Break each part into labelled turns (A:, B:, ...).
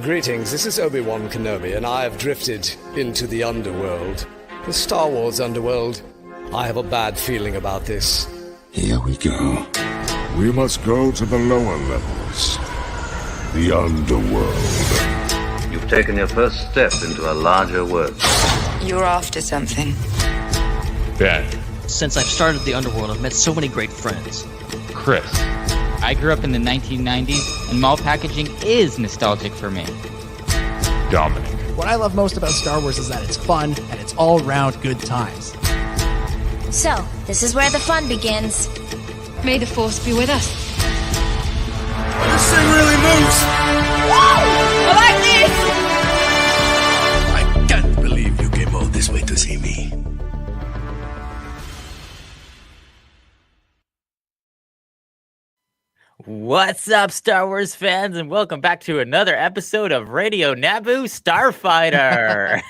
A: Greetings, this is Obi-Wan Kenobi, and I have drifted into the underworld. The Star Wars underworld. I have a bad feeling about this.
B: Here we go. We must go to the lower levels. The underworld.
C: You've taken your first step into a larger world.
D: You're after something.
E: Ben.
F: Since I've started the underworld, I've met so many great friends.
E: Chris.
G: I grew up in the 1990s, and mall packaging is nostalgic for me.
E: Dominic.
H: What I love most about Star Wars is that it's fun, and it's all-round good times.
I: So, this is where the fun begins.
D: May the Force be with us.
B: This thing really moves!
D: Whoa! I like this!
B: I can't believe you came all this way to see me.
G: What's up, Star Wars fans, and welcome back to another episode of Radio Naboo Starfighter.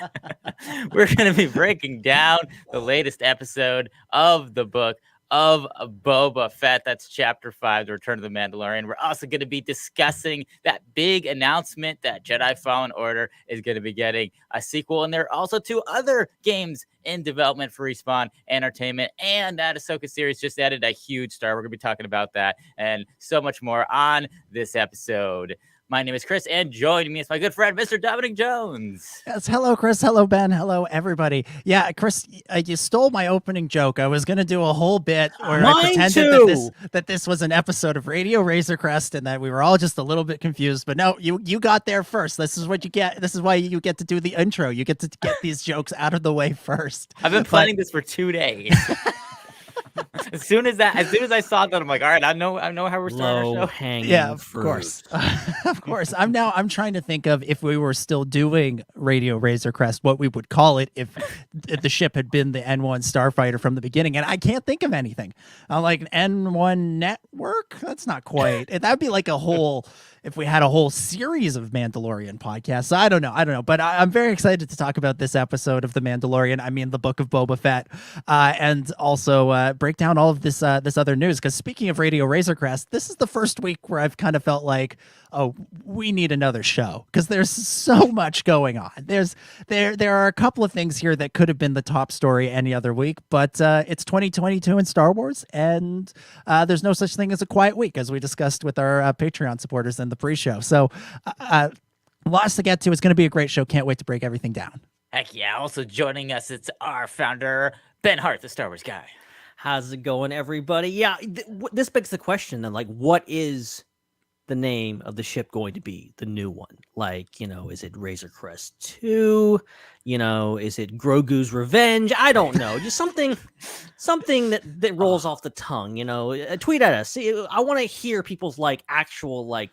G: We're going to be breaking down the latest episode of the book of Boba Fett. That's Chapter 5, The Return of the Mandalorian. We're also going to be discussing that big announcement that Jedi Fallen Order is going to be getting a sequel, and there are also 2 other games in development for Respawn Entertainment, and that Ahsoka series just added a huge star. We're going to be talking about that and so much more on this episode. My name is Chris, and joining me is my good friend, Mr. Dominic Jones.
H: Yes, hello, Chris. Hello, Ben. Hello, everybody. Yeah, Chris, you stole my opening joke. I was going to do a whole bit where I pretended that this was an episode of Radio Razor Crest and that we were all just a little bit confused. But no, you got there first. This is what you get. This is why you get to do the intro. You get to get these jokes out of the way first.
G: I've been planning this for 2 days. As soon as I saw that, I'm like, all right, I know how we're starting our show.
H: Yeah, of course. Of course. I'm trying to think of if we were still doing Radio Razor Crest, what we would call it if the ship had been the N1 Starfighter from the beginning. And I can't think of anything. I'm like, N1 Network? That's not quite. That'd be like a whole, if we had a whole series of Mandalorian podcasts. I don't know. But I'm very excited to talk about this episode of The Mandalorian. I mean, the book of Boba Fett, and also break down all of this other news. Because speaking of Radio Razor Crest, this is the first week where I've kind of felt like, oh, we need another show because there's so much going on. There are a couple of things here that could have been the top story any other week, but it's 2022 in Star Wars, and there's no such thing as a quiet week, as we discussed with our Patreon supporters in the pre-show. So lots to get to. It's going to be a great show. Can't wait to break everything down.
G: Heck yeah. Also joining us, it's our founder, Ben Hart, the Star Wars guy.
F: How's it going, everybody? Yeah, this begs the question then, like, what is the name of the ship going to be, the new one? Like, is it Razor Crest 2? Is it Grogu's Revenge? I don't know. Just something that rolls off the tongue, Tweet at us. See, I want to hear people's actual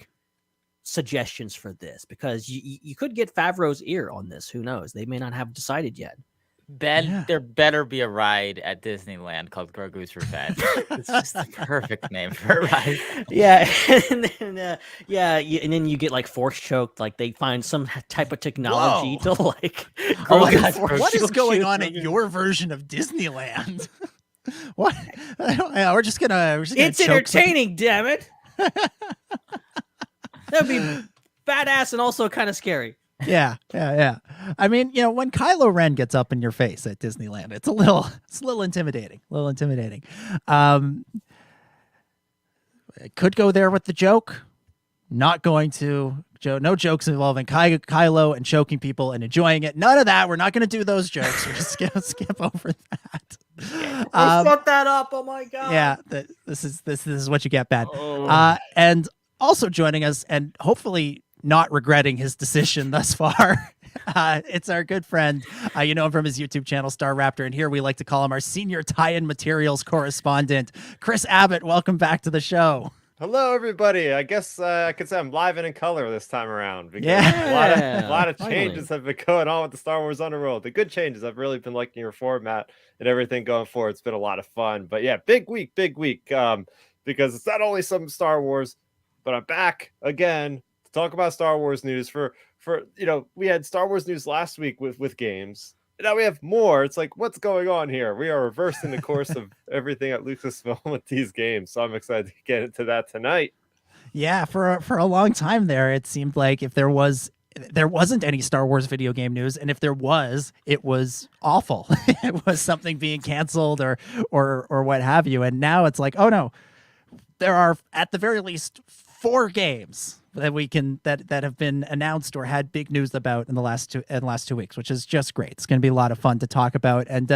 F: suggestions for this, because you could get Favreau's ear on this. Who knows? They may not have decided yet.
G: Ben, There better be a ride at Disneyland called Grogu's Revenge. It's just the perfect name for a ride.
F: Yeah, and then and then you get force choked. Like they find some type of technology to
H: What is going on at your version of Disneyland? What? We're just gonna.
F: It's entertaining, damn it. That'd be badass and also kind of scary.
H: Yeah. I mean, when Kylo Ren gets up in your face at Disneyland, it's a little intimidating. It could go there with the joke. Not going to. No jokes involving Kylo and choking people and enjoying it. None of that. We're not going to do those jokes. We're just going to skip over that.
F: I fucked that up. Oh my god.
H: Yeah. This is what you get, bad. And also joining us, and hopefully not regretting his decision thus far, it's our good friend. You know him from his YouTube channel, Starrapter, and here we like to call him our senior tie-in materials correspondent, Chris Abbott. Welcome back to the show.
J: Hello, everybody. I guess I could say I'm live and in color this time around. Because a lot of changes have been going on with the Star Wars Underworld. The good changes. I've really been liking your format and everything going forward. It's been a lot of fun. But yeah, big week. Because it's not only some Star Wars, but I'm back again to talk about Star Wars news. For we had Star Wars news last week with games. Now we have more. It's like, what's going on here? We are reversing the course of everything at Lucasfilm with these games. So I'm excited to get into that tonight.
H: Yeah, for a long time there, it seemed like if there was there wasn't any Star Wars video game news, and if there was, it was awful. It was something being canceled or what have you. And now it's like, oh no, there are at the very least 4 games that we can that have been announced or had big news about in the last 2 weeks, which is just great. It's going to be a lot of fun to talk about, and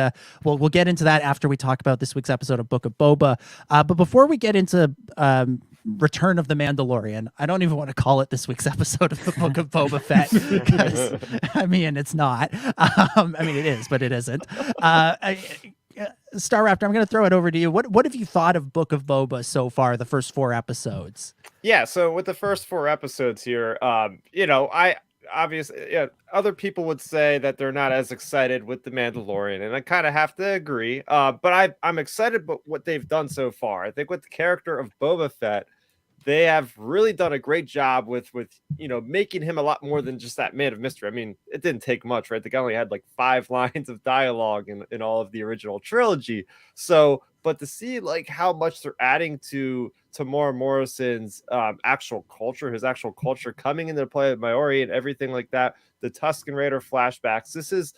H: we'll get into that after we talk about this week's episode of Book of Boba. But before we get into Return of the Mandalorian, I don't even want to call it this week's episode of the Book of Boba Fett, because I mean it's not. I mean it is, but it isn't. Starrapter, I'm going to throw it over to you. What have you thought of Book of Boba so far, the first 4 episodes?
J: Yeah, so with the first 4 episodes here, I obviously, other people would say that they're not as excited with the Mandalorian, and I kind of have to agree. But I'm excited about what they've done so far. I think with the character of Boba Fett, they have really done a great job with making him a lot more than just that man of mystery. I mean, it didn't take much, right? The guy only had like 5 lines of dialogue in all of the original trilogy. So, but to see like how much they're adding to Tamora Morrison's actual culture, his actual culture coming into play with Maori and everything like that, the Tusken Raider flashbacks. This is,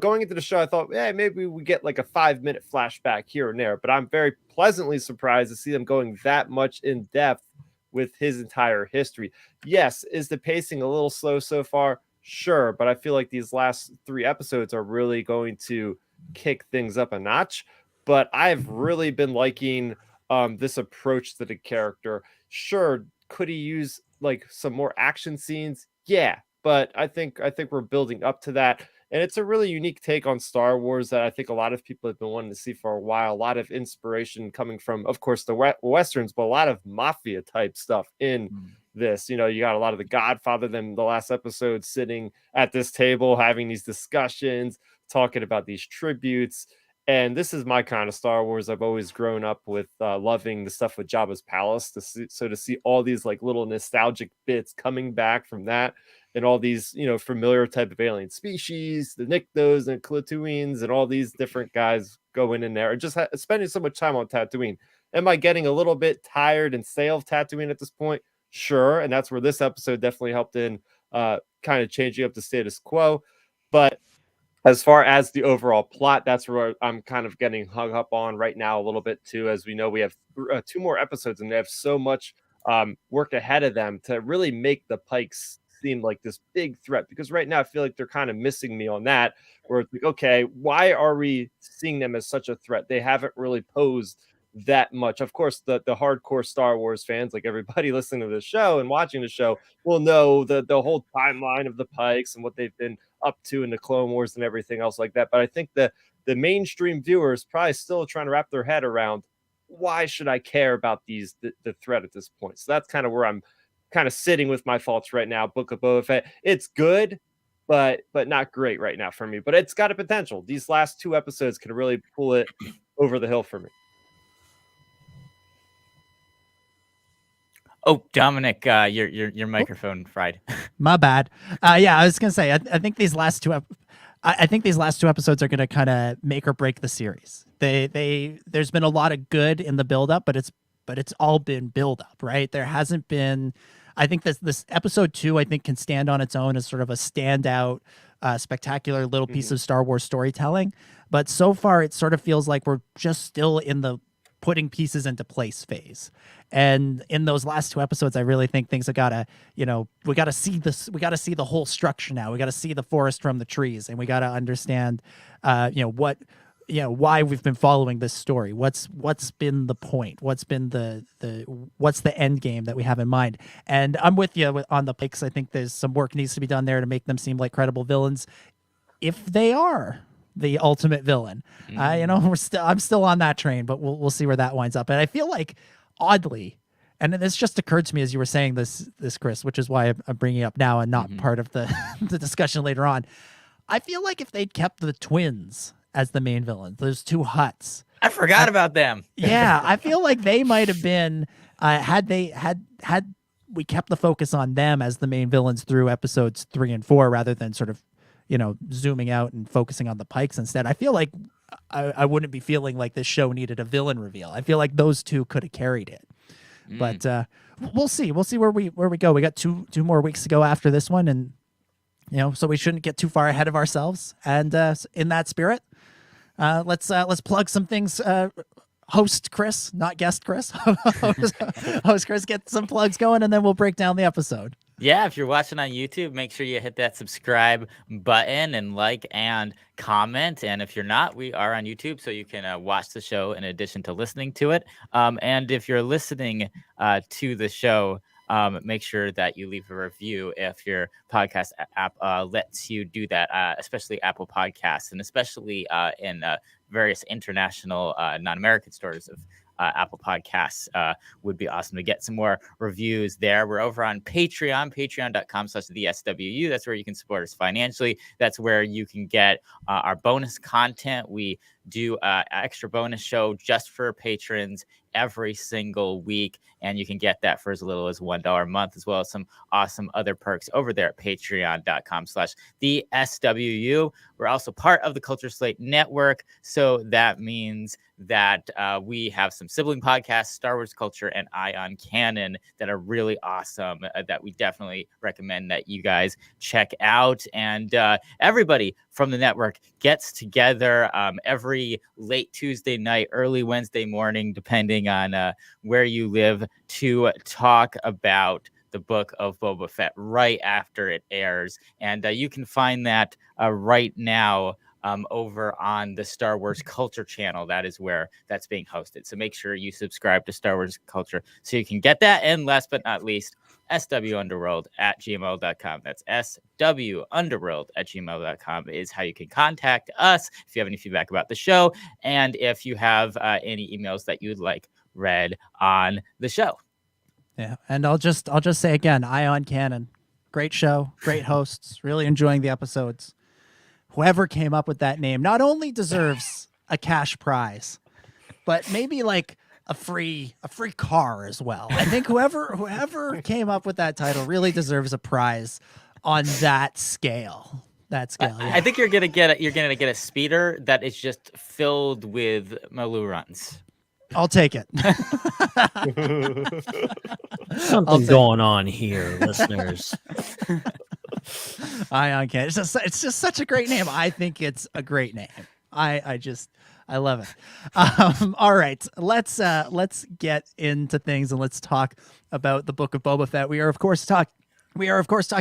J: going into the show, I thought, maybe we get like a 5-minute flashback here and there, but I'm very pleasantly surprised to see them going that much in depth with his entire history. Yes, is the pacing a little slow so far? Sure, but I feel like these last 3 episodes are really going to kick things up a notch. But I've really been liking this approach to the character. Sure, could he use like some more action scenes? Yeah, but I think we're building up to that. And it's a really unique take on Star Wars that I think a lot of people have been wanting to see for a while. A lot of inspiration coming from, of course, the Westerns, but a lot of mafia type stuff in this. You got a lot of the Godfather, then the last episode sitting at this table, having these discussions, talking about these tributes. And this is my kind of Star Wars. I've always grown up with loving the stuff with Jabba's palace. To see all these like little nostalgic bits coming back from that, and all these, familiar type of alien species, the Niktos and Klatooines, and all these different guys going in there, and just spending so much time on Tatooine. Am I getting a little bit tired and stale of Tatooine at this point? Sure, and that's where this episode definitely helped in kind of changing up the status quo. But as far as the overall plot, that's where I'm kind of getting hung up on right now a little bit too. As we know, we have 2 more episodes, and they have so much work ahead of them to really make the Pikes seem like this big threat. Because right now I feel like they're kind of missing me on that, where it's like, okay, why are we seeing them as such a threat? They haven't really posed that much. Of course, the hardcore Star Wars fans, like everybody listening to the show and watching the show, will know the whole timeline of the Pikes and what they've been up to in the Clone Wars and everything else like that. But I think the mainstream viewers probably still trying to wrap their head around, why should I care about the threat at this point? So that's kind of where I'm kind of sitting with my thoughts right now. Book of Boba Fett, it's good, but not great right now for me. But it's got a potential. These last 2 episodes can really pull it over the hill for me.
G: Oh, Dominic, your microphone fried.
H: My bad. Yeah, I was gonna say, I think these last 2 episodes are gonna kind of make or break the series. There's been a lot of good in the build up, but it's all been build up, right? There hasn't been. I think this episode 2, I think, can stand on its own as sort of a standout, spectacular little piece of Star Wars storytelling. But so far, it sort of feels like we're just still in the putting pieces into place phase. And in those last 2 episodes, I really think things have got to, we got to see this. We got to see the whole structure now. We got to see the forest from the trees, and we got to understand, why we've been following this story. What's been the point? What's been what's the end game that we have in mind? And I'm with you on the Pikes. I think there's some work needs to be done there to make them seem like credible villains, if they are the ultimate villain. I'm still on that train, but we'll see where that winds up. And I feel like, oddly, and this just occurred to me as you were saying this, Chris, which is why I'm bringing it up now and not part of the discussion later on. I feel like if they'd kept the twins as the main villains, those 2 Hutts,
G: I forgot about them.
H: Yeah, I feel like they might have been had we kept the focus on them as the main villains through episodes 3 and 4, rather than sort of zooming out and focusing on the Pikes instead. I feel like I wouldn't be feeling like this show needed a villain reveal. I feel like those 2 could have carried it. But we'll see. We'll see where we go. We got two more weeks to go after this one, and So we shouldn't get too far ahead of ourselves. And in that spirit, let's plug some things. Host Chris, not guest Chris. Host Chris, get some plugs going, and then we'll break down the episode.
G: Yeah, if you're watching on YouTube, make sure you hit that subscribe button and like and comment. And if you're not, we are on YouTube, so you can watch the show in addition to listening to it. And if you're listening to the show, make sure that you leave a review if your podcast app lets you do that, especially Apple Podcasts, and especially in various international non-American stores of Apple Podcasts. Would be awesome to get some more reviews there. We're over on Patreon, patreon.com/the SWU. That's where you can support us financially. That's where you can get our bonus content. We do an extra bonus show just for patrons every single week, and you can get that for as little as $1 a month, as well as some awesome other perks over there at patreon.com/the SWU. We're also part of the Culture Slate Network, so that means that we have some sibling podcasts, Star Wars Culture and Ion Canon, that are really awesome, that we definitely recommend that you guys check out. And everybody from the network gets together every late Tuesday night, early Wednesday morning, depending on where you live, to talk about the book of Boba Fett right after it airs. And you can find that right now over on the Star Wars Culture channel. That is where that's being hosted. So make sure you subscribe to Star Wars Culture so you can get that. And last but not least, swunderworld@gmail.com. That's swunderworld@gmail.com is how you can contact us if you have any feedback about the show, and if you have any emails that you'd like read on the show.
H: Yeah, and I'll just say again, Ion Canon, great show, great hosts, really enjoying the episodes. Whoever came up with that name not only deserves a cash prize, but maybe like a free car as well. I think whoever came up with that title really deserves a prize on that scale. Yeah.
G: I think you're gonna get a speeder that is just filled with Maloo runs.
H: I'll take it.
F: Something going on here, listeners.
H: Ion Canon. It's just such a great name. I think it's a great name. I love it. All right, let's get into things and let's talk about the Book of Boba Fett. We are of course talking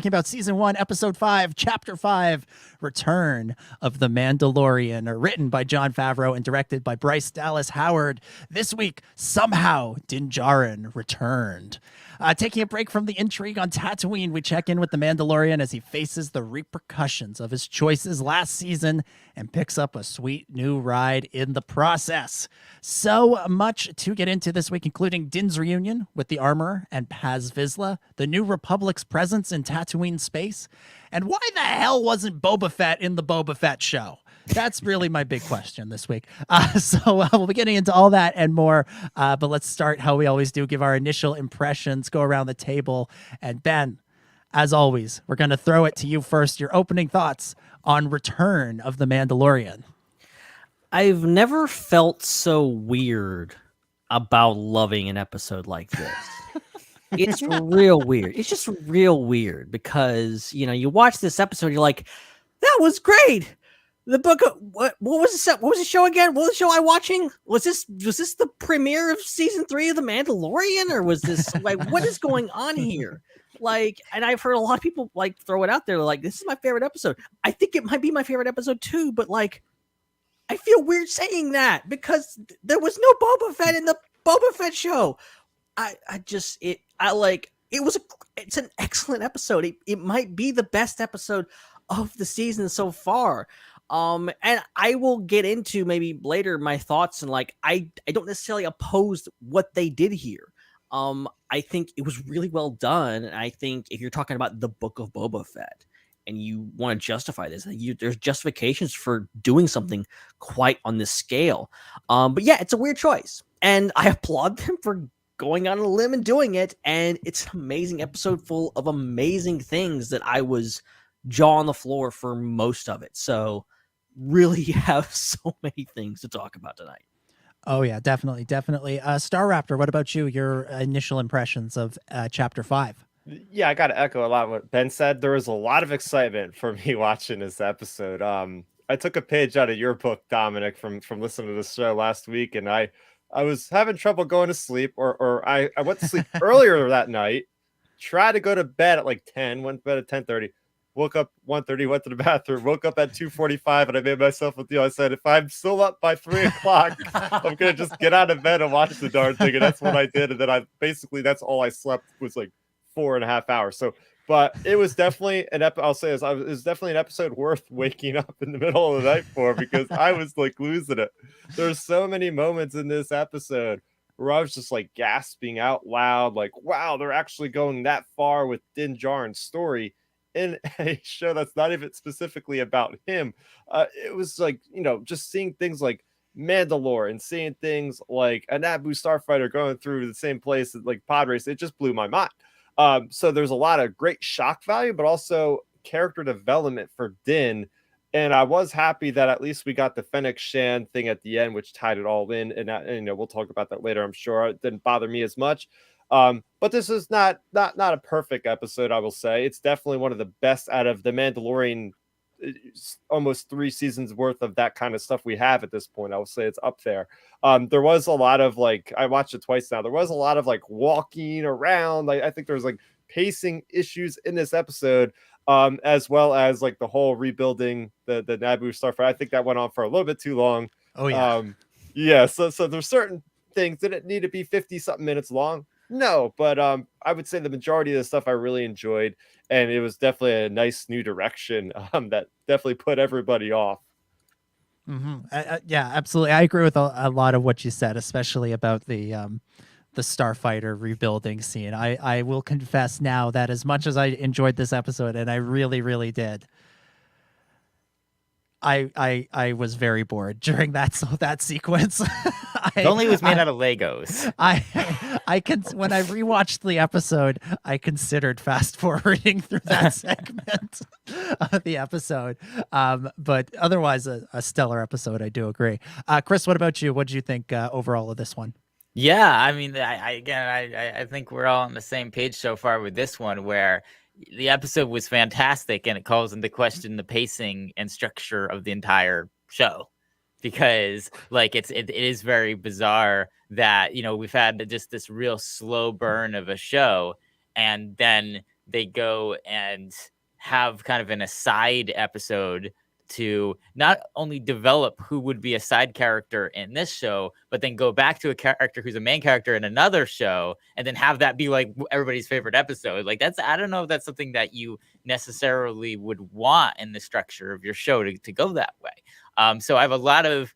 H: about Season 1, Episode 5, Chapter 5, Return of the Mandalorian, written by Jon Favreau and directed by Bryce Dallas Howard. This week, somehow, Din Djarin returned. Taking a break from the intrigue on Tatooine, we check in with the Mandalorian as he faces the repercussions of his choices last season and picks up a sweet new ride in the process. So much to get into this week, including Din's reunion with the Armorer and Paz Vizsla, the New Republic's presence in Tatooine space, and why the hell wasn't Boba Fett in the Boba Fett show? That's really my big question this week. So we'll be getting into all that and more. But let's start how we always do, give our initial impressions, go around the table. And Ben, as always, we're going to throw it to you first. Your opening thoughts on Return of the Mandalorian.
F: I've never felt so weird about loving an episode like this. It's real weird. It's just real weird because, you watch this episode, you're like, that was great. The book of what was the show again? What was the show I watching? Was this the premiere of season 3 of The Mandalorian, or was this like what is going on here? Like, and I've heard a lot of people like throw it out there like this is my favorite episode. I think it might be my favorite episode too, but like I feel weird saying that because there was no Boba Fett in the Boba Fett show. It's an excellent episode. It might be the best episode of the season so far. And I will get into maybe later my thoughts, and like I don't necessarily oppose what they did here. I think it was really well done. And I think if you're talking about the Book of Boba Fett and you want to justify this, there's justifications for doing something quite on this scale. But yeah, it's a weird choice, and I applaud them for going on a limb and doing it. And it's an amazing episode full of amazing things that I was jaw on the floor for most of it. So really have so many things to talk about tonight.
H: Oh yeah, definitely. Starrapter, what about you? Your initial impressions of Chapter 5?
J: Yeah, I got to echo a lot of what Ben said. There was a lot of excitement for me watching this episode. I took a page out of your book, Dominic, from listening to this show last week, and I was having trouble going to sleep, or I went to sleep earlier that night, tried to go to bed at like 10, went to bed at 10:30, woke up 1:30, went to the bathroom, woke up at 2:45, and I made myself a deal. I said, if I'm still up by 3 o'clock, I'm gonna just get out of bed and watch the darn thing, and that's what I did. And then that's all I slept was like 4.5 hours. So, but it was definitely I'll say this, it was definitely an episode worth waking up in the middle of the night for, because I was like losing it. There's so many moments in this episode where I was just like gasping out loud, like, wow, they're actually going that far with Din Djarin's story in a show that's not even specifically about him. It was like, just seeing things like Mandalore and seeing things like a Naboo starfighter going through the same place like pod race, it just blew my mind. So there's a lot of great shock value, but also character development for Din. And I was happy that at least we got the Fanuchan thing at the end, which tied it all in. And we'll talk about that later, I'm sure. It didn't bother me as much. But this is not a perfect episode, I will say. It's definitely one of the best out of the Mandalorian, almost 3 seasons worth of that kind of stuff we have at this point. I will say it's up there. There was a lot of like, I watched it twice now. There was a lot of like walking around. Like, I think there's like pacing issues in this episode, as well as like the whole rebuilding the Naboo starfighter. I think that went on for a little bit too long.
H: Oh yeah.
J: Yeah. So there's certain things that it need to be 50 something minutes long. No, but I would say the majority of the stuff I really enjoyed, and it was definitely a nice new direction that definitely put everybody off.
H: Yeah, absolutely. I agree with a lot of what you said, especially about the starfighter rebuilding scene. I will confess now that as much as I enjoyed this episode, and I really, really did, I was very bored during that sequence.
G: If only it was made out of Legos.
H: When I rewatched the episode, I considered fast forwarding through that segment of the episode. But otherwise, a stellar episode. I do agree. Chris, what about you? What did you think overall of this one?
G: Yeah, I mean, I think we're all on the same page so far with this one, where the episode was fantastic and it calls into question the pacing and structure of the entire show, because like it is very bizarre that we've had just this real slow burn of a show, and then they go and have kind of an aside episode to not only develop who would be a side character in this show, but then go back to a character who's a main character in another show, and then have that be like everybody's favorite episode. Like I don't know if that's something that you necessarily would want in the structure of your show to go that way. So I have a lot of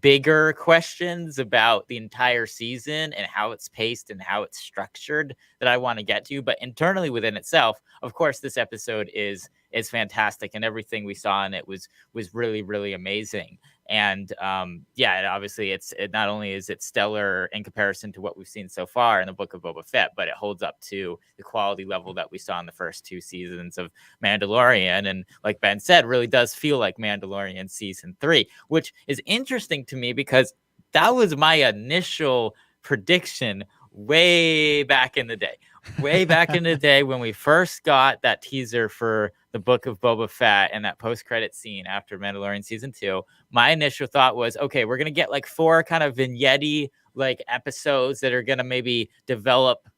G: bigger questions about the entire season and how it's paced and how it's structured that I want to get to. But internally within itself, of course, this episode is fantastic, and everything we saw in it was really, really amazing. And obviously it not only is it stellar in comparison to what we've seen so far in the Book of Boba Fett, but it holds up to the quality level that we saw in the first 2 seasons of Mandalorian. And like Ben said, really does feel like Mandalorian season 3, which is interesting to me because that was my initial prediction way back in the day. Way back in the day when we first got that teaser for the Book of Boba Fett and that post-credit scene after Mandalorian season 2, my initial thought was, okay, we're gonna get like 4 kind of vignette like episodes that are gonna maybe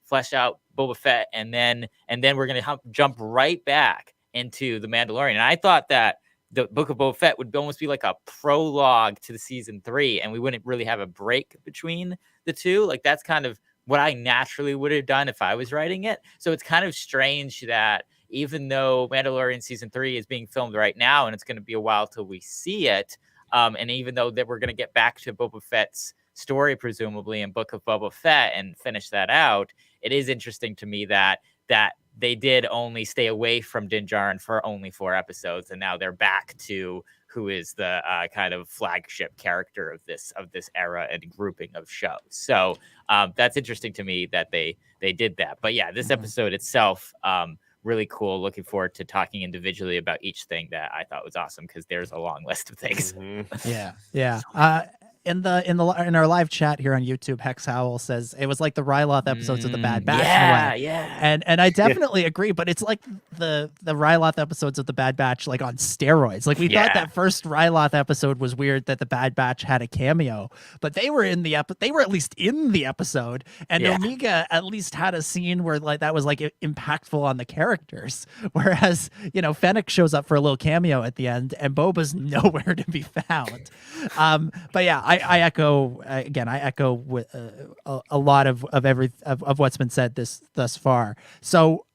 G: flesh out Boba Fett, and then we're gonna jump right back into the Mandalorian. And I thought that the Book of Boba Fett would almost be like a prologue to the season 3, and we wouldn't really have a break between the two. Like that's kind of what I naturally would have done if I was writing it. So it's kind of strange that even though Mandalorian season 3 is being filmed right now, and it's going to be a while till we see it, and even though that we're going to get back to Boba Fett's story, presumably in Book of Boba Fett, and finish that out, it is interesting to me that they did only stay away from Din Djarin for only 4 episodes, and now they're back to who is the kind of flagship character of this era and grouping of shows. So that's interesting to me that they did that. But yeah, this episode itself, really cool. Looking forward to talking individually about each thing that I thought was awesome, because there's a long list of things.
H: Yeah. in our live chat here on YouTube, Hex Howell says it was like the Ryloth episodes of the Bad Batch.
G: Yeah.
H: And I definitely agree, but it's like the Ryloth episodes of the Bad Batch, like on steroids. Like we thought that first Ryloth episode was weird that the Bad Batch had a cameo, but they were they were at least in the episode, and Omega at least had a scene where like that was like impactful on the characters. Whereas, Fennec shows up for a little cameo at the end, and Boba's nowhere to be found. But yeah, I echo with a lot of what's been said thus far. So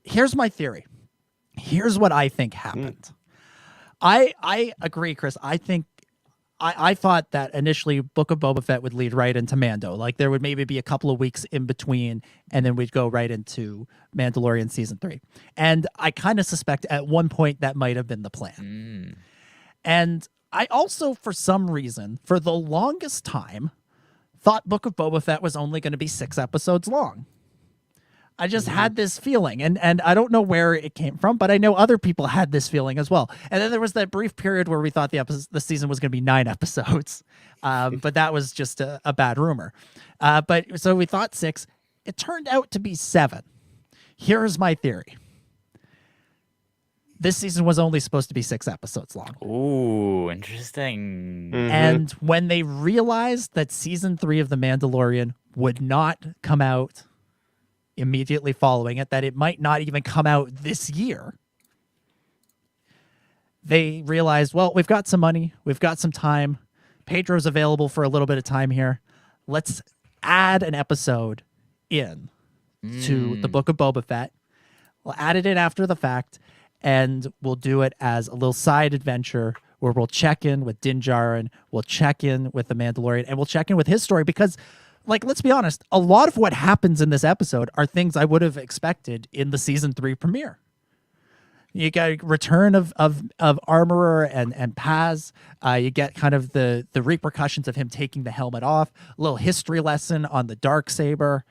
H: here's my theory. Here's what I think happened. I agree, Chris. I think I thought that initially Book of Boba Fett would lead right into Mando. Like there would maybe be a couple of weeks in between, and then we'd go right into Mandalorian season 3. And I kind of suspect at one point that might have been the plan. And I also, for some reason, for the longest time, thought Book of Boba Fett was only going to be 6 episodes long. I just had this feeling, and I don't know where it came from, but I know other people had this feeling as well. And then there was that brief period where we thought the season was going to be 9 episodes, but that was just a bad rumor. But so we thought 6. It turned out to be 7. Here's my theory. This season was only supposed to be 6 episodes long.
G: Ooh, interesting.
H: And when they realized that season 3 of The Mandalorian would not come out immediately following it, that it might not even come out this year, they realized, well, we've got some money, we've got some time, Pedro's available for a little bit of time here. Let's add an episode in to the Book of Boba Fett. We'll add it in after the fact, and we'll do it as a little side adventure where we'll check in with Din Djarin, we'll check in with the Mandalorian, and we'll check in with his story because, like, let's be honest, a lot of what happens in this episode are things I would have expected in the season 3 premiere. You get a return of Armorer and Paz. You get kind of the repercussions of him taking the helmet off. A little history lesson on the dark saber.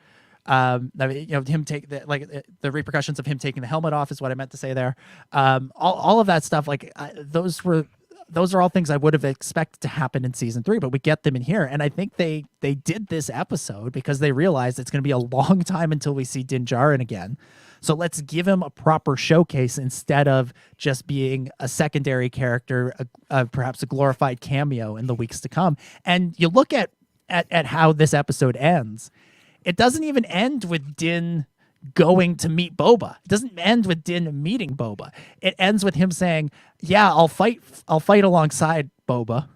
H: Him take the repercussions of him taking the helmet off is what I meant to say there. All of that stuff, those are all things I would have expected to happen in season 3, but we get them in here. And I think they did this episode because they realized it's going to be a long time until we see Din Djarin again. So let's give him a proper showcase instead of just being a secondary character, perhaps a glorified cameo in the weeks to come. And you look at how this episode ends. It doesn't even end with Din going to meet Boba. It doesn't end with Din meeting Boba. It ends with him saying, "Yeah, I'll fight alongside Boba,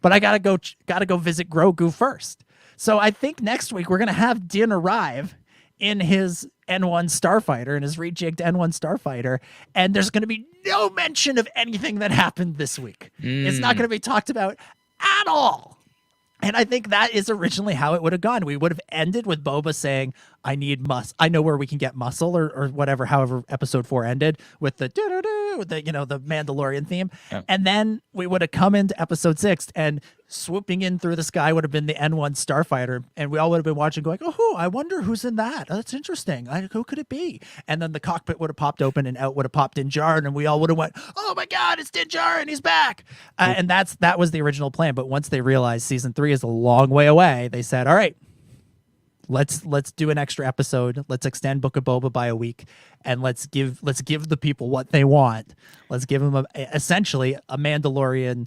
H: but I gotta go visit Grogu first." So I think next week we're gonna have Din arrive in his N1 Starfighter, in his rejigged N1 Starfighter, and there's gonna be no mention of anything that happened this week. It's not gonna be talked about at all. And I think that is originally how it would have gone. We would have ended with Boba saying, I need muscle. I know where we can get muscle or whatever, however episode 4 ended with the the Mandalorian theme. Yeah. And then we would have come into episode 6 and swooping in through the sky would have been the N1 Starfighter. And we all would have been watching going, oh, I wonder who's in that. Oh, that's interesting. Who could it be? And then the cockpit would have popped open and out would have popped Din Djarin, and we all would have went, oh my God, it's Din Djarin. He's back. And that was the original plan. But once they realized season 3 is a long way away, they said, all right, let's do an extra episode. Let's extend Book of Boba by a week, and let's give the people what they want. Let's give them essentially a Mandalorian,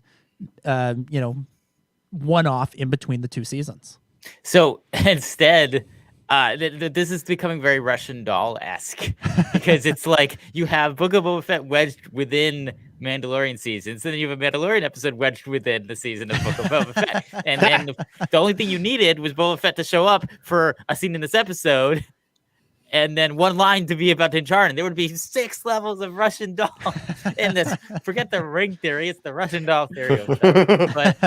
H: one-off in between the 2 seasons.
G: So instead, this is becoming very Russian doll-esque because it's like you have Book of Boba Fett wedged within Mandalorian seasons, and then you have a Mandalorian episode wedged within the season of Book of Boba Fett. And then the only thing you needed was Boba Fett to show up for a scene in this episode, and then one line to be about Din Djarin. There would be 6 levels of Russian doll in this. Forget the ring theory; it's the Russian doll theory. But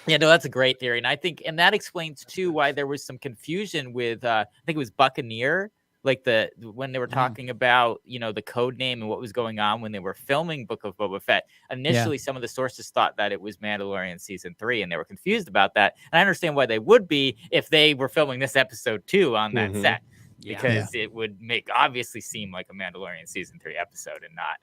G: that's a great theory, and I think, and that explains too why there was some confusion with I think it was Buccaneer. Like when they were talking about, the code name and what was going on when they were filming Book of Boba Fett. Initially, some of the sources thought that it was Mandalorian season 3, and they were confused about that. And I understand why they would be if they were filming this episode 2 on that set, because it would obviously seem like a Mandalorian season 3 episode and not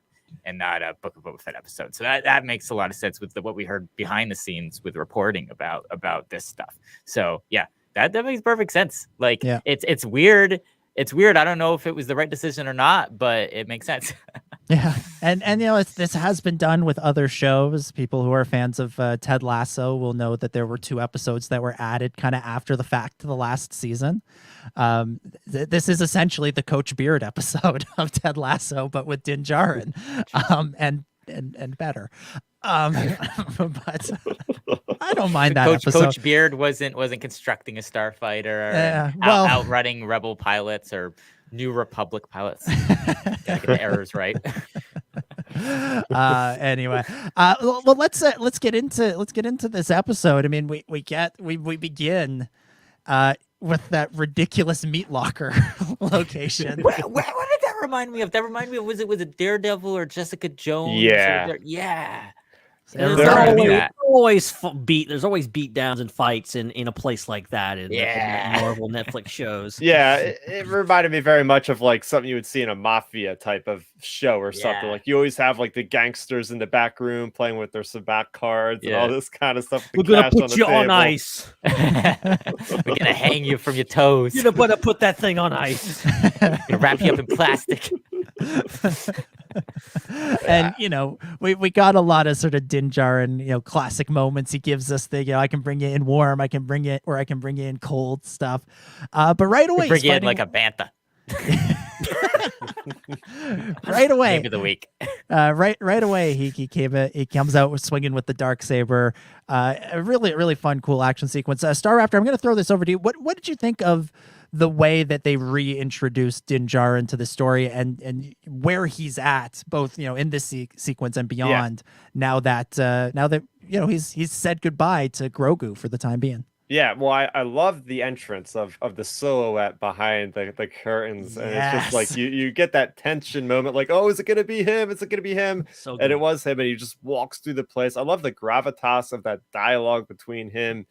G: not a Book of Boba Fett episode. So that makes a lot of sense with what we heard behind the scenes with reporting about this stuff. So yeah, that makes perfect sense. Like it's weird. It's weird. I don't know if it was the right decision or not, but it makes sense.
H: Yeah, and this has been done with other shows. People who are fans of Ted Lasso will know that there were 2 episodes that were added kind of after the fact to the last season. This is essentially the Coach Beard episode of Ted Lasso, but with Din Djarin, and better. But I don't mind that episode.
G: Coach Beard wasn't constructing a starfighter, or outrunning rebel pilots or New Republic pilots. Gotta get the errors right.
H: Anyway, well, let's get into this episode. I mean, we begin with that ridiculous meat locker location.
G: What did that remind me of? That reminded me of was it Daredevil or Jessica Jones?
J: Yeah.
F: There's always beat downs and fights in a place like that in the Marvel Netflix shows.
J: Yeah, it reminded me very much of like something you would see in a mafia type of show or something. Like you always have like the gangsters in the back room playing with their sabac cards and all this kind of stuff.
F: We're gonna put you on ice.
G: We're gonna hang you from your toes.
F: You're gonna put that thing on ice.
G: Gonna wrap you up in plastic.
H: And we got a lot of sort of Din Djarin, classic moments. He gives us the I can bring you in warm, I can bring you in cold stuff. But right away,
G: bring you in like a bantha.
H: Right away,
G: Game of the week.
H: Right away, he comes out swinging with the dark saber. A really fun, cool action sequence. Starrapter, I'm going to throw this over to you. What did you think of the way that they reintroduced Din Djarin to the story and where he's at, both in this sequence and beyond? Now that he's said goodbye to Grogu for the time being.
J: Yeah, well, I love the entrance of the silhouette behind the curtains, and it's just like you get that tension moment, like, oh, is it gonna be him? Is it gonna be him?
F: So
J: and it was him, and he just walks through the place. I love the gravitas of that dialogue between him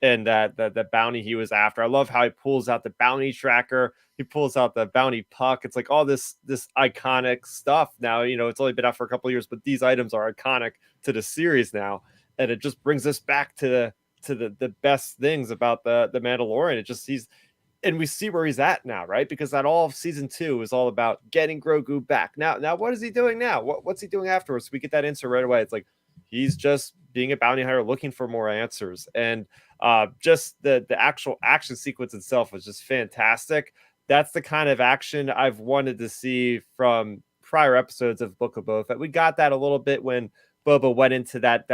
J: and that bounty he was after. I love how he pulls out the bounty tracker, he pulls out the bounty puck. It's like all this iconic stuff now. It's only been out for a couple of years, but these items are iconic to the series now, and it just brings us back to the best things about the Mandalorian. It just and we see where he's at now, right? Because that all of season 2 is all about getting Grogu back. Now what is he doing now? What's he doing afterwards? We get that answer right away. It's like he's just being a bounty hunter looking for more answers. And just the actual action sequence itself was just fantastic. That's the kind of action I've wanted to see from prior episodes of Book of Boba Fett. We got that a little bit when Boba went into that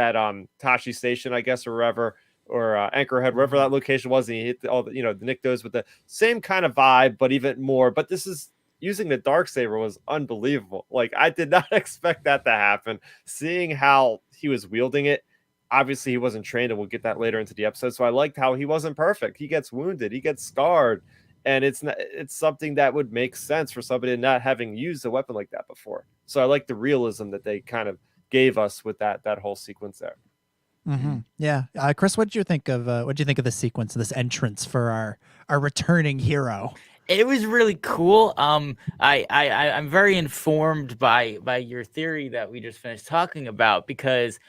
J: Tashi Station, I guess, or wherever, or Anchorhead, wherever that location was, and he hit all the Niktos with the same kind of vibe, but even more. But this is using the Darksaber was unbelievable. Like, I did not expect that to happen. Seeing how he was wielding it, obviously he wasn't trained, and we'll get that later into the episode. So I liked how he wasn't perfect. He gets wounded, he gets scarred, and it's something that would make sense for somebody not having used a weapon like that before. So I like the realism that they kind of gave us with that whole sequence there.
H: Mm-hmm. Yeah, Chris, what did you think of this sequence, this entrance for our returning hero?
G: It was really cool. I'm very informed by your theory that we just finished talking about, because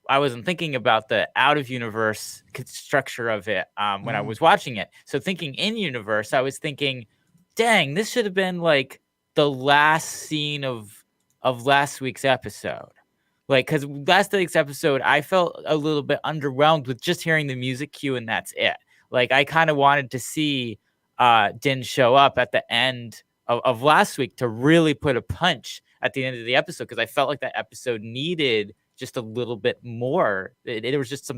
G: I wasn't thinking about the out of universe structure of it when I was watching it. So thinking in universe, I was thinking, dang, this should have been like the last scene of last week's episode. Like, because last week's episode, I felt a little bit underwhelmed with just hearing the music cue, and that's it. Like, I kind of wanted to see Din show up at the end of last week to really put a punch at the end of the episode, because I felt like that episode needed just a little bit more. It was just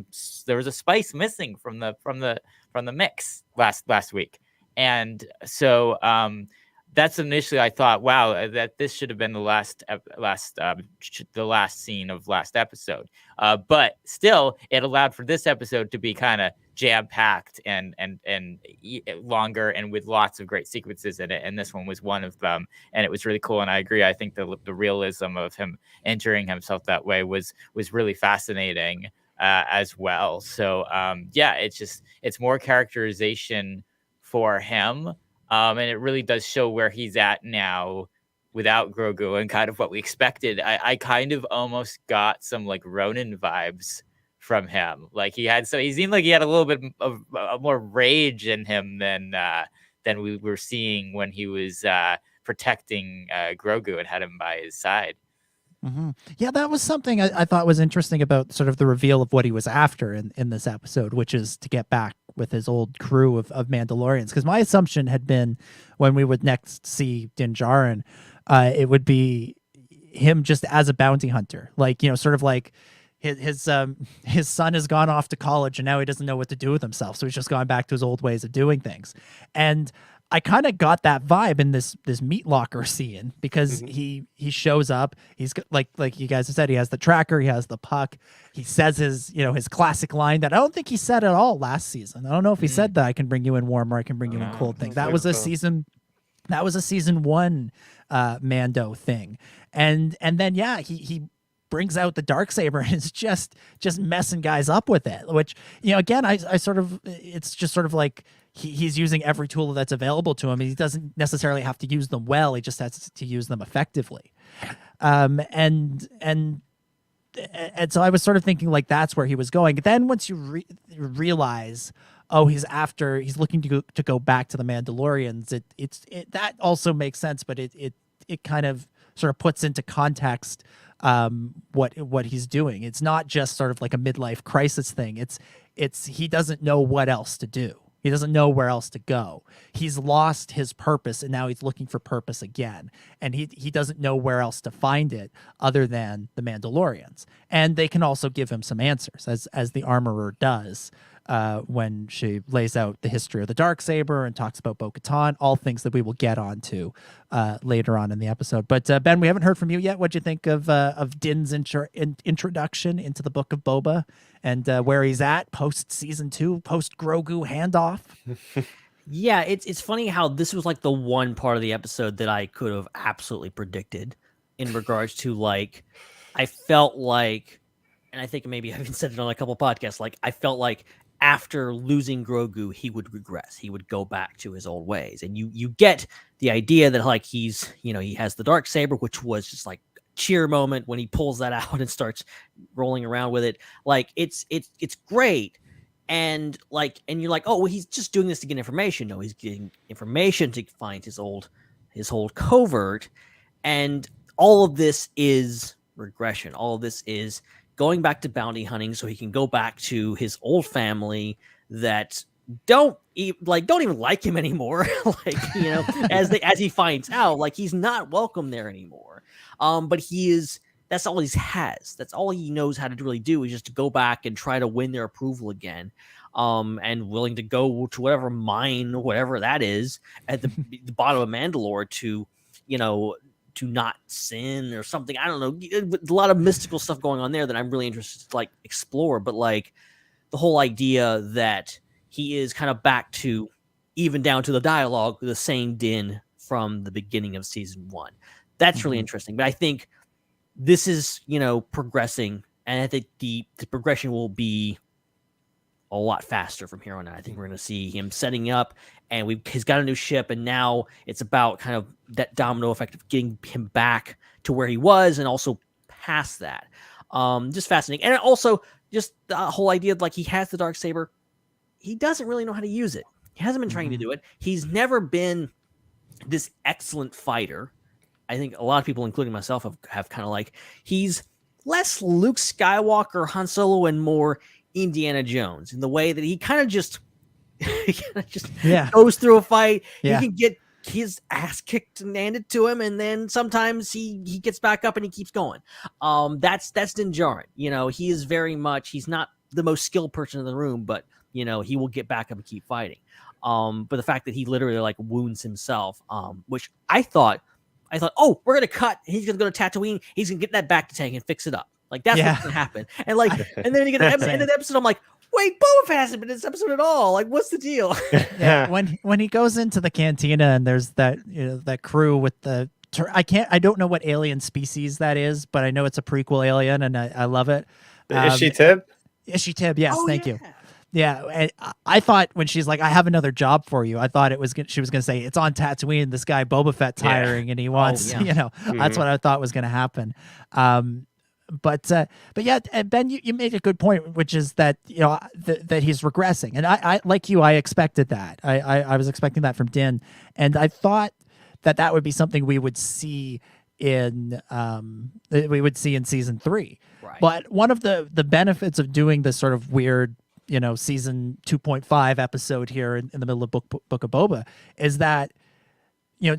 G: there was a spice missing from the mix last week, and so that's initially I thought, wow, that this should have been the last scene of last episode. But still, it allowed for this episode to be kind of jam-packed and longer and with lots of great sequences in it. And this one was one of them, and it was really cool. And I agree. I think the realism of him entering himself that way was really fascinating as well. So it's more characterization for him. And it really does show where he's at now without Grogu and kind of what we expected, I kind of almost got some like Ronin vibes from him. Like he seemed like he had a little bit of more rage in him than we were seeing when he was protecting Grogu and had him by his side.
H: Mm-hmm. Yeah, that was something I thought was interesting about sort of the reveal of what he was after in this episode, which is to get back with his old crew of Mandalorians. Because my assumption had been when we would next see Din Djarin, it would be him just as a bounty hunter, like, you know, sort of like his son has gone off to college and now he doesn't know what to do with himself, so he's just gone back to his old ways of doing things. And I kind of got that vibe in this meat locker scene, because he shows up. He's like you guys have said, he has the tracker, he has the puck. He says his classic line that I don't think he said at all last season. I don't know if he said that I can bring you in warm or I can bring you in cold thing. That was a season 1 Mando thing. And then he brings out the Darksaber and is just messing guys up with it, which, you know, again, I sort of, it's just sort of like he's using every tool that's available to him. He doesn't necessarily have to use them well. He just has to use them effectively. And so I was sort of thinking like that's where he was going. Then once you realize, oh, he's looking to go back to the Mandalorians, it that also makes sense, but it kind of sort of puts into context what he's doing. It's not just sort of like a midlife crisis thing. It's he doesn't know what else to do. He doesn't know where else to go. He's lost his purpose and now he's looking for purpose again. And he doesn't know where else to find it other than the Mandalorians. And they can also give him some answers, as the armorer does when she lays out the history of the Darksaber and talks about Bo-Katan, all things that we will get onto later on in the episode. But Ben, we haven't heard from you yet. What'd you think of Din's introduction into the Book of Boba and where he's at post season 2, post Grogu handoff?
F: Yeah, it's funny how this was like the one part of the episode that I could have absolutely predicted in regards to, like, I felt like, and I think maybe I've even said it on a couple podcasts, like I felt like after losing Grogu, he would regress. He would go back to his old ways. And you get the idea that, like, he's, you know, he has the Darksaber, which was just like cheer moment when he pulls that out and starts rolling around with it. Like it's great. And you're like, oh, well, he's just doing this to get information. No, he's getting information to find his old covert. And all of this is regression. All of this is going back to bounty hunting so he can go back to his old family that don't even like him anymore. Like, you know, as he finds out, like, he's not welcome there anymore. But that's all he has. That's all he knows how to really do, is just to go back and try to win their approval again. And willing to go to whatever mine, whatever that is, at the bottom of Mandalore to, you know, to not sin or something. I don't know. A lot of mystical stuff going on there that I'm really interested to, like, explore. But, like, the whole idea that he is kind of back to, even down to the dialogue, the same Din from the beginning of season 1. That's really interesting. But I think this is, you know, progressing, and I think the progression will be a lot faster from here on out. I think we're going to see him setting up, and he's got a new ship, and now it's about kind of that domino effect of getting him back to where he was, and also past that. Just fascinating. And also just the whole idea of, like, he has the Darksaber. He doesn't really know how to use it. He hasn't been trying to do it. He's never been this excellent fighter. I think a lot of people, including myself, have kind of like, he's less Luke Skywalker, Han Solo, and more Indiana Jones in the way that he kind of just goes through a fight. He can get his ass kicked and handed to him, and then sometimes he gets back up and he keeps going. That's Din Djarin. You know, he is very much, he's not the most skilled person in the room, but, you know, he will get back up and keep fighting. But the fact that he literally, like, wounds himself, which I thought, oh, we're gonna cut. He's gonna go to Tatooine. He's gonna get that back to tank and fix it up. Like, that's what's gonna happen. And, like, and then you get the end of the episode. I'm like, wait, Boba Fett hasn't been in this episode at all. Like, what's the deal?
H: Yeah, when he goes into the cantina and there's that, you know, that crew with the, I don't know what alien species that is, but I know it's a prequel alien, and I love it.
J: Is she Tib?
H: Is she Tib? Yes, thank you. Yeah, and I thought when she's like, "I have another job for you," I thought she was going to say, "It's on Tatooine. This guy Boba Fett's hiring, and he wants, that's what I thought was going to happen." But yeah, and Ben, you made a good point, which is that that he's regressing, and I like you, I expected that. I was expecting that from Din, and I thought that would be something we would see in season 3.
F: Right.
H: But one of the benefits of doing this sort of weird, season 2.5 episode here in the middle of Book of Boba is that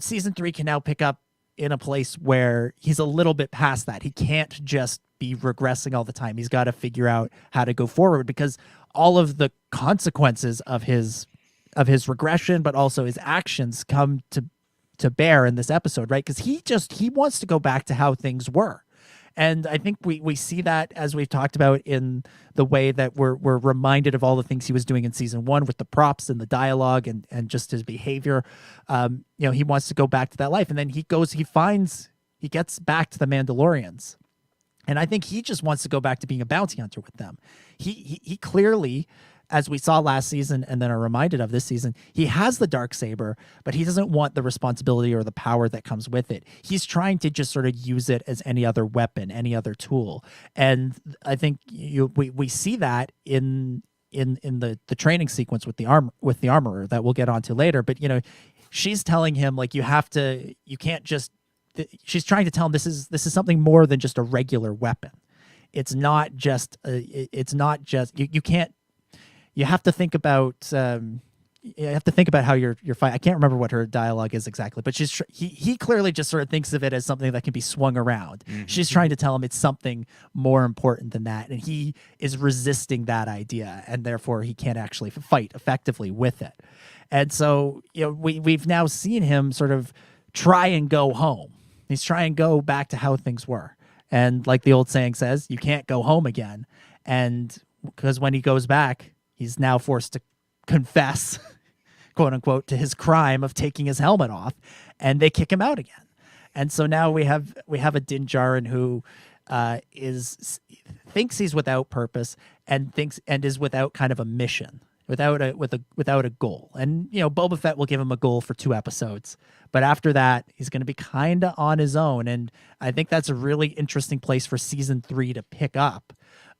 H: season 3 can now pick up in a place where he's a little bit past that. He can't just be regressing all the time. He's got to figure out how to go forward, because all of the consequences of his regression, but also his actions, come to bear in this episode, right? Because he wants to go back to how things were. And I think we see that, as we've talked about, in the way that we're reminded of all the things he was doing in season 1 with the props and the dialogue and just his behavior. He wants to go back to that life. And then he gets back to the Mandalorians. And I think he just wants to go back to being a bounty hunter with them. He clearly, as we saw last season and then are reminded of this season, he has the dark saber, but he doesn't want the responsibility or the power that comes with it. He's trying to just sort of use it as any other weapon, any other tool. And I think we see that in the training sequence with the armorer that we'll get onto later. But she's telling him, like, she's trying to tell him this is something more than just a regular weapon. It's not just you have to think about how you're fighting. I can't remember what her dialogue is exactly, but he clearly just sort of thinks of it as something that can be swung around. Mm-hmm. She's trying to tell him it's something more important than that, and he is resisting that idea, and therefore he can't actually fight effectively with it. And so we've now seen him sort of try and go home. He's trying to go back to how things were, and like the old saying says, you can't go home again. And because when he goes back, he's now forced to confess, quote unquote, to his crime of taking his helmet off, and they kick him out again. And so now we have a Din Djarin who thinks he's without purpose and is without kind of a mission, without a goal. And Boba Fett will give him a goal for 2 episodes, but after that he's going to be kind of on his own. And I think that's a really interesting place for season 3 to pick up.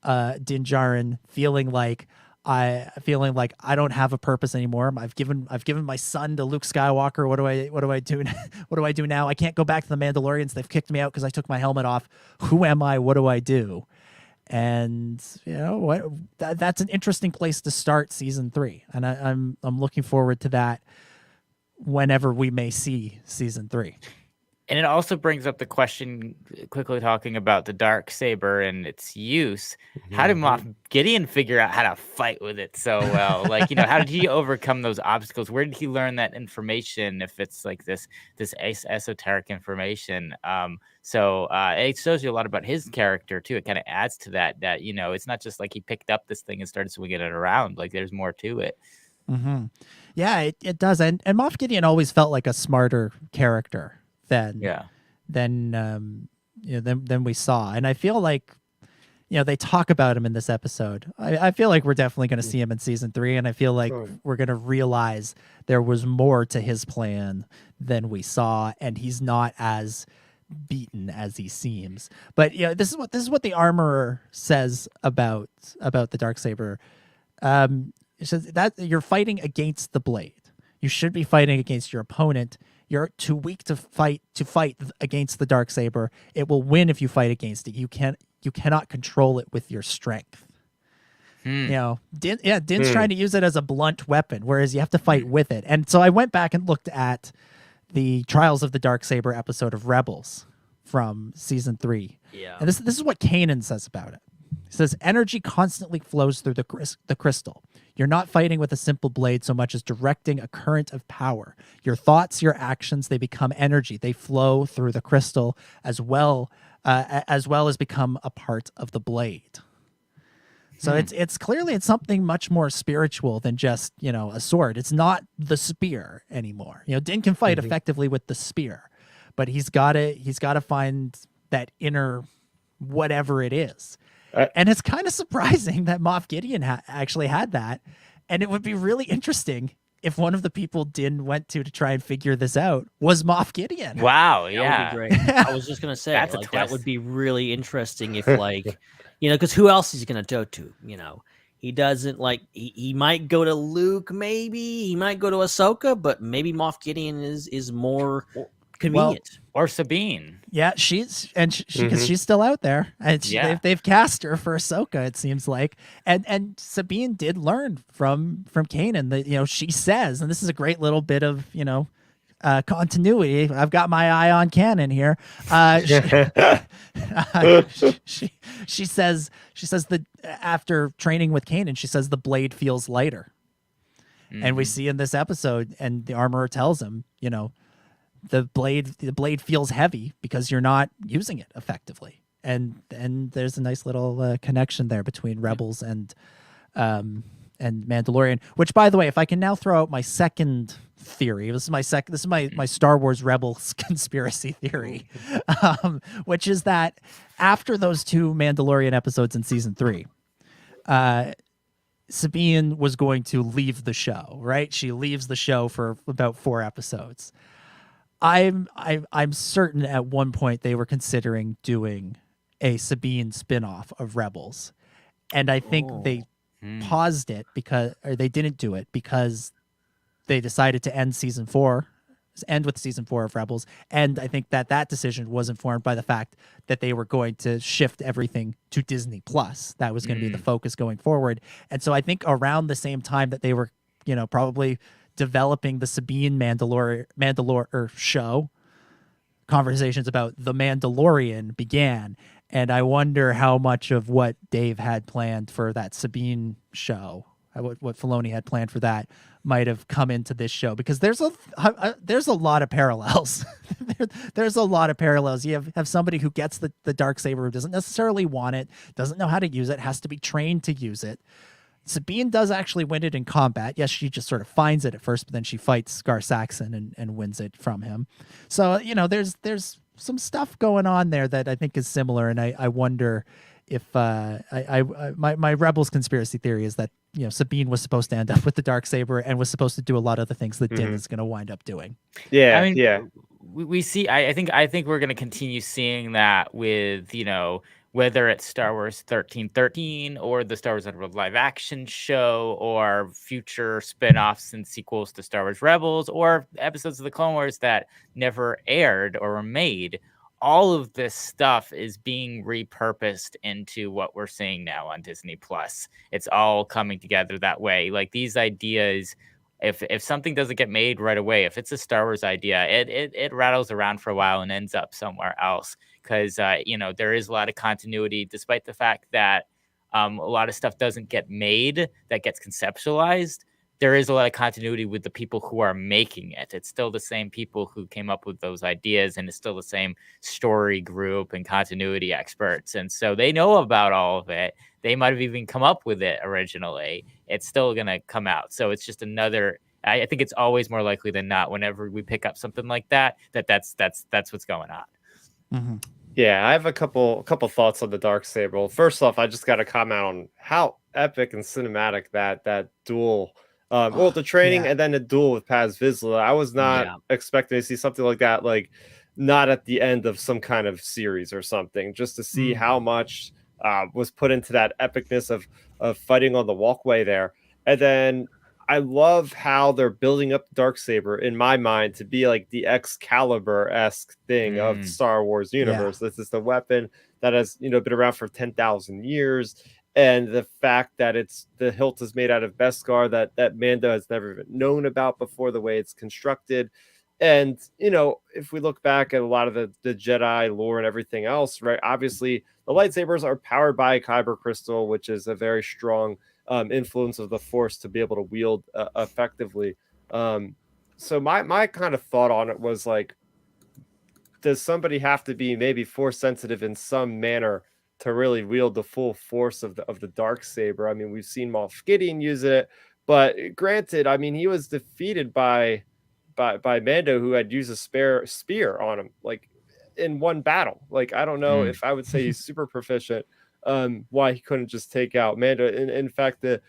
H: Din Djarin feeling like I don't have a purpose anymore. I've given my son to Luke Skywalker. What do I do? What do I do now? I can't go back to the Mandalorians. They've kicked me out because I took my helmet off. Who am I? What do I do? And that's an interesting place to start season 3. And I'm looking forward to that whenever we may see season 3.
G: And it also brings up the question, quickly talking about the dark saber and its use. How did Moff Gideon figure out how to fight with it so well? How did he overcome those obstacles? Where did he learn that information? If it's like this esoteric information, so it shows you a lot about his character too. It kind of adds to that it's not just like he picked up this thing and started swinging it around. Like there's more to it.
H: Mm-hmm. Yeah, it does. And Moff Gideon always felt like a smarter character than we saw. And I feel like they talk about him in this episode. I feel like we're definitely going to see him in season 3, and I feel like we're going to realize there was more to his plan than we saw, and he's not as beaten as he seems. But this is what the armorer says about the darksaber. It says that you're fighting against the blade. You should be fighting against your opponent. You're too weak to fight against the darksaber. It will win if you fight against it. You cannot control it with your strength. Din's trying to use it as a blunt weapon, whereas you have to fight with it. And so I went back and looked at the Trials of the Darksaber episode of Rebels from season 3.
F: Yeah.
H: And this is what Kanan says about it. He says, energy constantly flows through the crystal. You're not fighting with a simple blade so much as directing a current of power. Your thoughts, your actions, they become energy. They flow through the crystal as well as become a part of the blade. So it's clearly something much more spiritual than just, a sword. It's not the spear anymore. Din can fight effectively with the spear, but he's got to find that inner whatever it is. And it's kind of surprising that Moff Gideon actually had that. And it would be really interesting if one of the people Din went to try and figure this out was Moff Gideon.
G: Wow,
F: That
G: yeah.
F: would be great. I was just gonna say,
G: That's a
F: like, that would
G: twist.
F: be really interesting if, like, because who else is he gonna go to? He doesn't he might go to Luke, maybe he might go to Ahsoka, but maybe Moff Gideon is more convenient.
G: Or Sabine.
H: Yeah, she's still out there, and they've cast her for Ahsoka. It seems like, and Sabine did learn from Kanan that she says, and this is a great little bit of continuity. I've got my eye on canon here. She says that after training with Kanan, she says the blade feels lighter, and we see in this episode, and the armorer tells him, the blade feels heavy because you're not using it effectively, and there's a nice little connection there between Rebels and Mandalorian. Which, by the way, if I can now throw out my second theory, this is my Star Wars Rebels conspiracy theory, which is that after those 2 Mandalorian episodes in season 3, Sabine was going to leave the show. Right, she leaves the show for about 4 episodes. I'm certain at one point they were considering doing a Sabine spin-off of Rebels. And I think they paused it they didn't do it because they decided to end with season 4 of Rebels. And I think that decision was informed by the fact that they were going to shift everything to Disney Plus. That was going to be the focus going forward. And so I think around the same time that they were, probably developing the Sabine Mandalore show, conversations about the Mandalorian began. And I wonder how much of what Dave had planned for that Sabine show, what Filoni had planned for that, might have come into this show, because there's a lot of parallels. There's a lot of parallels. You have somebody who gets the Darksaber, who doesn't necessarily want it, doesn't know how to use it, has to be trained to use it. Sabine does actually win it in combat. Yes, she just sort of finds it at first, but then she fights Scar Saxon and wins it from him. So, there's some stuff going on there that I think is similar, and I wonder if my Rebels conspiracy theory is that Sabine was supposed to end up with the Darksaber and was supposed to do a lot of the things that Din is going to wind up doing.
J: Yeah,
G: I mean, we see. I think we're going to continue seeing that with whether it's Star Wars 1313 or the Star Wars Underworld live action show or future spin-offs and sequels to Star Wars Rebels or episodes of the Clone Wars that never aired or were made. All of this stuff is being repurposed into what we're seeing now on Disney Plus. It's all coming together that way. Like these ideas, if something doesn't get made right away, if it's a Star Wars idea, it rattles around for a while and ends up somewhere else. Because there is a lot of continuity, despite the fact that a lot of stuff doesn't get made that gets conceptualized. There is a lot of continuity with the people who are making it. It's still the same people who came up with those ideas, and it's still the same story group and continuity experts. And so they know about all of it. They might have even come up with it originally. It's still going to come out. So it's just another. I think it's always more likely than not, whenever we pick up something like that's what's going on.
H: Mm-hmm.
J: Yeah, I have a couple thoughts on the Darksaber. Well, first off, I just got to comment on how epic and cinematic that duel. The training and then the duel with Paz Vizsla. I was not expecting to see something like that, like not at the end of some kind of series or something, just to see how much was put into that epicness of fighting on the walkway there. And then I love how they're building up the Darksaber in my mind to be like the Excalibur-esque thing of the Star Wars universe. This is the weapon that has been around for 10,000 years. And the fact that the hilt is made out of Beskar that Mando has never even known about before, the way it's constructed. And, if we look back at a lot of the Jedi lore and everything else, right, obviously the lightsabers are powered by a Kyber crystal, which is a very strong influence of the Force to be able to wield effectively. So my kind of thought on it was like, does somebody have to be maybe Force sensitive in some manner to really wield the full force of the Darksaber? I mean, we've seen Moff Gideon use it, but granted, I mean, he was defeated by Mando, who had used a spare spear on him, like in one battle. Like, I don't know if I would say he's super proficient why he couldn't just take out Mando. In fact, the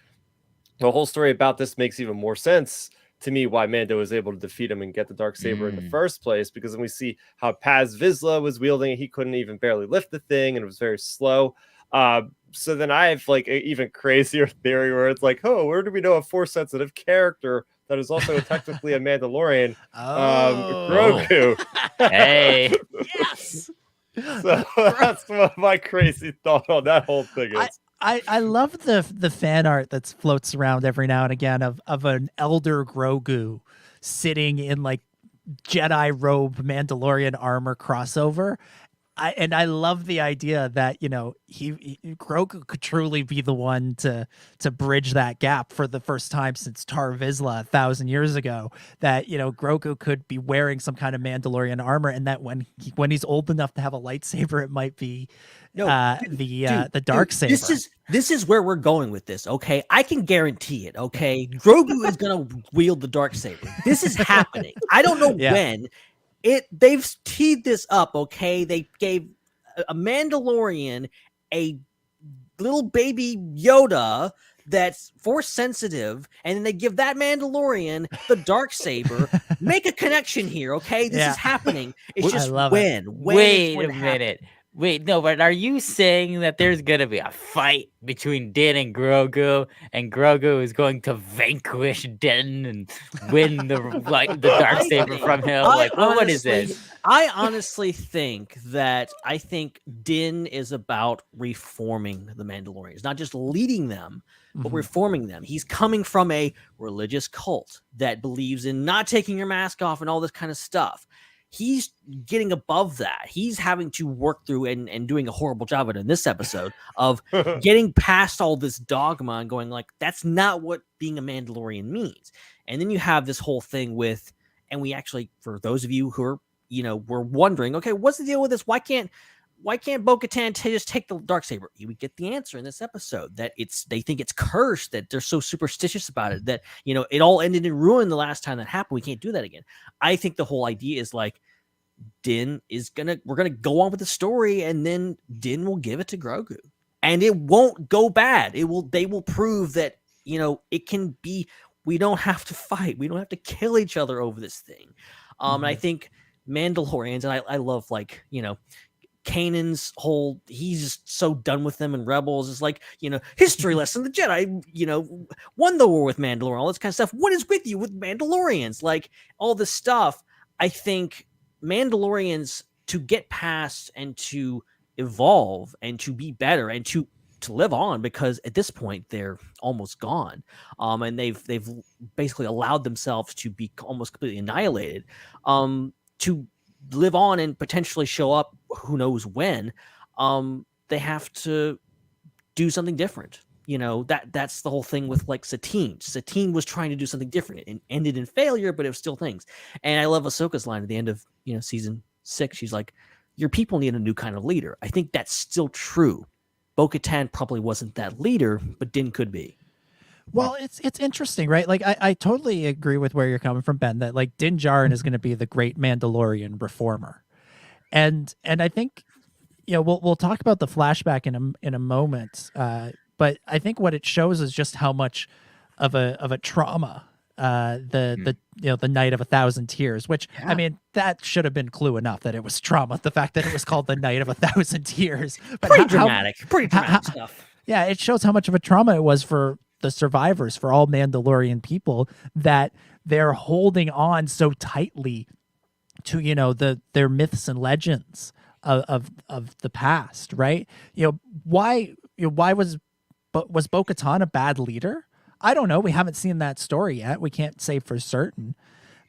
J: whole story about this makes even more sense to me, why Mando was able to defeat him and get the Darksaber in the first place, because when we see how Paz Vizsla was wielding it, he couldn't even barely lift the thing and it was very slow. So then I have like an even crazier theory where it's like, oh, where do we know a Force sensitive character that is also technically a Mandalorian? Grogu.
G: Hey.
H: Yes.
J: So that's what my crazy thought on that whole thing is.
H: I love the fan art that floats around every now and again of an elder Grogu sitting in like Jedi robe Mandalorian armor crossover. I love the idea that, you know, he Grogu could truly be the one to bridge that gap for the first time since Tar Vizsla 1,000 years ago. That, you know, Grogu could be wearing some kind of Mandalorian armor, and that when he's old enough to have a lightsaber, it might be the Darksaber.
F: This is where we're going with this. Okay, I can guarantee it. Okay, Grogu is gonna wield the Darksaber. This is happening. I don't know when. They've teed this up, okay? They gave a Mandalorian a little baby Yoda that's Force sensitive, and then they give that Mandalorian the Darksaber. Make a connection here, okay? This is happening. It's just when.
G: Wait a minute. Wait, no, but are you saying that there's gonna be a fight between Din and Grogu is going to vanquish Din and win the Darksaber from him? Like, what is this?
F: I honestly think Din is about reforming the Mandalorians, not just leading them, but reforming them. He's coming from a religious cult that believes in not taking your mask off and all this kind of stuff. He's getting above that. He's having to work through and doing a horrible job of it in this episode of getting past all this dogma and going like, that's not what being a Mandalorian means. And then you have this whole thing with, and we actually, for those of you who are, you know, we're wondering, okay, what's the deal with this? Why can't Bo-Katan just take the Darksaber? You would get the answer in this episode that they think it's cursed, that they're so superstitious about it, that, you know, it all ended in ruin the last time that happened. We can't do that again. I think the whole idea is like, we're gonna go on with the story, and then Din will give it to Grogu, and it won't go bad. They will prove that, you know, it can be. We don't have to fight. We don't have to kill each other over this thing. And I think Mandalorians, and I love, like, you know, Kanan's whole, he's just so done with them, and Rebels is like, you know, history lesson. The Jedi, you know, won the war with Mandalore, all this kind of stuff. What is with you with Mandalorians? Like, all this stuff. I think Mandalorians, to get past and to evolve and to be better and to live on, because at this point they're almost gone, and they've basically allowed themselves to be almost completely annihilated, to live on and potentially show up who knows when, they have to do something different. You know, that's the whole thing with, like, Satine was trying to do something different and ended in failure, but it was still things. And I love Ahsoka's line at the end of, you know, season 6. She's like, your people need a new kind of leader. I think that's still true. Bo-Katan probably wasn't that leader, but Din could be.
H: Well, it's interesting, right? Like, I totally agree with where you're coming from, Ben, that, like, Din Djarin is going to be the great Mandalorian reformer. And I think, you know, we'll talk about the flashback in a moment, but I think what it shows is just how much of a trauma the Night of 1,000 Tears, which, I mean, that should have been clue enough that it was trauma. The fact that it was called the Night of 1,000 Tears, but
F: pretty dramatic stuff.
H: Yeah, it shows how much of a trauma it was for the survivors, for all Mandalorian people, that they're holding on so tightly to, you know, their myths and legends of the past, right? You know, why was Bo-Katan a bad leader? I don't know. We haven't seen that story yet. We can't say for certain.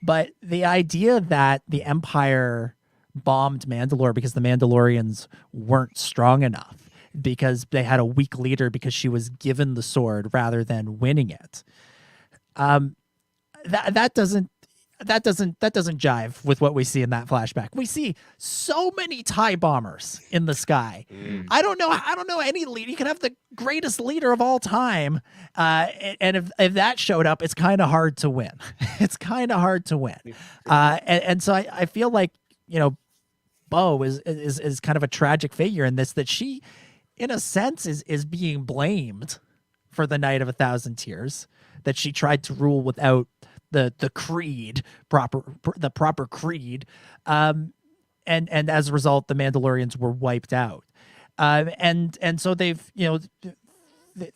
H: But the idea that the Empire bombed Mandalore because the Mandalorians weren't strong enough, because they had a weak leader because she was given the sword rather than winning it, that doesn't jive with what we see in that flashback. We see so many TIE bombers in the sky. I don't know any leader. You can have the greatest leader of all time, and if that showed up, it's kind of hard to win. It's kind of hard to win. And so I feel like, you know, Bo is kind of a tragic figure in this, that she in a sense, is being blamed for the Night of 1,000 Tears, that she tried to rule without the creed, the proper creed, and as a result, the Mandalorians were wiped out. And so they've,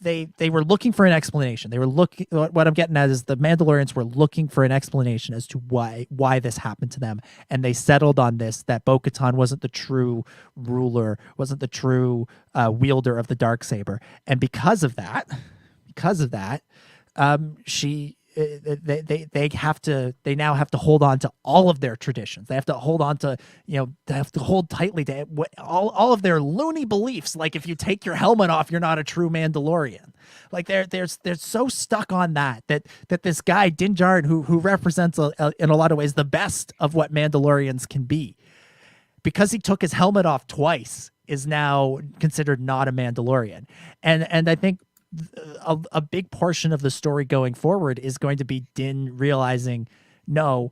H: they were looking for an explanation. They were looking. What I'm getting at is the Mandalorians were looking for an explanation as to why this happened to them, and they settled on this: that Bo-Katan wasn't the true ruler, wasn't the true wielder of the Darksaber, and because of that, they now have to hold on to all of their traditions. They have to hold on to, they have to hold tightly to all of their loony beliefs. Like, if you take your helmet off, you're not a true Mandalorian. Like, they're so stuck on that this guy Din Djarin, who represents in a lot of ways the best of what Mandalorians can be, because he took his helmet off twice, is now considered not a Mandalorian. And I think a big portion of the story going forward is going to be Din realizing, no,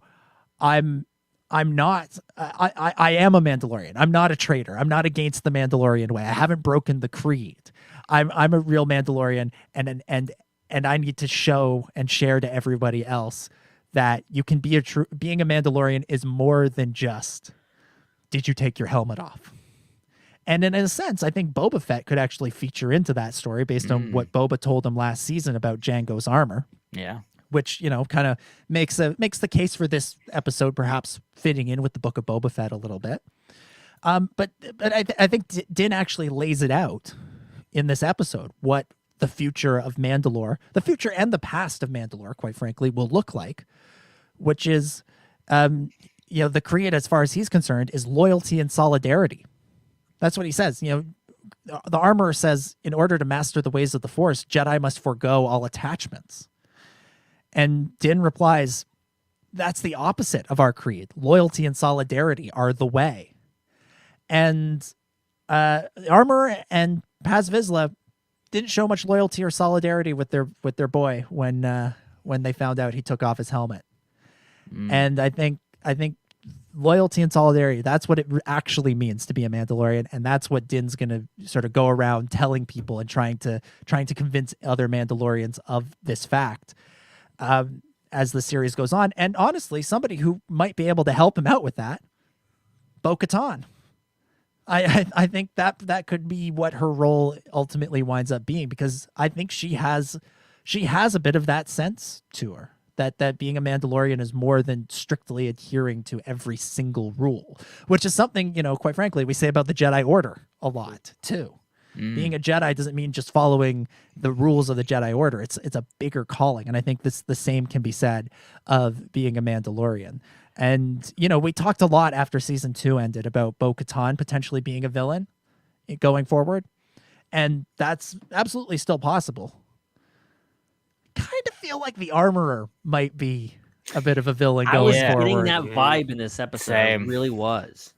H: I am a Mandalorian. I'm not a traitor. I'm not against the Mandalorian way. I haven't broken the creed. I'm a real Mandalorian, and I need to show and share to everybody else that you can be being a Mandalorian is more than just, did you take your helmet off? And in a sense, I think Boba Fett could actually feature into that story based on what Boba told him last season about Jango's armor.
G: Yeah. Which,
H: kind of makes the case for this episode perhaps fitting in with the Book of Boba Fett a little bit. But I think Din actually lays it out in this episode what the future of Mandalore, the future and the past of Mandalore, quite frankly, will look like, which is, the creed, as far as he's concerned, is loyalty and solidarity. That's what he says. The armorer says, in order to master the ways of the Force, Jedi must forego all attachments. And Din replies, that's the opposite of our creed. Loyalty and solidarity are the way. And the armorer and Paz Vizsla didn't show much loyalty or solidarity with their boy when they found out he took off his helmet. And I think loyalty and solidarity, that's what it actually means to be a Mandalorian, and that's what Din's going to sort of go around telling people and trying to convince other Mandalorians of this fact as the series goes on. And honestly, somebody who might be able to help him out with that, Bo-Katan. I think that could be what her role ultimately winds up being, because I think she has a bit of that sense to her. That being a Mandalorian is more than strictly adhering to every single rule, which is something, quite frankly, we say about the Jedi Order a lot too. Being a Jedi doesn't mean just following the rules of the Jedi Order. It's a bigger calling, and I think the same can be said of being a Mandalorian. And we talked a lot after season 2 ended about Bo-Katan potentially being a villain going forward, and that's absolutely still possible. Kind of feel like the armorer might be a bit of a villain going forward.
F: I was getting that vibe in this episode. Same. It really was.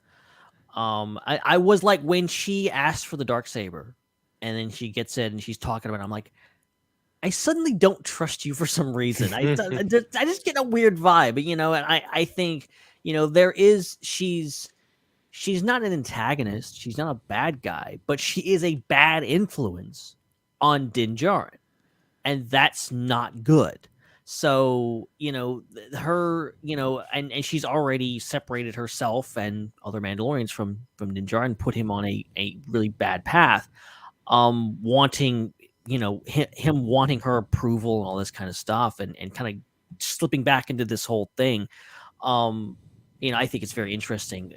F: I was like, when she asked for the Darksaber and then she gets it and she's talking about it, I'm like, I suddenly don't trust you for some reason. I just get a weird vibe, and I think, she's not an antagonist. She's not a bad guy, but she is a bad influence on Din Djarin. And that's not good. So, her, and she's already separated herself and other Mandalorians from Din Djarin, put him on a really bad path, wanting, him wanting her approval and all this kind of stuff, and kind of slipping back into this whole thing. I think it's very interesting,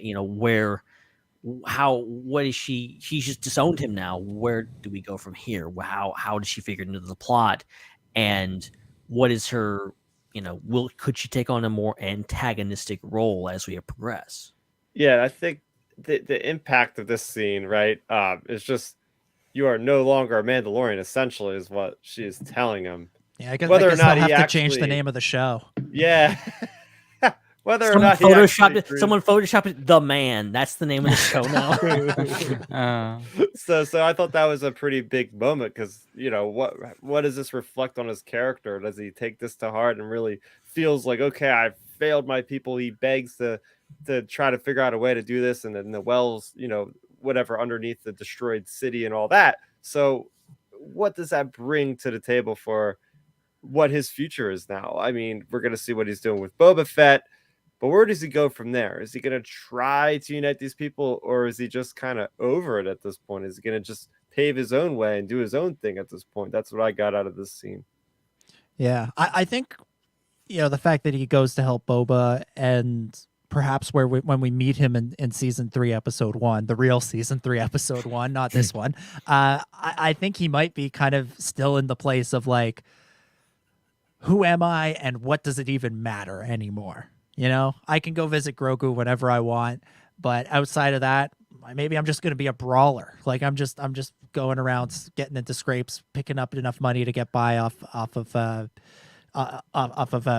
F: what is she's just disowned him now. Where do we go from here? How does she figure into the plot, and what is her, could she take on a more antagonistic role as we progress?
J: Yeah, I think the impact of this scene, right, is just, you are no longer a Mandalorian, essentially, is what she is telling him.
H: Yeah, I guess they'll have to change the name of the show.
J: Yeah. Whether
F: someone
J: or not
F: someone photoshopped The Man. That's the name of the show now.
J: So I thought that was a pretty big moment, because what does this reflect on his character? Does he take this to heart and really feels like, okay, I failed my people? He begs to try to figure out a way to do this, and then the wells whatever underneath the destroyed city and all that. So what does that bring to the table for what his future is now? I mean, we're going to see what he's doing with Boba Fett, but where does he go from there? Is he going to try to unite these people, or is he just kind of over it at this point? Is he going to just pave his own way and do his own thing at this point? That's what I got out of this scene.
H: Yeah, I think, the fact that he goes to help Boba, and perhaps when we meet him in season 3, episode 1, the real season 3, episode 1, not this one, I think he might be kind of still in the place of like, who am I and what does it even matter anymore? I can go visit Grogu whenever I want, but outside of that, maybe I'm just going to be a brawler. Like I'm just going around getting into scrapes, picking up enough money to get by off of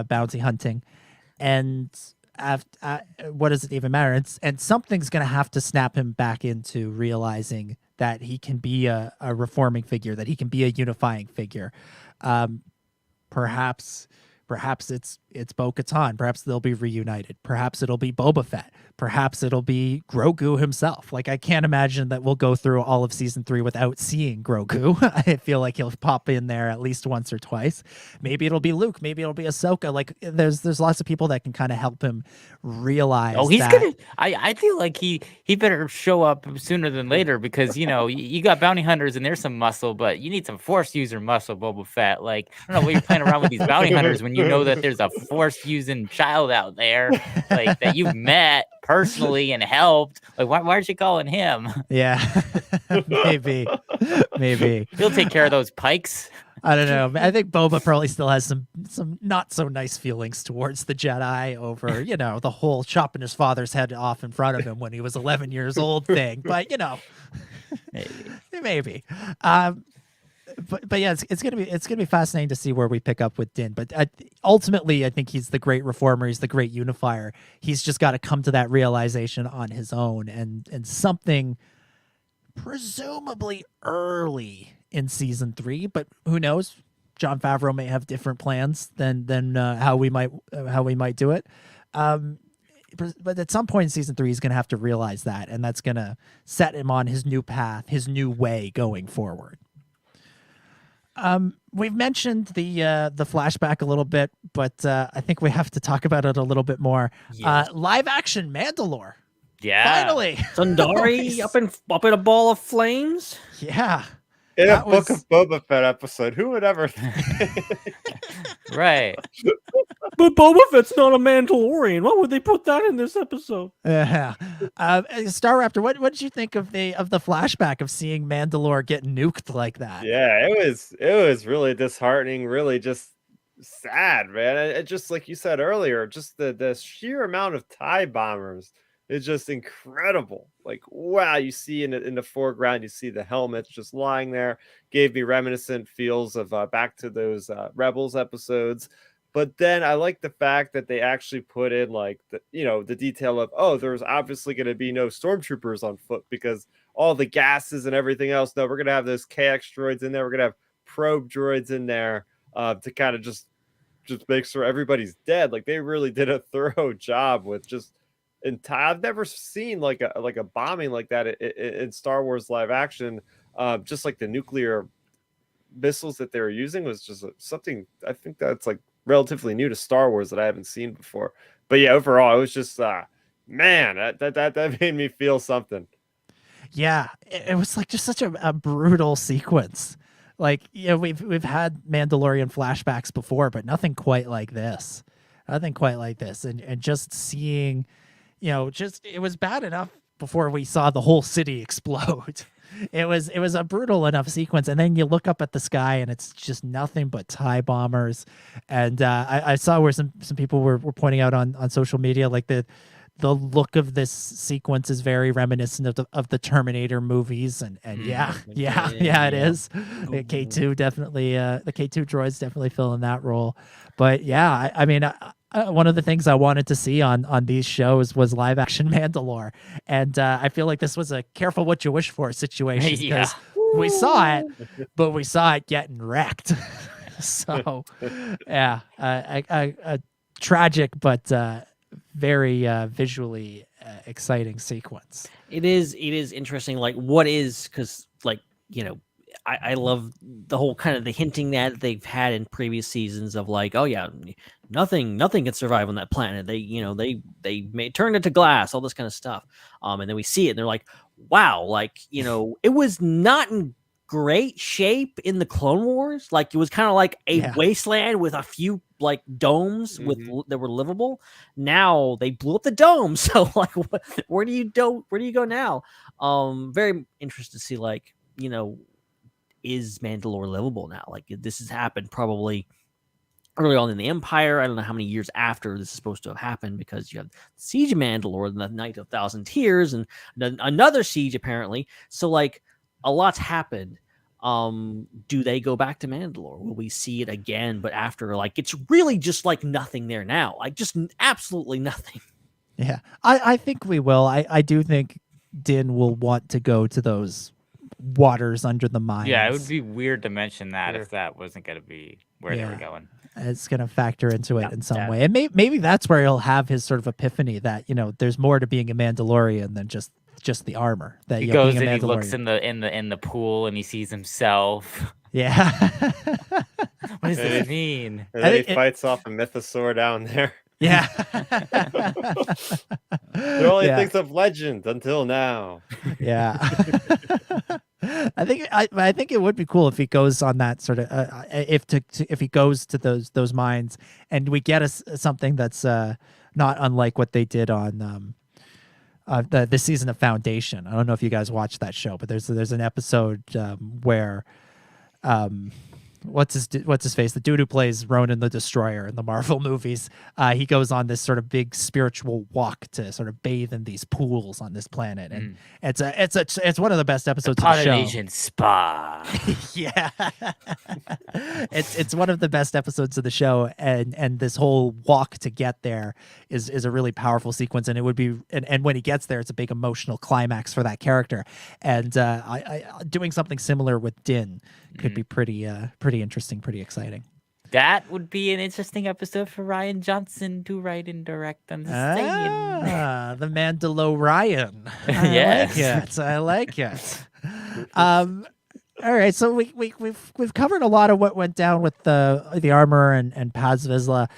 H: bounty hunting. And what does it even matter? And something's going to have to snap him back into realizing that he can be a reforming figure, that he can be a unifying figure. Perhaps it's Bo-Katan. Perhaps they'll be reunited. Perhaps it'll be Boba Fett. Perhaps it'll be Grogu himself. Like, I can't imagine that we'll go through all of season 3 without seeing Grogu. I feel like he'll pop in there at least once or twice. Maybe it'll be Luke. Maybe it'll be Ahsoka. Like, there's lots of people that can kind of help him realize.
G: Oh, he's
H: that.
G: gonna. I feel like he better show up sooner than later, because you got bounty hunters and there's some muscle, but you need some Force user muscle, Boba Fett. Like, I don't know what you're playing around with these bounty hunters when you know that there's a Force using child out there, like that you've met personally and helped. Like, why aren't you calling him?
H: Yeah, maybe
G: He'll take care of those pikes.
H: I don't know. I think Boba probably still has some not so nice feelings towards the Jedi over, the whole chopping his father's head off in front of him when he was 11 years old thing. But, maybe. But yeah, it's gonna be fascinating to see where we pick up with Din. But ultimately, I think he's the great reformer. He's the great unifier. He's just got to come to that realization on his own, and something presumably early in season 3. But who knows? Jon Favreau may have different plans than how we might do it. But at some point in season 3, he's going to have to realize that, and that's going to set him on his new path, his new way going forward. We've mentioned the flashback a little bit, but I think we have to talk about it a little bit more.
F: Yes.
H: Live action Mandalore.
G: Yeah.
H: Finally.
F: Sundari up in a ball of flames.
H: Yeah.
J: In a Book of Boba Fett episode, who would ever think?
G: Right.
F: But Boba Fett's not a Mandalorian. Why would they put that in this episode?
H: Yeah. Starrapter, what did you think of the flashback of seeing Mandalore get nuked like that?
J: Yeah, it was really disheartening, really just sad, man. It just, like you said earlier, just the sheer amount of TIE bombers is just incredible. Like, wow, you see in the foreground, you see the helmets just lying there. Gave me reminiscent feels of back to those Rebels episodes. But then I like the fact that they actually put in like the detail of, oh, there's obviously going to be no stormtroopers on foot because all the gases and everything else. No, we're going to have those KX droids in there. We're going to have probe droids in there to kind of just make sure everybody's dead. Like, they really did a thorough job with just. And I've never seen like a bombing like that in Star Wars live action. Just like the nuclear missiles that they were using was just something. I think that's like relatively new to Star Wars that I haven't seen before. But yeah, overall, it was just man, that made me feel something.
H: Yeah, it was like just such a brutal sequence. Like, we've had Mandalorian flashbacks before, but nothing quite like this. Nothing quite like this, and just seeing. It was bad enough before we saw the whole city explode. It was a brutal enough sequence, and then you look up at the sky, and it's just nothing but TIE bombers. And I saw where some people were pointing out on social media, like the look of this sequence is very reminiscent of the Terminator movies, and yeah, it is. The K2 definitely, the K2 droids definitely fill in that role. But yeah, I mean. One of the things I wanted to see on these shows was live action Mandalore. And I feel like this was a careful what you wish for situation, because we saw it, but we saw it getting wrecked. So, yeah, a tragic, but very visually exciting sequence.
F: It is interesting. Like, what is, because like, I love the whole kind of the hinting that they've had in previous seasons of like, oh yeah, nothing can survive on that planet. They may turn it to glass, all this kind of stuff. And then we see it, and they're like, wow, like, it was not in great shape in the Clone Wars. Like, it was kind of like a wasteland with a few like domes that were livable. Now they blew up the dome, so like, where do you go now? Very interested to see, like, is Mandalore livable now? Like, this has happened probably early on in the Empire. I don't know how many years after this is supposed to have happened, because you have the Siege of Mandalore, and the Night of Thousand Tears, and another siege apparently. So like, a lot's happened. Do they go back to Mandalore? Will we see it again? But after, like, it's really just like nothing there now. Like, just absolutely nothing.
H: Yeah, I think we will. I do think Din will want to go to those waters under the mines.
G: Yeah, it would be weird to mention that if that wasn't going to be where they were going.
H: It's going to factor into it in some way. And maybe that's where he'll have his sort of epiphany that, there's more to being a Mandalorian than just the armor. That
G: he goes and he looks in the pool and he sees himself.
H: Yeah.
G: What does this mean?
J: And then he fights off a mythosaur down there.
H: Yeah.
J: He only thinks of legend until now.
H: Yeah. I think it would be cool if he goes on that sort of if he goes to those mines, and we get something that's not unlike what they did on the season of Foundation. I don't know if you guys watched that show, but there's an episode where what's his face, the dude who plays Ronan the Destroyer in the Marvel movies, he goes on this sort of big spiritual walk to sort of bathe in these pools on this planet, and it's one of the best episodes of the show.
G: Polynesian spa.
H: Yeah. It's one of the best episodes of the show, and this whole walk to get there is a really powerful sequence, and it would be and when he gets there, it's a big emotional climax for that character, and I doing something similar with Din could be pretty interesting, pretty exciting.
G: That would be an interesting episode for Rian Johnson to write and direct.
H: The Mandalorian. I like it. All right, so we've covered a lot of what went down with the armor and Paz Vizsla.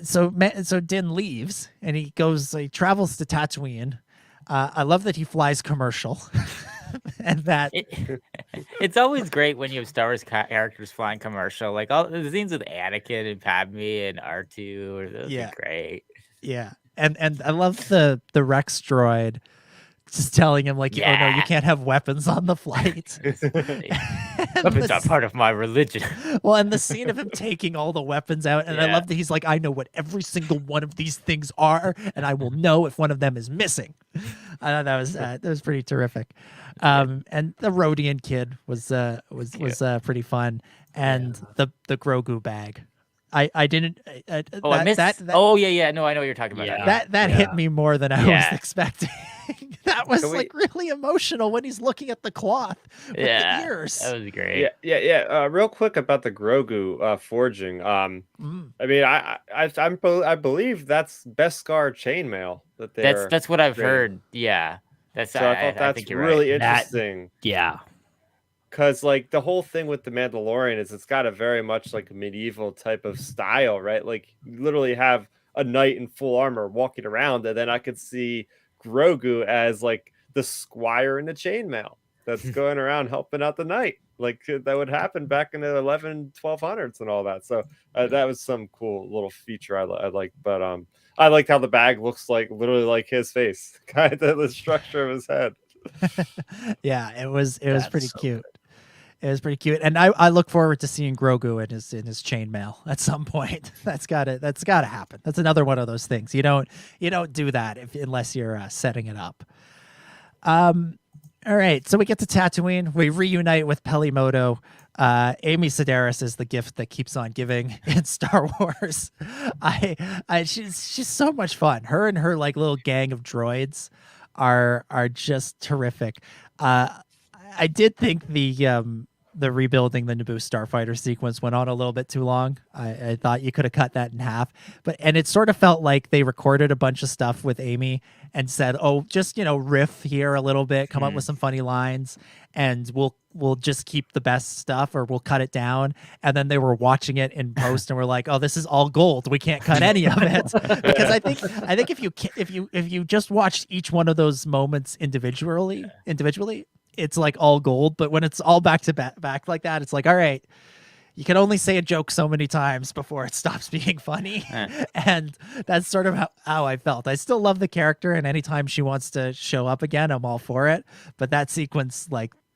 H: So Din leaves and he travels to Tatooine. I love that he flies commercial. And that
G: it's always great when you have Star Wars characters flying commercial, like all the scenes with Anakin and Padme and R2. Those are great.
H: Yeah, and I love the Rex droid just telling him like, oh no, you can't have weapons on the flight.
G: Weapons are part of my religion.
H: Well, and the scene of him taking all the weapons out, and I love that he's like, I know what every single one of these things are, and I will know if one of them is missing. I thought that was pretty terrific. And the Rodian kid was pretty fun, and the Grogu bag. I didn't.
G: I missed that. No, I know what you're talking about.
H: That hit me more than I was expecting. That was really emotional when he's looking at the cloth with the ears.
G: That was great.
J: Yeah. Real quick about the Grogu forging. I mean, I believe that's Beskar chainmail that they.
G: That's what I've heard. Yeah.
J: I thought that's really interesting. Because like the whole thing with the Mandalorian is it's got a very much like medieval type of style, right? Like you literally have a knight in full armor walking around, and then I could see Grogu as like the squire in the chainmail that's going around helping out the knight. Like that would happen back in the 1200s and all that. So that was some cool little feature I liked. But I liked how the bag looks like literally like his face, kind of the structure of his head.
H: Yeah, it was pretty cute. It was pretty cute, and I look forward to seeing Grogu in his chainmail at some point. That's gotta happen. That's another one of those things. You don't do that unless you're setting it up. All right, so we get to Tatooine. We reunite with Pelimoto. Amy Sedaris is the gift that keeps on giving in Star Wars. She's so much fun. Her and her like little gang of droids are just terrific. I did think the the rebuilding the Naboo starfighter sequence went on a little bit too long. I thought you could have cut that in half, and it sort of felt like they recorded a bunch of stuff with Amy and said, "Oh, just riff here a little bit, come up with some funny lines, and we'll just keep the best stuff, or we'll cut it down." And then they were watching it in post and were like, "Oh, this is all gold. We can't cut any of it." Because I think if you just watched each one of those moments individually, it's like all gold. But when it's all back to back like that, it's like, all right, you can only say a joke so many times before it stops being funny. And that's sort of how I felt. I still love the character, and anytime she wants to show up again, I'm all for it. But that sequence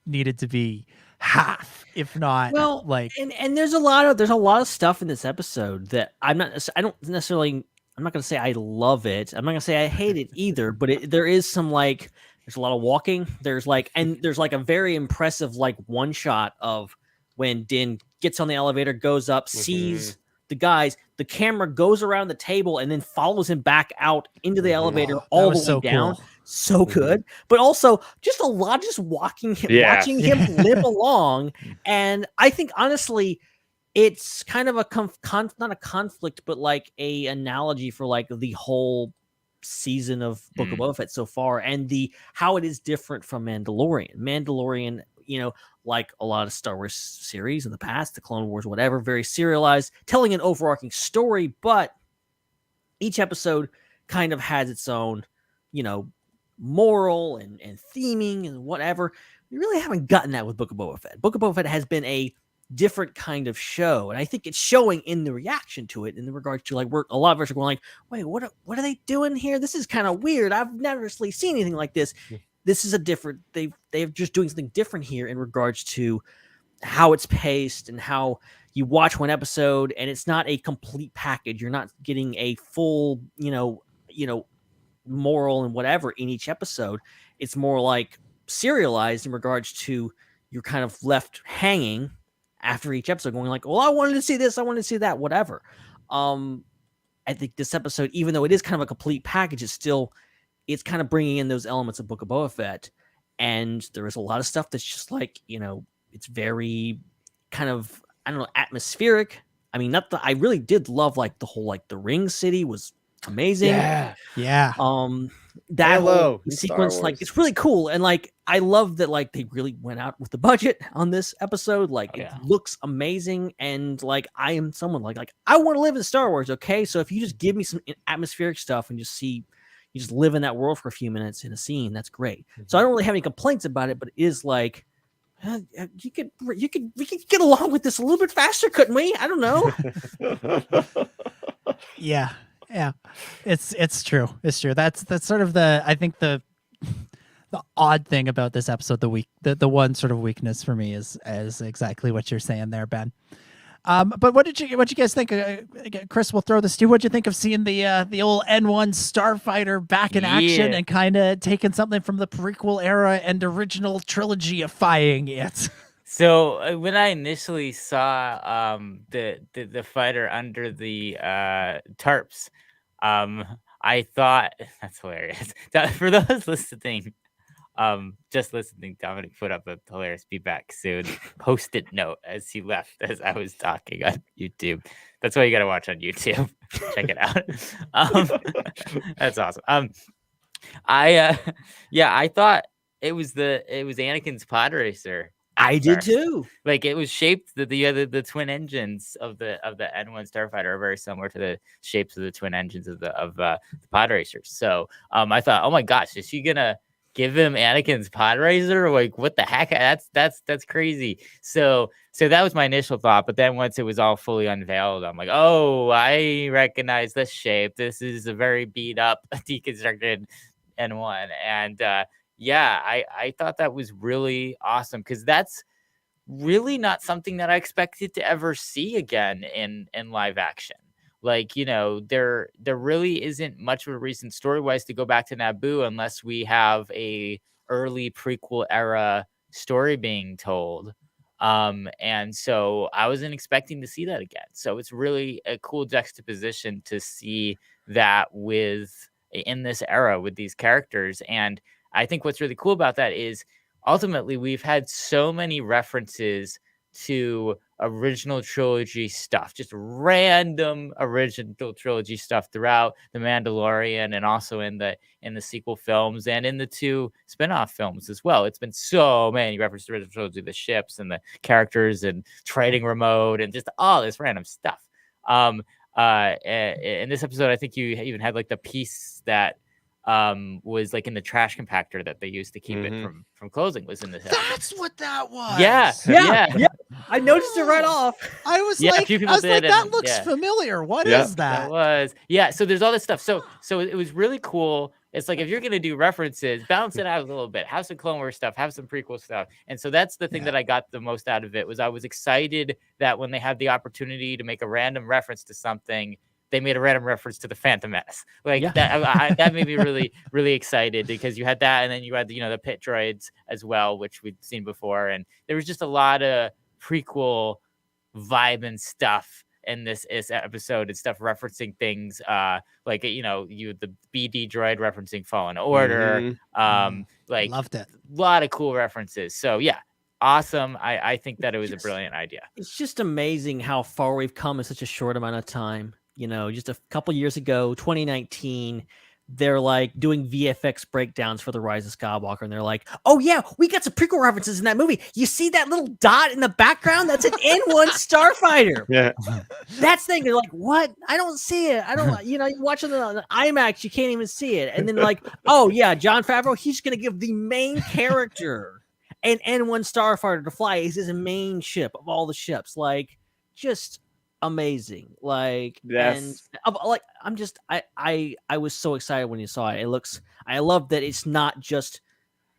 H: needed to be half, if not
F: and there's a lot of stuff in this episode that I'm not going to say I love it. I'm not going to say I hate it either, but there is some there's a lot of walking. There's a very impressive one shot of when Din gets on the elevator, goes up, sees the guys, the camera goes around the table and then follows him back out into the elevator all the way down. Cool. So good. But also just watching him limp along. And I think honestly, it's kind of not a conflict, but a analogy for the whole season of Book of Boba Fett so far, and how it is different from Mandalorian. Mandalorian, like a lot of Star Wars series in the past, the Clone Wars, whatever, very serialized, telling an overarching story, but each episode kind of has its own, moral and theming and whatever. We really haven't gotten that with Book of Boba Fett. Book of Boba Fett has been a different kind of show, and I think it's showing in the reaction to it in regards to a lot of us are going wait, what are they doing here? This is kind of weird. I've never really seen anything like this. This is a different, they're just doing something different here in regards to how it's paced and how you watch one episode and it's not a complete package. You're not getting a full, moral and whatever in each episode. It's more serialized in regards to you're kind of left hanging after each episode going well, I wanted to see this, I wanted to see that, whatever. I think this episode, even though it is kind of a complete package, it's kind of bringing in those elements of Book of Boba Fett. And there is a lot of stuff that's just it's very kind of, I don't know, atmospheric. I mean, I really did love the whole, the Ring City was amazing.
H: Yeah.
F: That whole sequence, it's really cool. And I love that they really went out with the budget on this episode. It looks amazing. And I am someone I want to live in Star Wars. Okay. So if you just give me some atmospheric stuff and you just live in that world for a few minutes in a scene, that's great. So I don't really have any complaints about it, but it is we could get along with this a little bit faster, couldn't we? I don't know.
H: Yeah. It's true. It's true. That's sort of I think the odd thing about this episode, the one sort of weakness for me is exactly what you're saying there, Ben. But what did you guys think? Chris, we'll throw this to you. What'd you think of seeing the old N1 Starfighter back in action and kind of taking something from the prequel era and original trilogy-ifying it?
G: So when I initially saw the fighter under the tarps, I thought that's hilarious. For those listening, just listening, Dominic put up a hilarious feedback soon post-it note as he left as I was talking on YouTube. That's why you got to watch on YouTube. Check it out. That's awesome. I thought it was Anakin's pod racer.
F: I did too.
G: It was shaped the twin engines of the N1 Starfighter are very similar to the shapes of the twin engines of the pod racers. So I thought, oh my gosh, is she gonna give him Anakin's pod racer? What the heck? That's crazy. So that was my initial thought. But then once it was all fully unveiled, I'm like, oh, I recognize this shape. This is a very beat up, deconstructed N1. And I thought that was really awesome because that's really not something that I expected to ever see again in live action. There really isn't much of a reason story-wise to go back to Naboo unless we have a early prequel era story being told. And so I wasn't expecting to see that again. So it's really a cool juxtaposition to see that in this era with these characters. And I think what's really cool about that is ultimately we've had so many references to original trilogy stuff, just random original trilogy stuff throughout the Mandalorian and also in the sequel films and in the 2 spin-off films as well. It's been so many references to original trilogy, the ships and the characters and trading remote and just all this random stuff. In this episode, I think you even had like the piece that was like in the trash compactor that they used to keep it from closing was in this episode.
H: That's what that was.
G: Yeah.
F: I noticed it right off.
H: I was
G: Yeah, a
H: like,
G: few people did,
H: that
G: and-
H: looks
G: yeah.
H: familiar. What is that?
G: That was so there's all this stuff. So it was really cool. It's like if you're gonna do references, balance it out a little bit. Have some Clone Wars stuff, have some prequel stuff. And so that's the thing that I got the most out of it was I was excited that when they had the opportunity to make a random reference to something, they made a random reference to the Phantom Menace. Like that, that made me really, really excited because you had that, and then you had the pit droids as well, which we'd seen before, and there was just a lot of prequel vibe and stuff in this episode and stuff referencing things like you the BD droid referencing Fallen Order, like
H: loved it.
G: A lot of cool references. So yeah. Awesome. I think that it was a brilliant idea.
F: It's just amazing how far we've come in such a short amount of time. Just a couple years ago, 2019, they're like doing VFX breakdowns for The Rise of Skywalker, and they're like, "Oh yeah, we got some prequel references in that movie. You see that little dot in the background? That's an N1 starfighter."
J: Yeah,
F: that's the thing. They're like, "What? I don't see it. I don't." You watching it on the IMAX, you can't even see it. And then like, "Oh yeah, Jon Favreau, he's gonna give the main character an N1 starfighter to fly. Is his main ship of all the ships. Like, just." Amazing. Like,
J: yes.
F: And like, I was so excited when you saw it. I love that it's not just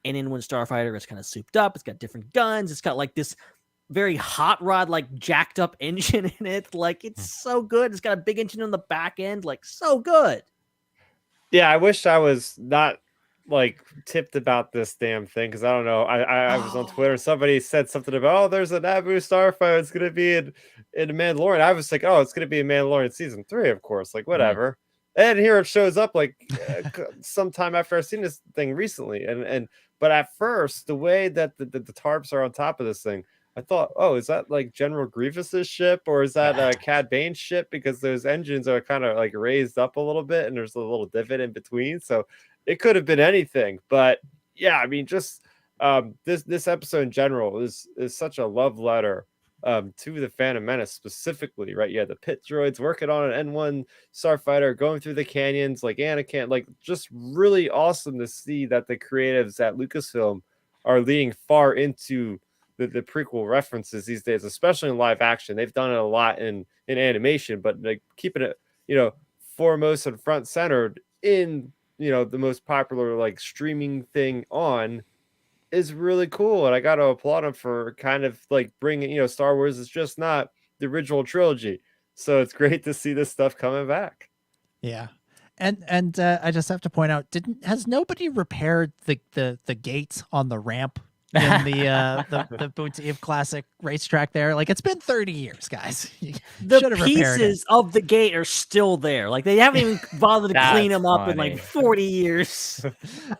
F: an N1 starfighter. It's kind of souped up. It's got different guns. It's got like this very hot rod, like jacked up engine in it. Like, it's so good. It's got a big engine on the back end. Like, so good.
J: Yeah, I wish I was not like tipped about this damn thing because I don't know. I was on Twitter. Somebody said something about there's a Naboo starfighter. It's gonna be in Mandalorian. I was like, it's gonna be in Mandalorian season 3, of course. Like whatever. And here it shows up like sometime after I've seen this thing recently. But at first, the way that the tarps are on top of this thing, I thought, is that like General Grievous's ship or is that Cad Bane's ship? Because those engines are kind of like raised up a little bit and there's a little divot in between. So it could have been anything. But yeah, I mean, just this episode in general is such a love letter to the Phantom Menace specifically, right? Yeah, the pit droids working on an N1 starfighter, going through the canyons like Anakin, like just really awesome to see that the creatives at Lucasfilm are leaning far into the prequel references these days, especially in live action. They've done it a lot in animation, but like keeping it, foremost and front centered in, the most popular like streaming thing on is really cool. And I got to applaud them for kind of like bringing, Star Wars is just not the original trilogy. So it's great to see this stuff coming back.
H: Yeah. And I just have to point out, has nobody repaired the gate on the ramp in the Boonty Classic racetrack there? Like, it's been 30 years, guys.
F: The pieces of the gate are still there. Like, they haven't even bothered to clean them up in like 40 years.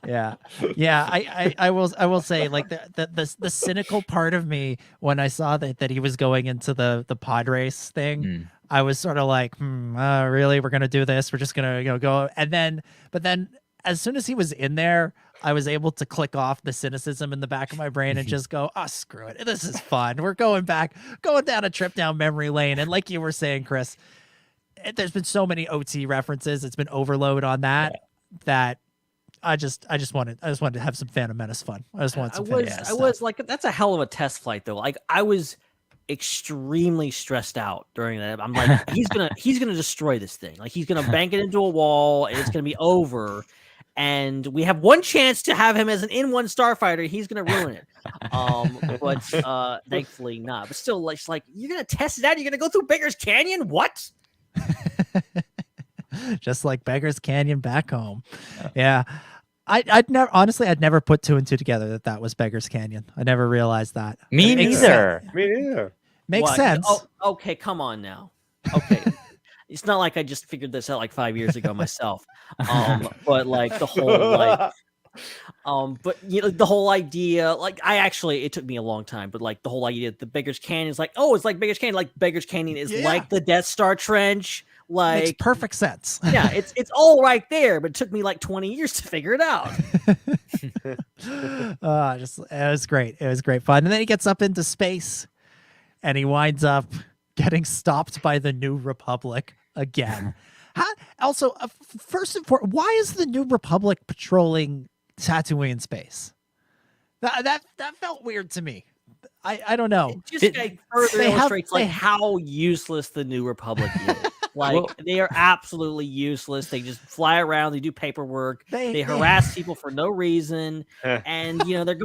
H: Yeah. I will say, like, the cynical part of me when I saw that he was going into the pod race thing, I was sort of like, really? We're gonna do this? We're just gonna go? But then as soon as he was in there, I was able to click off the cynicism in the back of my brain and just go, screw it. This is fun. We're going down a trip down memory lane. And like you were saying, Chris, there's been so many OT references. It's been overload on that I just wanted to have some Phantom Menace fun. I just wanted some Phantom Menace
F: I was like, that's a hell of a test flight though. Like, I was extremely stressed out during that. I'm like, he's gonna destroy this thing. Like, he's gonna bank it into a wall and it's gonna be over. And we have one chance to have him as an N1 starfighter. He's gonna ruin it. But thankfully not. But still, it's like, you're gonna test it out. You're gonna go through Beggar's Canyon. What?
H: Just like Beggar's Canyon back home. Yeah. I'd never put 2 and 2 together that was Beggar's Canyon. I never realized that.
G: Me neither.
H: Makes sense.
F: Oh, okay, come on now. Okay. It's not like I just figured this out like 5 years ago myself. But like the whole like But the whole idea, like it took me a long time, but like the whole idea that the Beggar's Canyon is like, oh, it's like Beggar's Canyon. Like Beggar's Canyon is like the Death Star Trench. Like
H: makes perfect sense.
F: Yeah, it's all right there, but it took me like 20 years to figure it out.
H: It was great. It was great fun. And then he gets up into space and he winds up getting stopped by the New Republic again. Also, first and foremost, why is the New Republic patrolling Tatooine space? That felt weird to me. I don't know.
F: It just further illustrates how useless the New Republic is. They are absolutely useless. They just fly around. They do paperwork. They harass people for no reason, and they're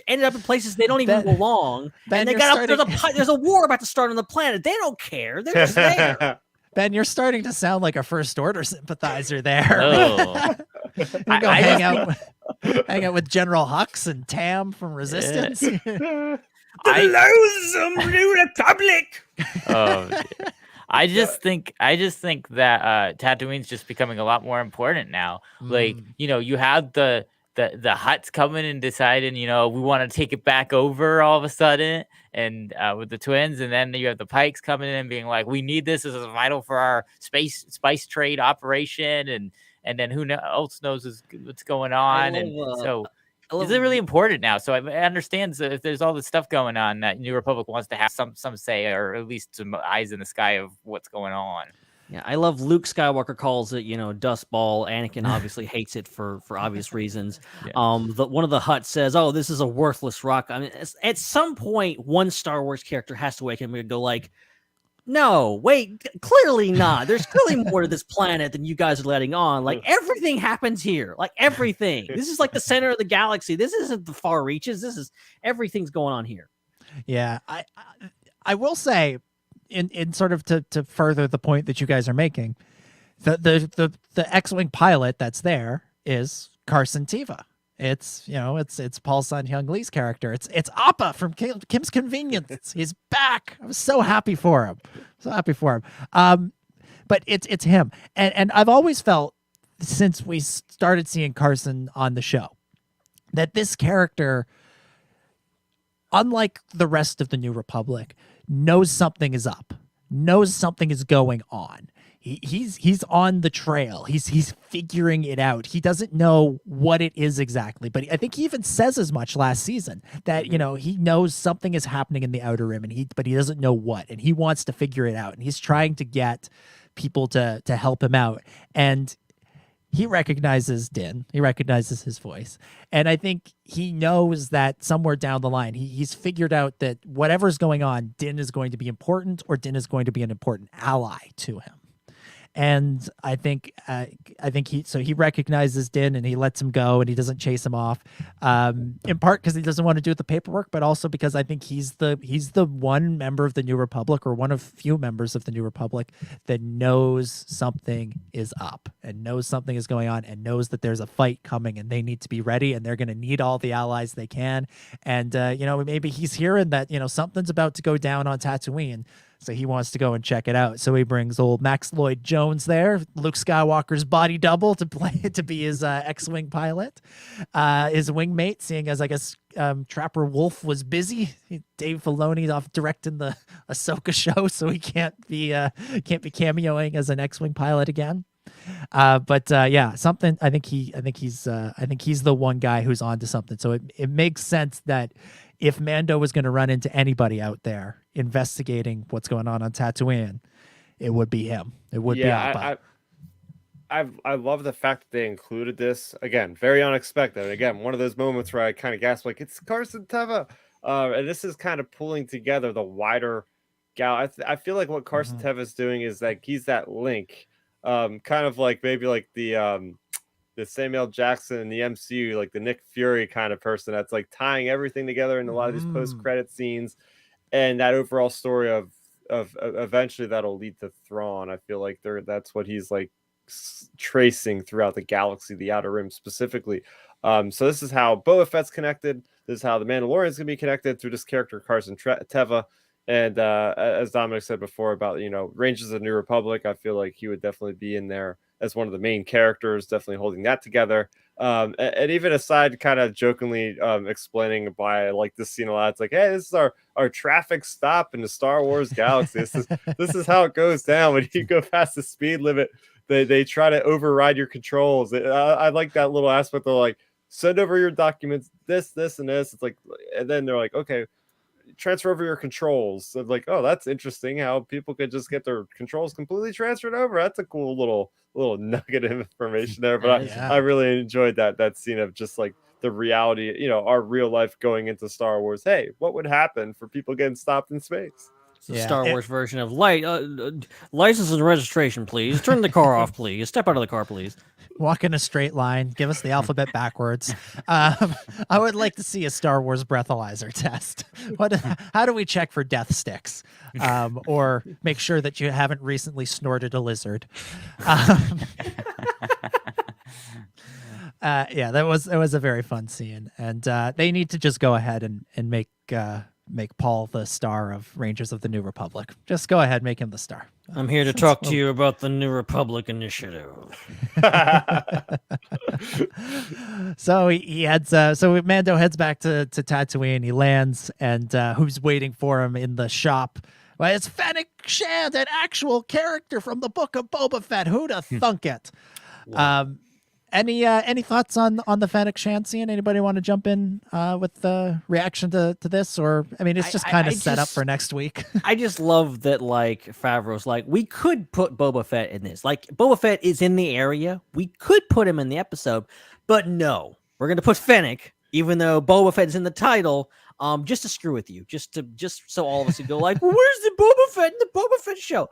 F: ended up in places they don't even belong. And there's a war about to start on the planet. They don't care. They're just there.
H: Ben, you're starting to sound like a First Order sympathizer there.
G: Oh.
H: Hang out with General Hux and Tam from Resistance.
G: The loathsome New Republic. Oh, dear. I just think that Tatooine's just becoming a lot more important now. Like, you have the Hutts coming and deciding, we want to take it back over all of a sudden, and with the twins, and then you have the Pikes coming in and being like, we need this. This is vital for our spice trade operation, and then who else knows what's going on, is it really important now? So I understand if there's all this stuff going on that New Republic wants to have some say, or at least some eyes in the sky of what's going on.
F: Yeah, I love Luke Skywalker calls it, dust ball. Anakin obviously hates it for obvious reasons. Yeah. One of the Hutts says, "Oh, this is a worthless rock." I mean, at some point, one Star Wars character has to wake him and go like, "No, wait, clearly not. There's clearly more to this planet than you guys are letting on. Like everything happens here. Like everything. This is like the center of the galaxy. This isn't the far reaches. This is everything's going on here."
H: Yeah, I will say, in sort of to further the point that you guys are making, the X-wing pilot that's there is Carson Teva. It's it's Paul Sun-Hyung Lee's character. It's Appa from Kim's Convenience. He's back. I was so happy for him. But it's him. And I've always felt, since we started seeing Carson on the show, that this character, unlike the rest of the New Republic, knows something is up, knows something is going on. He's on the trail. He's figuring it out. He doesn't know what it is exactly, but I think he even says as much last season that he knows something is happening in the Outer Rim, but he doesn't know what, and he wants to figure it out, and he's trying to get people to help him out. And he recognizes Din. He recognizes his voice. And I think he knows that somewhere down the line, he's figured out that whatever's going on, Din is going to be important, or Din is going to be an important ally to him. And I think he recognizes Din, and he lets him go, and he doesn't chase him off, in part because he doesn't want to do the paperwork, but also because I think he's the one member of the New Republic, or one of few members of the New Republic, that knows something is up, and knows something is going on, and knows that there's a fight coming, and they need to be ready, and they're going to need all the allies they can. And maybe he's hearing that something's about to go down on Tatooine. So he wants to go and check it out. So he brings old Max Lloyd Jones there, Luke Skywalker's body double, to be his X-wing pilot, his wingmate. Seeing as I guess Trapper Wolf was busy, Dave Filoni's off directing the Ahsoka show, so he can't be cameoing as an X-wing pilot again. Something. I think he's the one guy who's onto something. So it makes sense that if Mando was going to run into anybody out there investigating what's going on Tatooine, it would be him. It would be Appa.
J: I love the fact that they included this. Again, very unexpected. And again, one of those moments where I kind of gasped, like, it's Carson Teva. And this is kind of pulling together the wider I feel like what Carson Teva is doing is like he's that link, kind of like maybe like the Samuel Jackson in the MCU, like the Nick Fury kind of person that's like tying everything together in a lot of these post-credit scenes, and that overall story of eventually that'll lead to Thrawn. I feel like that's what he's like tracing throughout the galaxy, the Outer Rim specifically. So this is how Boba Fett's connected. This is how the Mandalorian is going to be connected through this character Carson Teva. And as Dominic said before about Rangers of the New Republic, I feel like he would definitely be in there as one of the main characters, definitely holding that together. And even aside, kind of jokingly explaining why I like this scene a lot. It's like, hey, this is our traffic stop in the Star Wars galaxy. This is how it goes down when you go past the speed limit. They try to override your controls. I like that little aspect of like, send over your documents, this, and this. It's like, and then they're like, okay, transfer over your controls. So like, oh, that's interesting how people could just get their controls completely transferred over. That's a cool little nugget of information there. But I really enjoyed that scene of just like the reality, you know, our real life going into Star Wars. Hey, what would happen for people getting stopped in space?
F: The Star Wars version of license and registration, please. Turn the car off, please. Step out of the car, please.
H: Walk in a straight line. Give us the alphabet backwards. I would like to see a Star Wars breathalyzer test. How do we check for death sticks? Or make sure that you haven't recently snorted a lizard? That was a very fun scene, and they need to just go ahead and make Paul the star of Rangers of the New Republic. Just go ahead, make him the star.
F: I'm here to talk to you about the New Republic initiative.
H: So he heads. So Mando heads back to Tatooine. He lands, and who's waiting for him in the shop? Well, it's Fanuchan, an actual character from the book of Boba Fett. Who'da thunk it? Any thoughts on the Fanuchan scene? Anybody want to jump in with the reaction to this? Or I mean, it's just kind of set up for next week.
F: I just love that like Favreau's like, we could put Boba Fett in this. Like Boba Fett is in the area. We could put him in the episode, but no, we're gonna put Fennec, even though Boba Fett is in the title. Just to screw with you, just so all of us would go like, well, where's the Boba Fett in the Boba Fett show?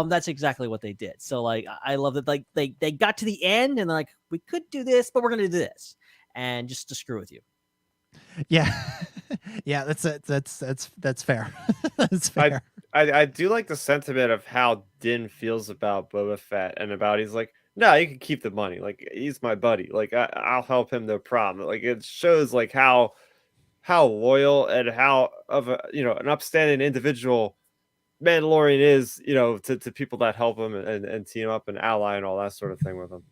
F: That's exactly what they did. So like, I love that. Like they got to the end and they're like, we could do this, but we're gonna do this, and just to screw with you.
H: Yeah, yeah, that's fair. That's fair.
J: I do like the sentiment of how Din feels about Boba Fett and about he's like, no, you can keep the money. Like he's my buddy. Like I'll help him, no problem. Like it shows like how loyal and how of a, you know, an upstanding individual Mandalorian is, you know, to people that help him and team up and ally and all that sort of thing with him.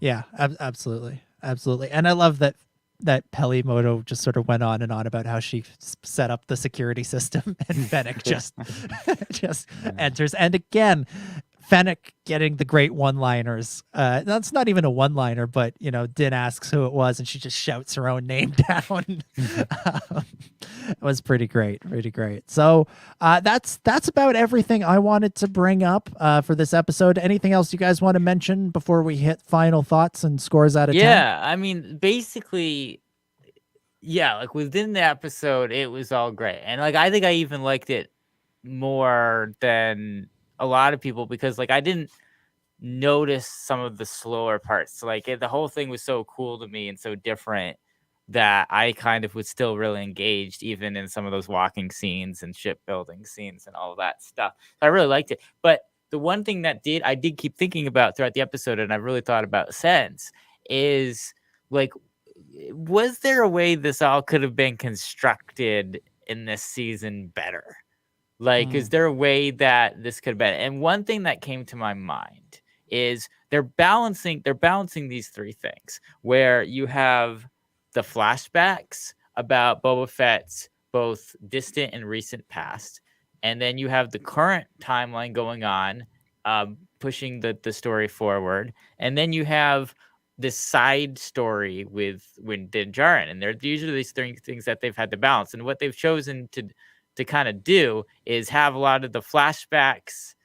H: Yeah, absolutely. And I love that Pelimoto just sort of went on and on about how she set up the security system, and Fennec just enters. And again, Fennec getting the great one-liners. That's not even a one-liner, but you know, Din asks who it was, and she just shouts her own name down. It was pretty great. So that's about everything I wanted to bring up for this episode. Anything else you guys want to mention before we hit final thoughts and scores out of 10?
G: Yeah, I mean, basically, yeah, like within the episode, it was all great, and like I think I even liked it more than a lot of people, because like I didn't notice some of the slower parts. Like the whole thing was so cool to me and so different that I kind of was still really engaged, even in some of those walking scenes and shipbuilding scenes and all of that stuff. I really liked it. But the one thing that I did keep thinking about throughout the episode, and I've really thought about since, is like, was there a way this all could have been constructed in this season better? Like, is there a way that this could have been? And one thing that came to my mind is they're balancing these three things, where you have the flashbacks about Boba Fett's both distant and recent past, and then you have the current timeline going on, pushing the story forward, and then you have this side story with Din Djarin, and these are these three things that they've had to balance. And what they've chosen to kind of do is have a lot of the flashbacks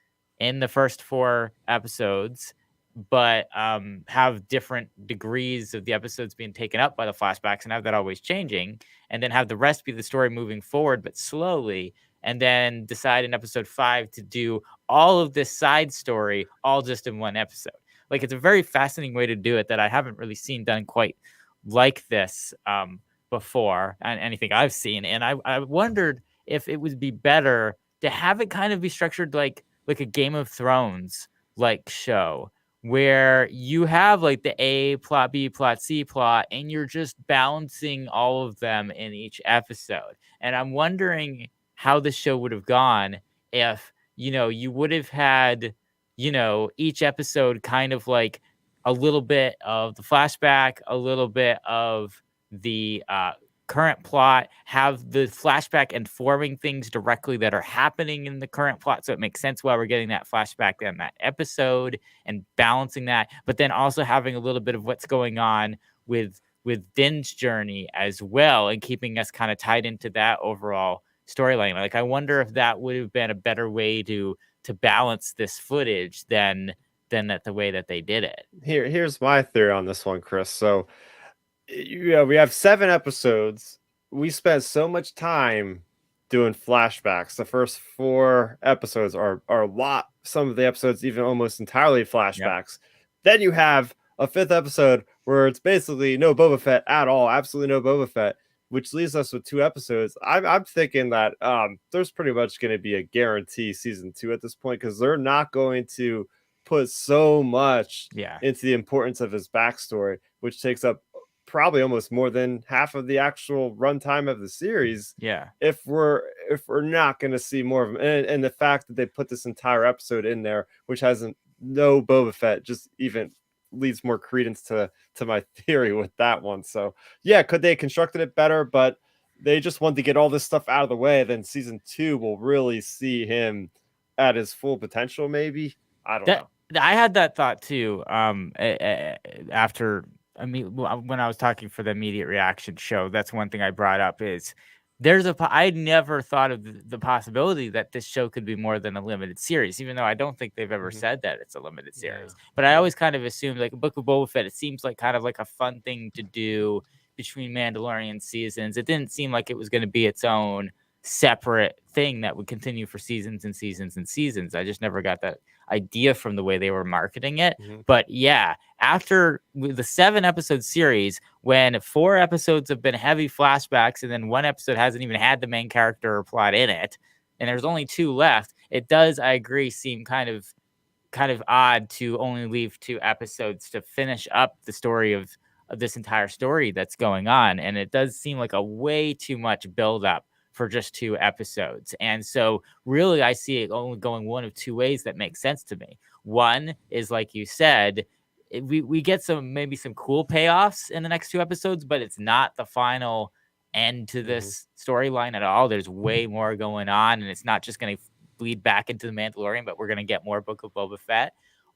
G: in the first 4 episodes, but have different degrees of the episodes being taken up by the flashbacks, and have that always changing, and then have the rest be the story moving forward, but slowly, and then decide in episode 5 to do all of this side story all just in one episode. Like, it's a very fascinating way to do it that I haven't really seen done quite like this before, and anything I've seen. And I wondered if it would be better to have it kind of be structured like a Game of Thrones like show, where you have like the A plot, B plot, C plot, and you're just balancing all of them in each episode. And I'm wondering how the show would have gone if, you know, you would have had, you know, each episode kind of like a little bit of the flashback, a little bit of the current plot, have the flashback informing things directly that are happening in the current plot. So it makes sense why we're getting that flashback in that episode and balancing that, but then also having a little bit of what's going on with Din's journey as well, and keeping us kind of tied into that overall storyline. Like, I wonder if that would have been a better way to balance this footage than that the way that they did it.
J: Here's my theory on this one, Chris. So we have 7 episodes. We spent so much time doing flashbacks. The first 4 episodes are a lot. Some of the episodes even almost entirely flashbacks. Yep. Then you have a 5th episode where it's basically no Boba Fett at all, absolutely no Boba Fett, which leaves us with 2 episodes. I'm thinking that there's pretty much going to be a guarantee season 2 at this point, because they're not going to put so much into the importance of his backstory, which takes up probably almost more than half of the actual runtime of the series.
G: Yeah.
J: If we're not going to see more of him, and the fact that they put this entire episode in there, which has no Boba Fett, just even leads more credence to my theory with that one. So yeah, could they have constructed it better? But they just wanted to get all this stuff out of the way. Then season 2 will really see him at his full potential. Maybe, I don't know.
G: I had that thought too. After, I mean, when I was talking for the immediate reaction show, that's one thing I brought up is I never thought of the possibility that this show could be more than a limited series, even though I don't think they've ever said that it's a limited series. Yeah. But I always kind of assumed, like, a Book of Boba Fett, it seems like kind of like a fun thing to do between Mandalorian seasons. It didn't seem like it was going to be its own separate thing that would continue for seasons and seasons and seasons. I just never got that idea from the way they were marketing it. But yeah, after the 7 episode series, when 4 episodes have been heavy flashbacks and then 1 episode hasn't even had the main character or plot in it, and there's only 2 left, it does, I agree, seem kind of odd to only leave 2 episodes to finish up the story of this entire story that's going on. And it does seem like a way too much buildup for just 2 episodes. And so really I see it only going one of 2 ways that makes sense to me. One is, like you said, we get maybe some cool payoffs in the next 2 episodes, but it's not the final end to this storyline at all. There's way more going on, and it's not just going to bleed back into the Mandalorian, but we're going to get more Book of Boba Fett.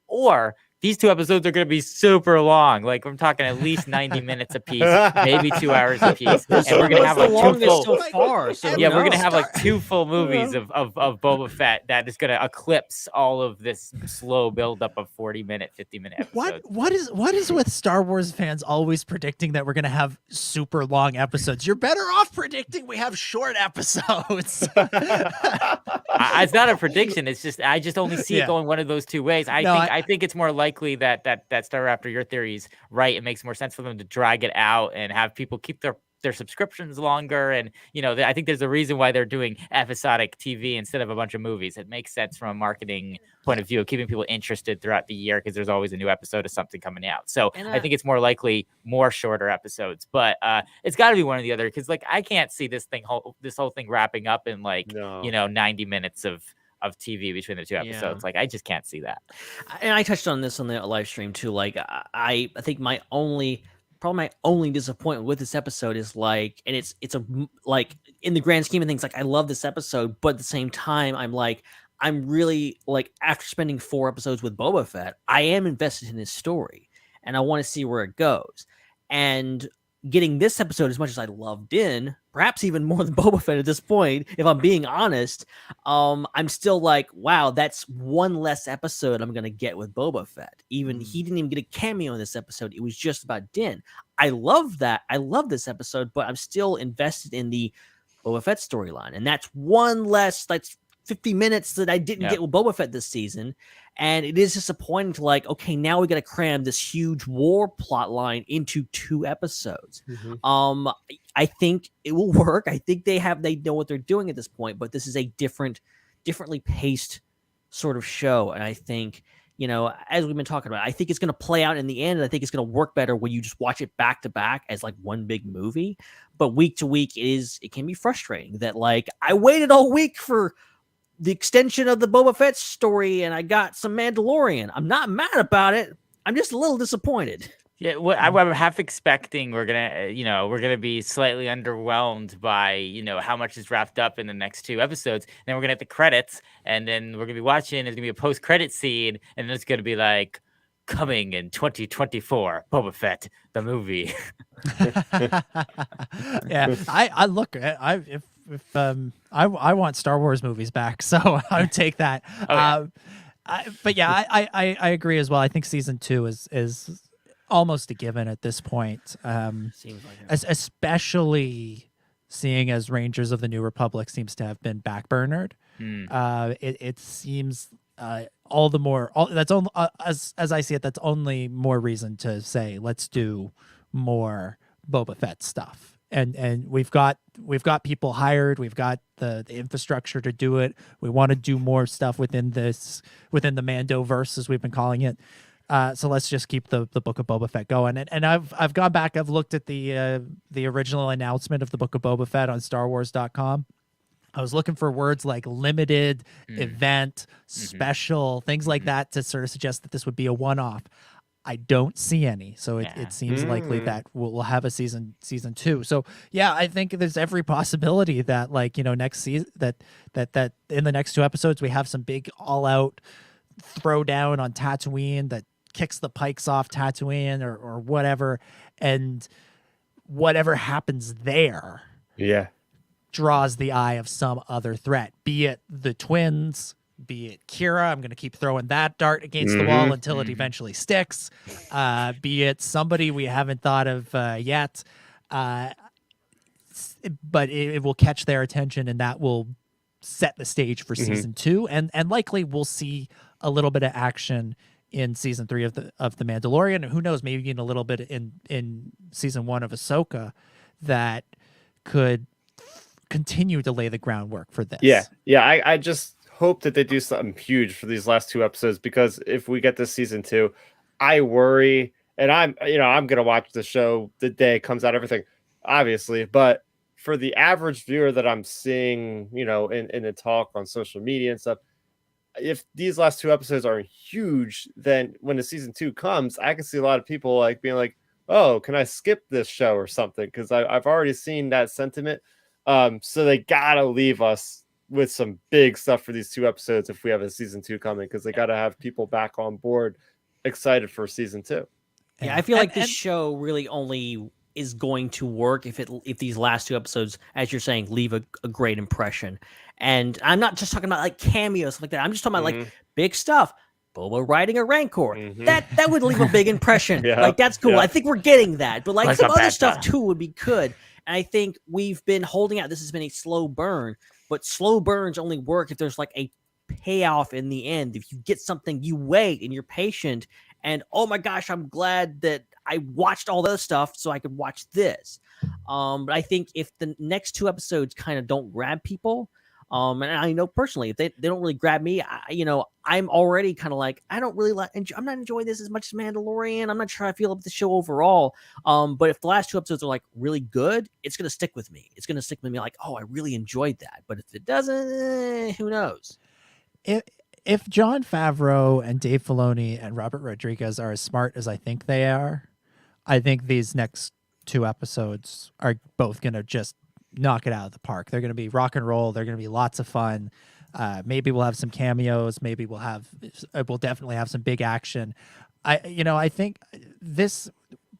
G: Or these 2 episodes are going to be super long. Like, I'm talking at least 90 minutes a piece, maybe 2 hours a piece. And we're going to have like 2 full.
F: So far, so
G: yeah, we're going to have like 2 full movies of Boba Fett that is going to eclipse all of this slow buildup of 40-minute, 50-minute episodes.
H: What is with Star Wars fans always predicting that we're going to have super long episodes? You're better off predicting we have short episodes.
G: It's not a prediction. It's just I just only see it going one of those 2 ways. I think it's more likely that Starrapter, your theory is right. It makes more sense for them to drag it out and have people keep their subscriptions longer. And, you know, I think there's a reason why they're doing episodic TV instead of a bunch of movies. It makes sense from a marketing point of view of keeping people interested throughout the year, because there's always a new episode of something coming out. So I think it's more likely more shorter episodes, but it's got to be one or the other, because, like, I can't see this whole thing wrapping up in 90 minutes of TV between the 2 episodes. Like, I just can't see that.
F: And I touched on this on the live stream too. Like, I think my only disappointment with this episode is, like, and it's a, like, in the grand scheme of things, like, I love this episode, but at the same time, I'm really, like, after spending 4 episodes with Boba Fett, I am invested in his story, and I want to see where it goes. And getting this episode, as much as I loved Din, perhaps even more than Boba Fett at this point, if I'm being honest, I'm still like, wow, that's 1 less episode I'm going to get with Boba Fett. He didn't even get a cameo in this episode. It was just about Din. I love that. I love this episode, but I'm still invested in the Boba Fett storyline. And that's 1 less, that's 50 minutes that I didn't get with Boba Fett this season. And it is disappointing to, like, okay, now we got to cram this huge war plot line into 2 episodes. I think it will work. I think they know what they're doing at this point, but this is a differently paced sort of show. And I think, you know, as we've been talking about, I think it's going to play out in the end. And I think it's going to work better when you just watch it back to back as, like, one big movie. But week to week, it can be frustrating that, like, I waited all week for the extension of the Boba Fett story, and I got some Mandalorian. I'm not mad about it. I'm just a little disappointed.
G: Yeah, what I'm half expecting we're gonna be slightly underwhelmed by how much is wrapped up in the next 2 episodes. And then we're gonna hit the credits, and then we're gonna be watching. There's gonna be a post-credit scene, and then it's gonna be like coming in 2024, Boba Fett the movie.
H: Yeah, I look at I want Star Wars movies back, so I would take that. But yeah, I agree as well. I think season 2 is almost a given at this point.
F: Seems like it.
H: Especially seeing as Rangers of the New Republic seems to have been backburnered. It seems all the more that's only as I see it, that's only more reason to say let's do more Boba Fett stuff. And we've got people hired, we've got the infrastructure to do it. We want to do more stuff within the Mandoverse, as we've been calling it. So let's just keep the Book of Boba Fett going. And I've gone back, I've looked at the original announcement of the Book of Boba Fett on StarWars.com. I was looking for words like limited, event, special, things like that to sort of suggest that this would be a one-off. I don't see any, so it seems likely that we'll have a season 2. So yeah, I think there's every possibility that next season that in the next 2 episodes we have some big all-out throwdown on Tatooine that kicks the Pikes off Tatooine or whatever, and whatever happens there, draws the eye of some other threat, be it the twins, be it Kira. I'm going to keep throwing that dart against the wall until it eventually sticks. Be it somebody we haven't thought of yet, but it will catch their attention, and that will set the stage for season 2, and likely we'll see a little bit of action in season 3 of the Mandalorian, and who knows, maybe even a little bit in season 1 of Ahsoka that could continue to lay the groundwork for this.
J: I just hope that they do something huge for these last 2 episodes, because if we get this season 2, I worry, and I'm gonna watch the show the day it comes out, everything obviously, but for the average viewer that I'm seeing in the talk on social media and stuff, if these last 2 episodes are huge, then when the season 2 comes, I can see a lot of people like being like, oh, can I skip this show or something, because I've already seen that sentiment. So they gotta leave us with some big stuff for these 2 episodes if we have a season 2 coming, because they gotta have people back on board excited for season 2.
F: Yeah, I feel like this show really only is going to work if these last 2 episodes, as you're saying, leave a great impression. And I'm not just talking about like cameos, stuff like that. I'm just talking about like big stuff. Boba riding a Rancor. That would leave a big impression. Like, that's cool. I think we're getting that. But like some other stuff too would be good. And I think we've been holding out. This has been a slow burn, but slow burns only work if there's like a payoff in the end. If you get something, you wait and you're patient. And oh my gosh, I'm glad that I watched all this stuff so I could watch this. But I think if the next 2 episodes kind of don't grab people, and I know personally, if they don't really grab me, I'm already kind of like, I don't really I'm not enjoying this as much as Mandalorian. I'm not sure how I feel about the show overall. But if the last 2 episodes are like really good, it's going to stick with me. It's going to stick with me like, oh, I really enjoyed that. But if it doesn't, who knows?
H: If Jon Favreau and Dave Filoni and Robert Rodriguez are as smart as I think they are, I think these next 2 episodes are both going to just knock it out of the park. They're going to be rock and roll. They're going to be lots of fun. Maybe we'll have some cameos. Maybe we'll definitely have some big action. I think this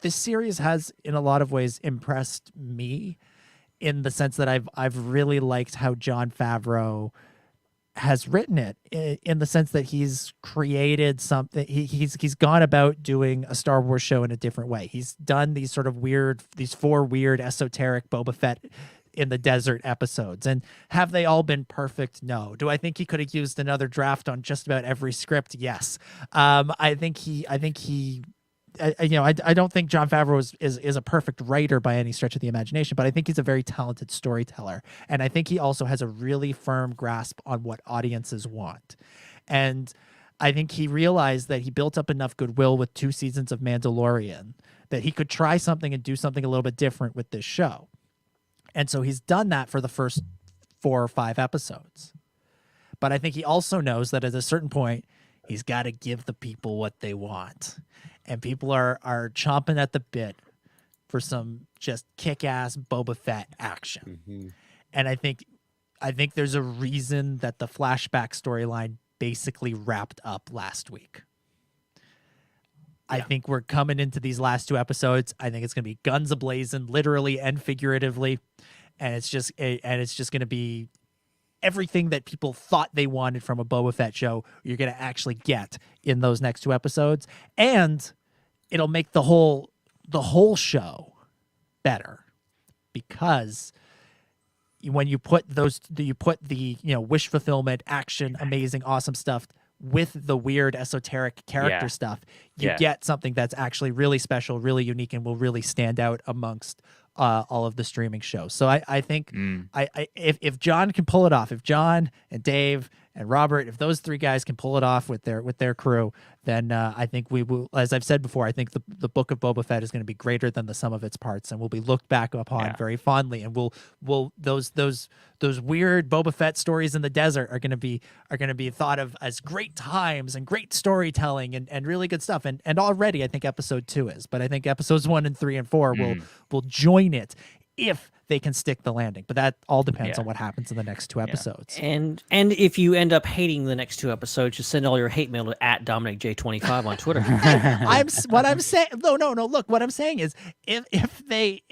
H: series has in a lot of ways impressed me in the sense that I've really liked how Jon Favreau has written it, in the sense that he's created something. He's gone about doing a Star Wars show in a different way. He's done these 4 weird esoteric Boba Fett in the desert episodes. And have they all been perfect? No. Do I think he could have used another draft on just about every script? Yes. I don't think Jon Favreau is a perfect writer by any stretch of the imagination, but I think he's a very talented storyteller. And I think he also has a really firm grasp on what audiences want. And I think he realized that he built up enough goodwill with 2 seasons of Mandalorian that he could try something and do something a little bit different with this show. And so he's done that for the first 4 or 5 episodes. But I think he also knows that at a certain point, he's got to give the people what they want. and people are chomping at the bit for some just kick-ass Boba Fett action. And I think there's a reason that the flashback storyline basically wrapped up last week. I think we're coming into these last 2 episodes. I think it's going to be guns a-blazing, literally and figuratively, and it's just going to be everything that people thought they wanted from a Boba Fett show. You're going to actually get in those next 2 episodes, and it'll make the whole show better, because when you put the wish fulfillment, action, amazing, awesome stuff with the weird esoteric character stuff, you get something that's actually really special, really unique, and will really stand out amongst all of the streaming shows. So I think if John can pull it off, if John and Dave and Robert, if those 3 guys can pull it off with their crew, then I think we will, as I've said before, I think the book of Boba Fett is going to be greater than the sum of its parts, and will be looked back upon very fondly. And we'll those weird Boba Fett stories in the desert are going to be thought of as great times and great storytelling and really good stuff. And already I think episode 2 is, but I think episodes 1 and 3 and 4 will join it if they can stick the landing. But that all depends on what happens in the next 2 episodes.
F: And if you end up hating the next 2 episodes, just send all your hate mail to @DominicJ25 on Twitter.
H: What I'm saying, no. Look, what I'm saying is, if they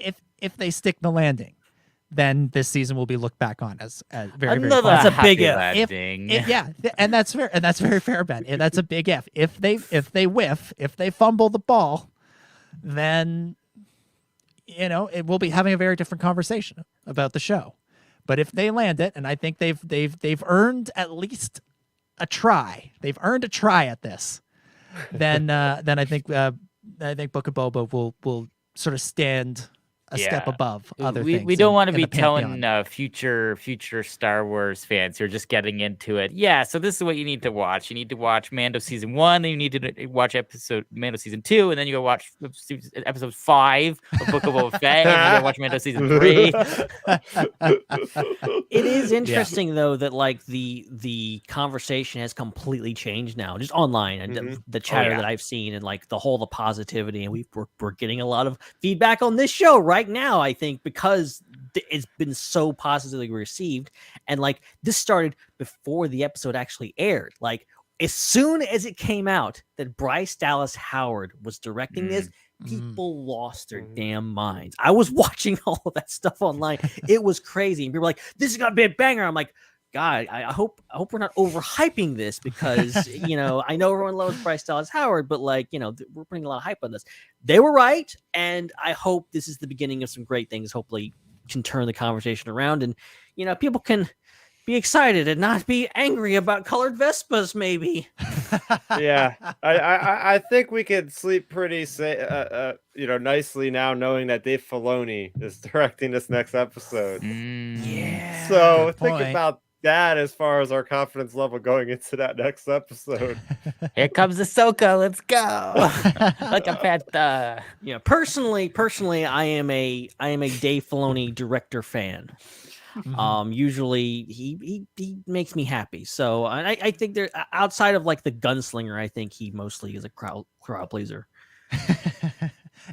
H: stick the landing, then this season will be looked back on as very, very fun.
F: That's a big
H: if. And that's fair, and that's very fair, Ben. That's a big if. If they whiff, if they fumble the ball, then it will be having a very different conversation about the show. But if they land it, and I think they've earned at least a try. They've earned a try at this. Then I think Book of Boba will sort of stand a step above other things.
G: We don't want to be telling future Star Wars fans who are just getting into it, so this is what you need to watch. You need to watch Mando season 1, then you need to watch Mando season 2, and then you go watch episode 5 of Book of Boba Fett, and you go watch Mando season 3.
F: It is interesting though that like the conversation has completely changed now, just online, and the chatter that I've seen, and like the positivity, and we're getting a lot of feedback on this show right now, I think, because it's been so positively received. And like this started before the episode actually aired. Like as soon as it came out that Bryce Dallas Howard was directing this, people lost their damn minds. I was watching all of that stuff online. It was crazy. And people were like, this is gonna be a banger. I'm like, God, I hope we're not overhyping this, because I know everyone loves Bryce Dallas Howard, but like we're putting a lot of hype on this. They were right, and I hope this is the beginning of some great things. Hopefully, can turn the conversation around, and people can be excited and not be angry about colored Vespas. Maybe.
J: I think we could sleep pretty nicely now, knowing that Dave Filoni is directing this next episode. So think about that as far as our confidence level going into that next episode.
G: Here comes Ahsoka. Let's go. Like a pet.
F: Personally, I am a Dave Filoni director fan. Usually he makes me happy. So I think there, outside of like the gunslinger, I think he mostly is a crowd pleaser.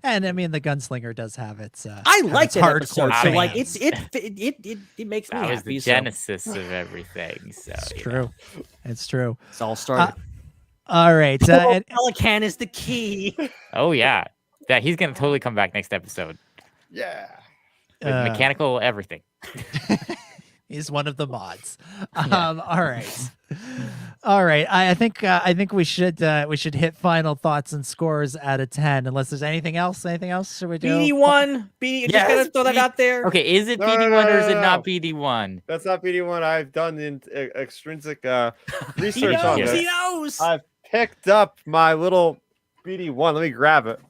H: And I mean, the gunslinger does have its.
F: I like that episode. So
H: fans.
F: like it makes me
G: happy.
F: That
G: was the genesis of everything. So
H: it's true. It's true.
F: It's all started.
H: All right.
F: Pelican is the key.
G: Oh yeah, he's gonna totally come back next episode.
J: Yeah.
G: With mechanical everything.
H: He's one of the mods. All right. I think we should hit final thoughts and scores out of 10. Unless there's anything else. Should we do
F: BD1? Just gonna throw that out there.
G: Okay, is it BD1 or is it not BD1?
J: That's not BD1. I've done the extrinsic research on this.
F: He knows.
J: I've picked up my little BD1. Let me grab it.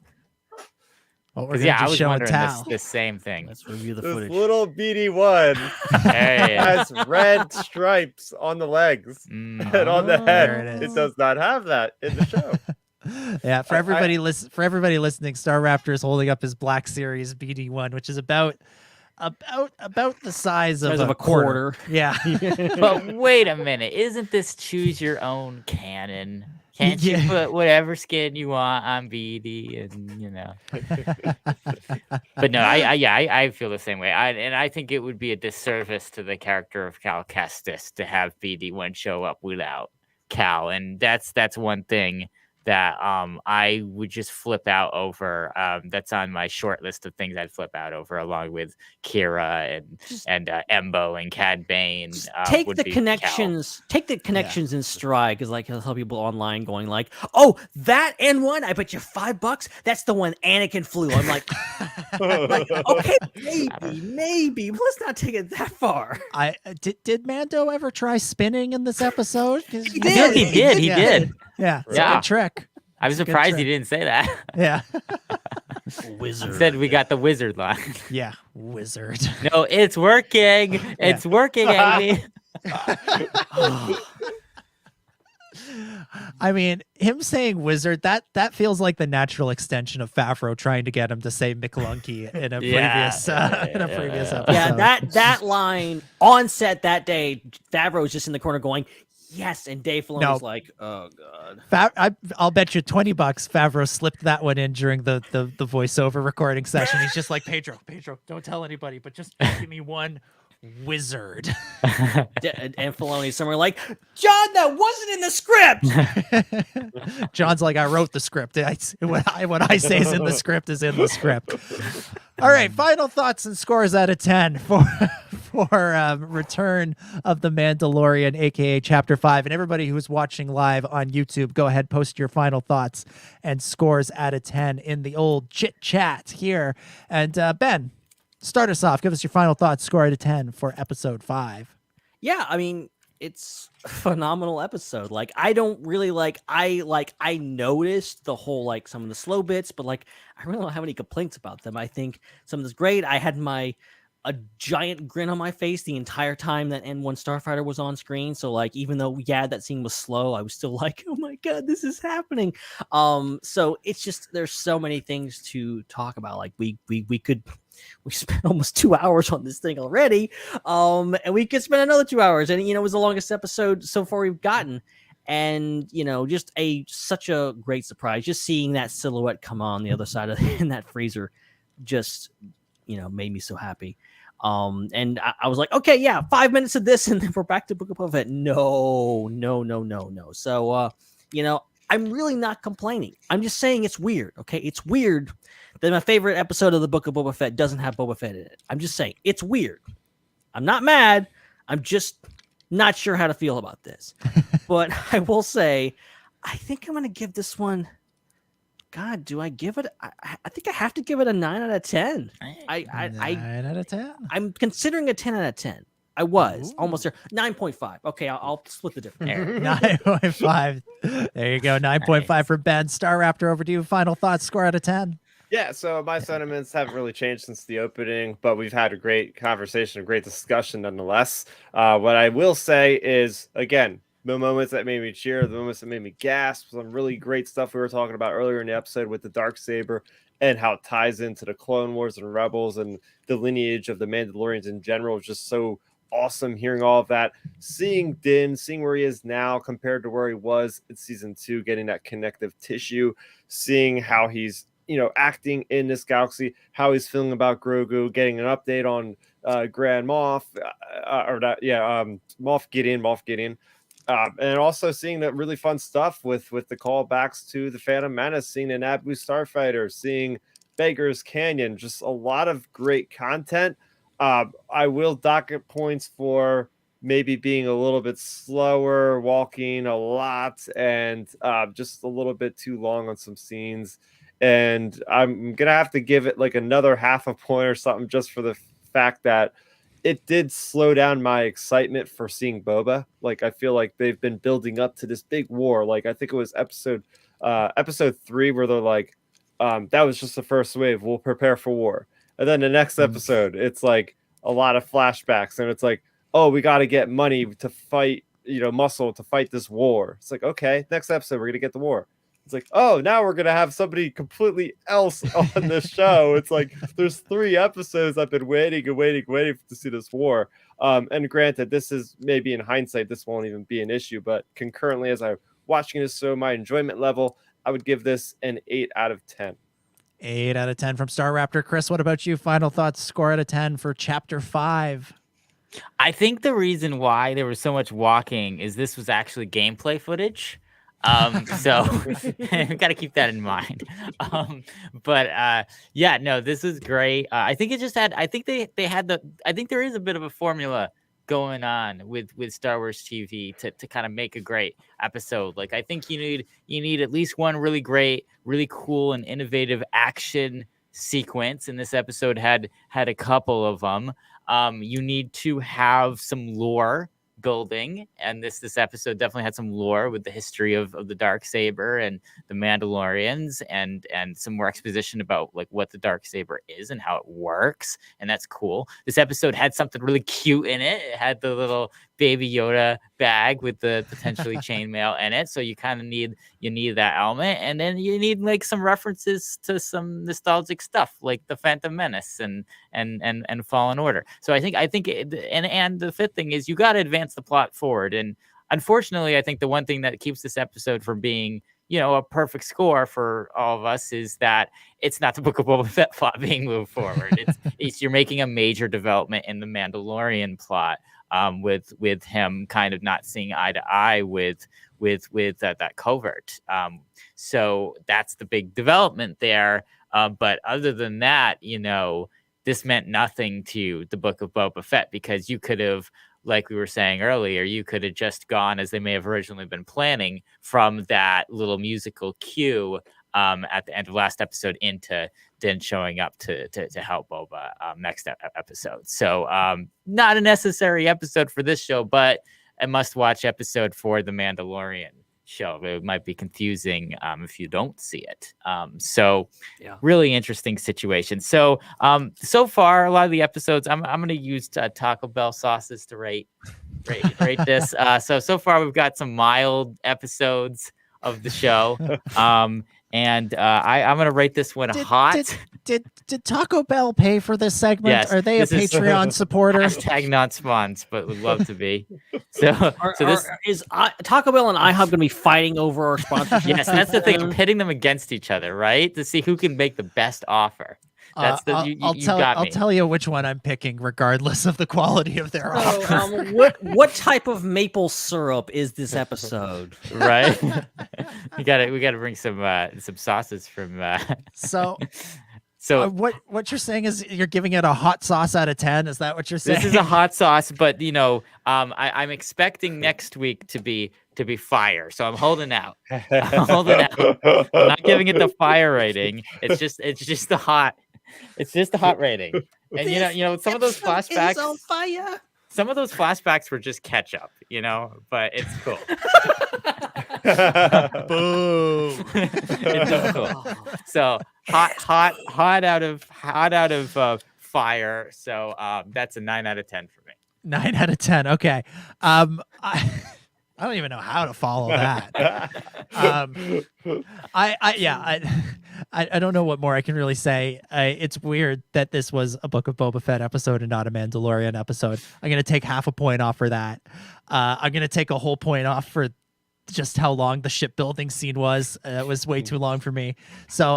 G: Because I was wondering the same thing.
F: Let's review the
J: this
F: footage.
J: Little BD1 has red stripes on the legs and on the head. It does not have that in the show.
H: Yeah, for everybody listening, Starrapter is holding up his Black Series BD1, which is about the size of a quarter. Yeah.
G: But wait a minute, isn't this choose your own canon? Can't you put whatever skin you want on BD? And but no, I feel the same way. I think it would be a disservice to the character of Cal Kestis to have BD1 show up without Cal, and that's one thing that I would just flip out over. That's on my short list of things I'd flip out over, along with Kira and Embo and Cad Bane.
F: Take the connections in stride, because like I'll tell people online going like, "Oh, that N1, I bet you $5. That's the one Anakin flew." I'm like, okay, maybe, but let's not take it that far.
H: Did Mando ever try spinning in this episode?
G: He did.
H: Yeah, it's a good trick.
G: I was surprised he didn't say that.
H: Yeah.
F: Wizard.
G: Instead, we got the wizard line.
H: Yeah, wizard.
G: No, it's working. It's working, Amy.
H: I mean, him saying wizard, that feels like the natural extension of Favreau trying to get him to say McClunky in a previous episode.
F: Yeah, that line on set that day, Favreau's just in the corner going, yes, and Dave Filoni's like, oh god.
H: I'll bet you $20 Favreau slipped that one in during the voiceover recording session. He's just like, Pedro, don't tell anybody, but just give me one wizard.
F: And Filoni's somewhere like, John, that wasn't in the script.
H: John's like, I wrote the script. What I say is in the script is in the script. All right, final thoughts and scores out of 10 for Return of the Mandalorian, aka Chapter 5. And everybody who's watching live on YouTube, go ahead, post your final thoughts and scores out of 10 in the old chit chat here. And Ben, start us off. Give us your final thoughts, score out of 10 for episode 5.
F: Yeah, I mean, it's a phenomenal episode. Like, I don't really I noticed the whole, like, some of the slow bits, but like, I really don't have any complaints about them. I think some of this great. I had a giant grin on my face the entire time that N1 Starfighter was on screen. So like, even though that scene was slow, I was still like, oh my god, this is happening. So it's just, there's so many things to talk about. Like we spent almost 2 hours on this thing already. And we could spend another 2 hours, and it was the longest episode so far we've gotten. And just such a great surprise, just seeing that silhouette come on the other side of in that freezer just made me so happy. And I was like, okay, yeah, 5 minutes of this and then we're back to Book of Boba Fett. No. So I'm really not complaining. I'm just saying it's weird. Okay, it's weird that my favorite episode of the Book of Boba Fett doesn't have Boba Fett in it. I'm just saying it's weird. I'm not mad. I'm just not sure how to feel about this. But I will say, I think I'm going to give this one. God, do I give it? I think I have to give it a 9 out of 10.
H: 9 out of 10.
F: I'm considering a 10 out of 10. I was almost there. 9.5. Okay, I'll split the difference.
H: 9.5. There you go. 9.5 for Ben. Starrapter, over to you. Final thoughts. Score out of 10.
J: Yeah, so my sentiments haven't really changed since the opening, but we've had a great conversation, a great discussion nonetheless. What I will say is, again, the moments that made me cheer, the moments that made me gasp, some really great stuff we were talking about earlier in the episode with the Dark Saber and how it ties into the Clone Wars and Rebels and the lineage of the Mandalorians in general. Just so awesome hearing all of that. Seeing Din, seeing where he is now compared to where he was in season 2, getting that connective tissue, seeing how he's acting in this galaxy, how he's feeling about Grogu, getting an update on Grand Moff, Moff Gideon. And also seeing that really fun stuff with the callbacks to the Phantom Menace, seeing an Naboo Starfighter, seeing Beggar's Canyon, just a lot of great content. I will docket points for maybe being a little bit slower, walking a lot, and just a little bit too long on some scenes. And I'm going to have to give it like another half a point or something just for the fact that it did slow down my excitement for seeing Boba. Like, I feel like they've been building up to this big war. Like, I think it was episode 3 where they're like, that was just the first wave. We'll prepare for war. And then the next episode, it's like a lot of flashbacks. And it's like, oh, we got to get money to fight, muscle to fight this war. It's like, okay, next episode, we're going to get the war. It's like, oh, now we're going to have somebody completely else on the show. It's like, there's 3 episodes I've been waiting to see this war. And granted, this is maybe in hindsight, this won't even be an issue. But concurrently, as I watching this show, my enjoyment level, I would give this an 8 out of 10.
H: 8 out of 10 from Starrapter. Chris, what about you? Final thoughts, score out of 10 for Chapter 5.
G: I think the reason why there was so much walking is this was actually gameplay footage. So got to keep that in mind. Yeah, no, this was great. I think it just had, I think they had I think there is a bit of a formula going on with Star Wars TV to kind of make a great episode. Like, I think you need at least one really great, really cool and innovative action sequence. And this episode had a couple of them. You need to have some lore building, and this episode definitely had some lore with the history of the dark saber and the Mandalorians, and some more exposition about like what the dark saber is and how it works, and that's cool. This episode had something really cute in it. It had the little baby Yoda bag with the potentially chainmail in it, so you kind of need that element, and then you need like some references to some nostalgic stuff like the Phantom Menace and Fallen Order. So I think and the fifth thing is you got to advance the plot forward, and unfortunately I think the one thing that keeps this episode from being a perfect score for all of us is that it's not the Book of Boba Fett plot being moved forward. It's you're making a major development in the Mandalorian plot, with him kind of not seeing eye to eye with that covert. So that's the big development there. But other than that, this meant nothing to the Book of Boba Fett, because you could have, like we were saying earlier, you could have just gone, as they may have originally been planning, from that little musical cue at the end of last episode into then showing up to help Boba next episode. So not a necessary episode for this show, but a must-watch episode for the Mandalorian show. It might be confusing if you don't see it. Really interesting situation. So far, a lot of the episodes, I'm going to use Taco Bell sauces to rate this. So far, we've got some mild episodes of the show. And I'm going to rate this one hot.
H: Did Taco Bell pay for this segment?
G: Yes,
H: Are they a Patreon supporter?
G: Hashtag not spons, but would love to be.
F: Is Taco Bell and IHOP going to be fighting over our sponsorship?
G: Yes, that's the thing. Pitting them against each other, right? To see who can make the best offer. That's
H: I'll tell you which one I'm picking, regardless of the quality of their offer.
F: What type of maple syrup is this episode?
G: Right. we gotta bring some sauces from.
H: So what you're saying is you're giving it a hot sauce out of 10? Is that what you're saying?
G: This is a hot sauce, but I'm expecting next week to be fire. So I'm holding out. I'm not giving it the fire rating. It's just the hot. It's just a hot rating. And some of those flashbacks
F: on fire.
G: Some of those flashbacks were just ketchup, but it's cool.
H: Boo.
G: It's cool. So hot out of fire. So that's a 9 out of 10 for me.
H: 9 out of 10. Okay. I don't even know how to follow that. I don't know what more I can really say. It's weird that this was a Book of Boba Fett episode and not a Mandalorian episode. I'm going to take half a point off for that. I'm going to take a whole point off for just how long the shipbuilding scene was. It was way too long for me. So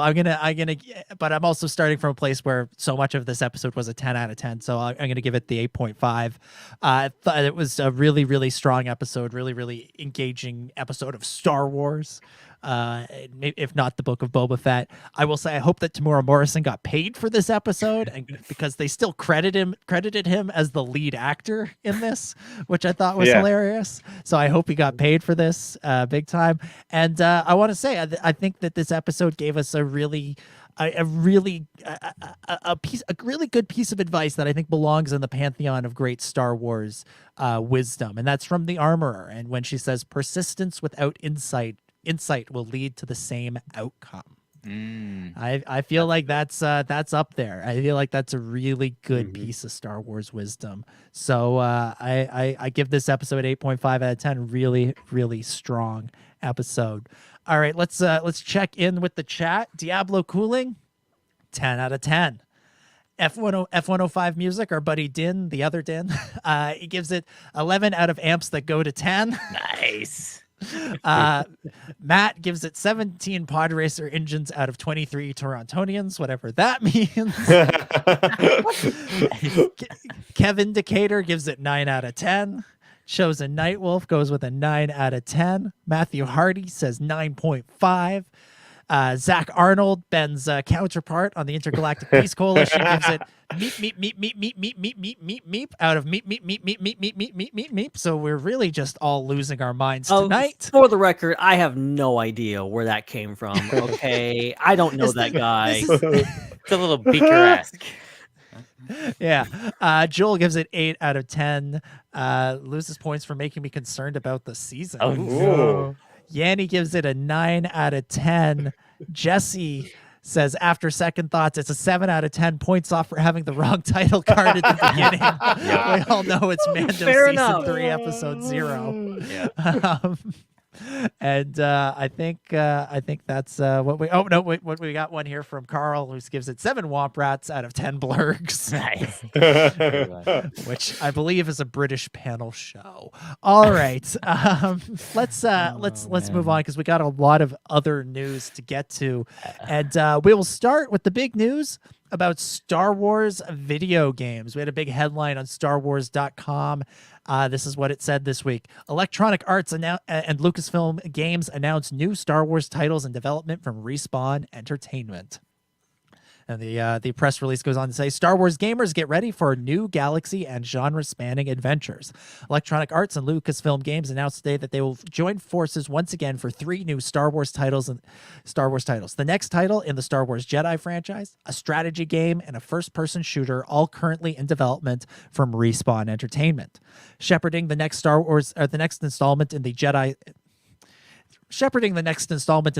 H: but I'm also starting from a place where so much of this episode was a 10 out of 10. So I'm going to give it the 8.5. I thought it was a really, really strong episode, really, really engaging episode of Star Wars. If not the Book of Boba Fett. I will say I hope that Tamura Morrison got paid for this episode, and because they still credited him as the lead actor in this, which I thought was hilarious. So I hope he got paid for this big time. And I want to say I think that this episode gave us a really good piece of advice that I think belongs in the pantheon of great Star Wars wisdom, and that's from the Armorer. And when she says, "Persistence without insight will lead to the same outcome." I feel like that's up there. I feel like that's a really good piece of Star Wars wisdom. So I give this episode 8.5 out of 10. Really, really strong episode. All right, let's check in with the chat. Diablo Cooling, 10 out of 10. F105 Music, our buddy Din, the other Din, he gives it 11 out of amps that go to 10.
G: Nice.
H: Matt gives it 17 pod racer engines out of 23 Torontonians, whatever that means. Kevin Decatur gives it 9 out of 10. Chosen Nightwolf goes with a 9 out of 10. Matthew Hardy says 9.5. Zach Arnold, Ben's counterpart on the Intergalactic Peace Coalition, gives it meep out of meep. So we're really just all losing our minds tonight.
F: For the record, I have no idea where that came from. Okay, I don't know that guy.
G: It's a little Beaker-esque.
H: Yeah. Joel gives it 8 out of 10. Loses points for making me concerned about the season.
G: Oh, no.
H: Yanni gives it a 9 out of 10. Jesse says, after second thoughts, it's a 7 out of 10. Points off for having the wrong title card at the beginning. We all know it's Mando Season 3, Episode 0.
G: Yeah.
H: And I think that's what we. Oh no! Wait, what we got one here from Carl, who gives it 7 Womp Rats out of 10 blurgs.
G: Nice.
H: Which I believe is a British panel show. All right, let's move on because we got a lot of other news to get to, and we will start with the big news about Star Wars video games. We had a big headline on StarWars.com. This is what it said this week. Electronic Arts and Lucasfilm Games announced new Star Wars titles in development from Respawn Entertainment. And the press release goes on to say, Star Wars gamers, get ready for new galaxy and genre-spanning adventures. Electronic Arts and Lucasfilm Games announced today that they will join forces once again for 3 new Star Wars titles. The next title in the Star Wars Jedi franchise, a strategy game, and a first-person shooter, all currently in development from Respawn Entertainment. Shepherding the next installment in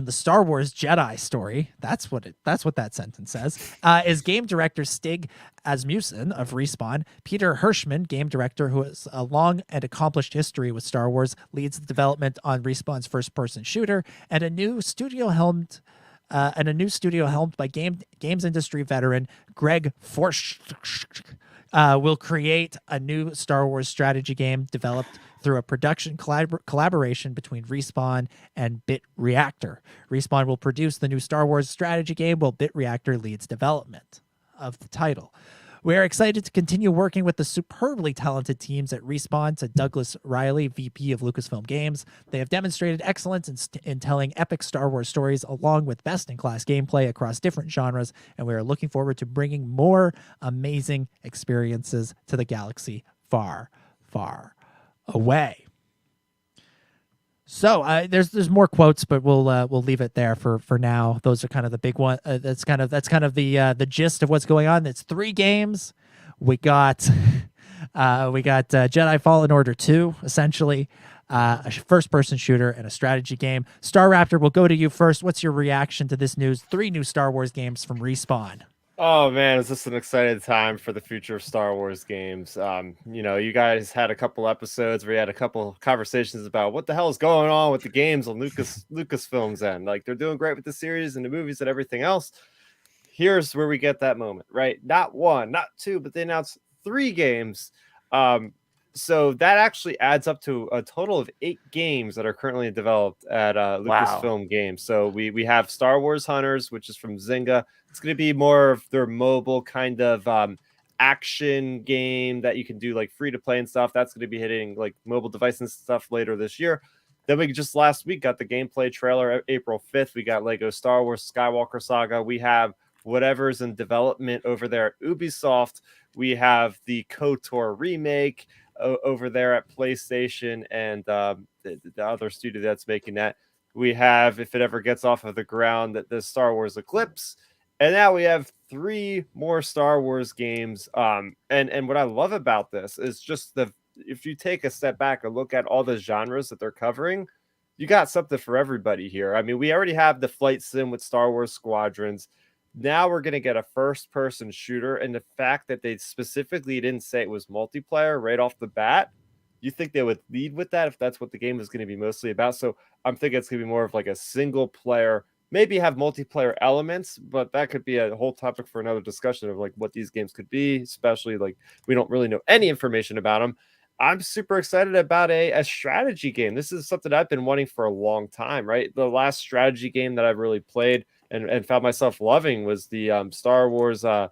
H: the Star Wars Jedi story, that's what that sentence says, is game director Stig Asmussen of Respawn. Peter Hirschman, game director who has a long and accomplished history with Star Wars, leads the development on Respawn's first-person shooter, and a new studio helmed by games industry veteran Greg Forsch will create a new Star Wars strategy game developed through a production collaboration between Respawn and Bit Reactor. Respawn will produce the new Star Wars strategy game while Bit Reactor leads development of the title. We are excited to continue working with the superbly talented teams at Respawn, to Douglas Riley, VP of Lucasfilm Games. They have demonstrated excellence in telling epic Star Wars stories along with best-in-class gameplay across different genres, and we are looking forward to bringing more amazing experiences to the galaxy far, far away. So there's more quotes, but we'll leave it there for now. Those are kind of the big one. That's kind of the gist of what's going on. It's 3 games. We got Jedi Fallen Order 2, essentially, a first-person shooter and a strategy game. Starrapter, we'll go to you first. What's your reaction to this news? 3 new Star Wars games from Respawn.
J: Oh man, is this an exciting time for the future of Star Wars games? You guys had a couple episodes where you had a couple conversations about what the hell is going on with the games on Lucasfilm's end. Like, they're doing great with the series and the movies and everything else. Here's where we get that moment, right? Not 1, not 2, but they announced 3 games. So that actually adds up to a total of 8 games that are currently developed at Lucasfilm Games. So we have Star Wars Hunters, which is from Zynga. It's going to be more of their mobile kind of action game that you can do like free to play and stuff. That's going to be hitting like mobile devices and stuff later this year. Then we just last week got the gameplay trailer, April 5th. We got Lego Star Wars Skywalker Saga. We have whatever's in development over there at Ubisoft. We have the KOTOR remake over there at PlayStation and the other studio that's making that. We have, if it ever gets off of the ground, that the Star Wars Eclipse. And now we have 3 more Star Wars games. And what I love about this is just if you take a step back and look at all the genres that they're covering, you got something for everybody here. I mean, we already have the flight sim with Star Wars Squadrons. Now we're going to get a first-person shooter. And the fact that they specifically didn't say it was multiplayer right off the bat, you think they would lead with that if that's what the game is going to be mostly about. So I'm thinking it's going to be more of like a single-player, maybe have multiplayer elements, but that could be a whole topic for another discussion of like what these games could be, especially like we don't really know any information about them. I'm super excited about a strategy game. This is something I've been wanting for a long time, right? The last strategy game that I've really played and found myself loving was the Star Wars what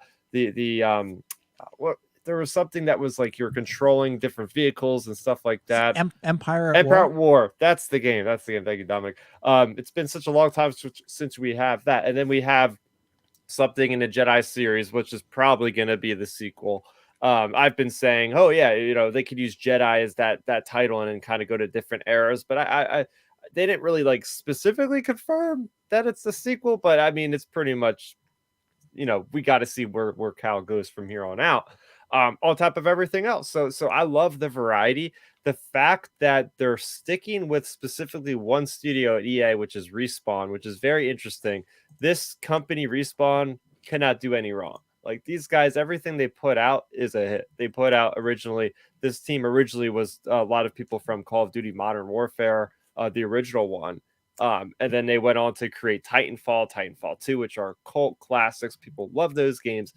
J: there was something that was like you're controlling different vehicles and stuff like that.
H: Empire at
J: Empire
H: War.
J: at War. That's the game. Thank you, Dominic. It's been such a long time since we have that. And then we have something in the Jedi series, which is probably going to be the sequel. I've been saying, oh yeah, they could use Jedi as that title and then kind of go to different eras, but I they didn't really like specifically confirm that it's the sequel. But I mean, it's pretty much, we got to see where Cal goes from here on out. On top of everything else, so I love the variety. The fact that they're sticking with specifically one studio at EA, which is Respawn, which is very interesting. This company, Respawn, cannot do any wrong. Like these guys, everything they put out is a hit. They put out this team originally was a lot of people from Call of Duty Modern Warfare, the original one. And then they went on to create Titanfall 2, which are cult classics. People love those games.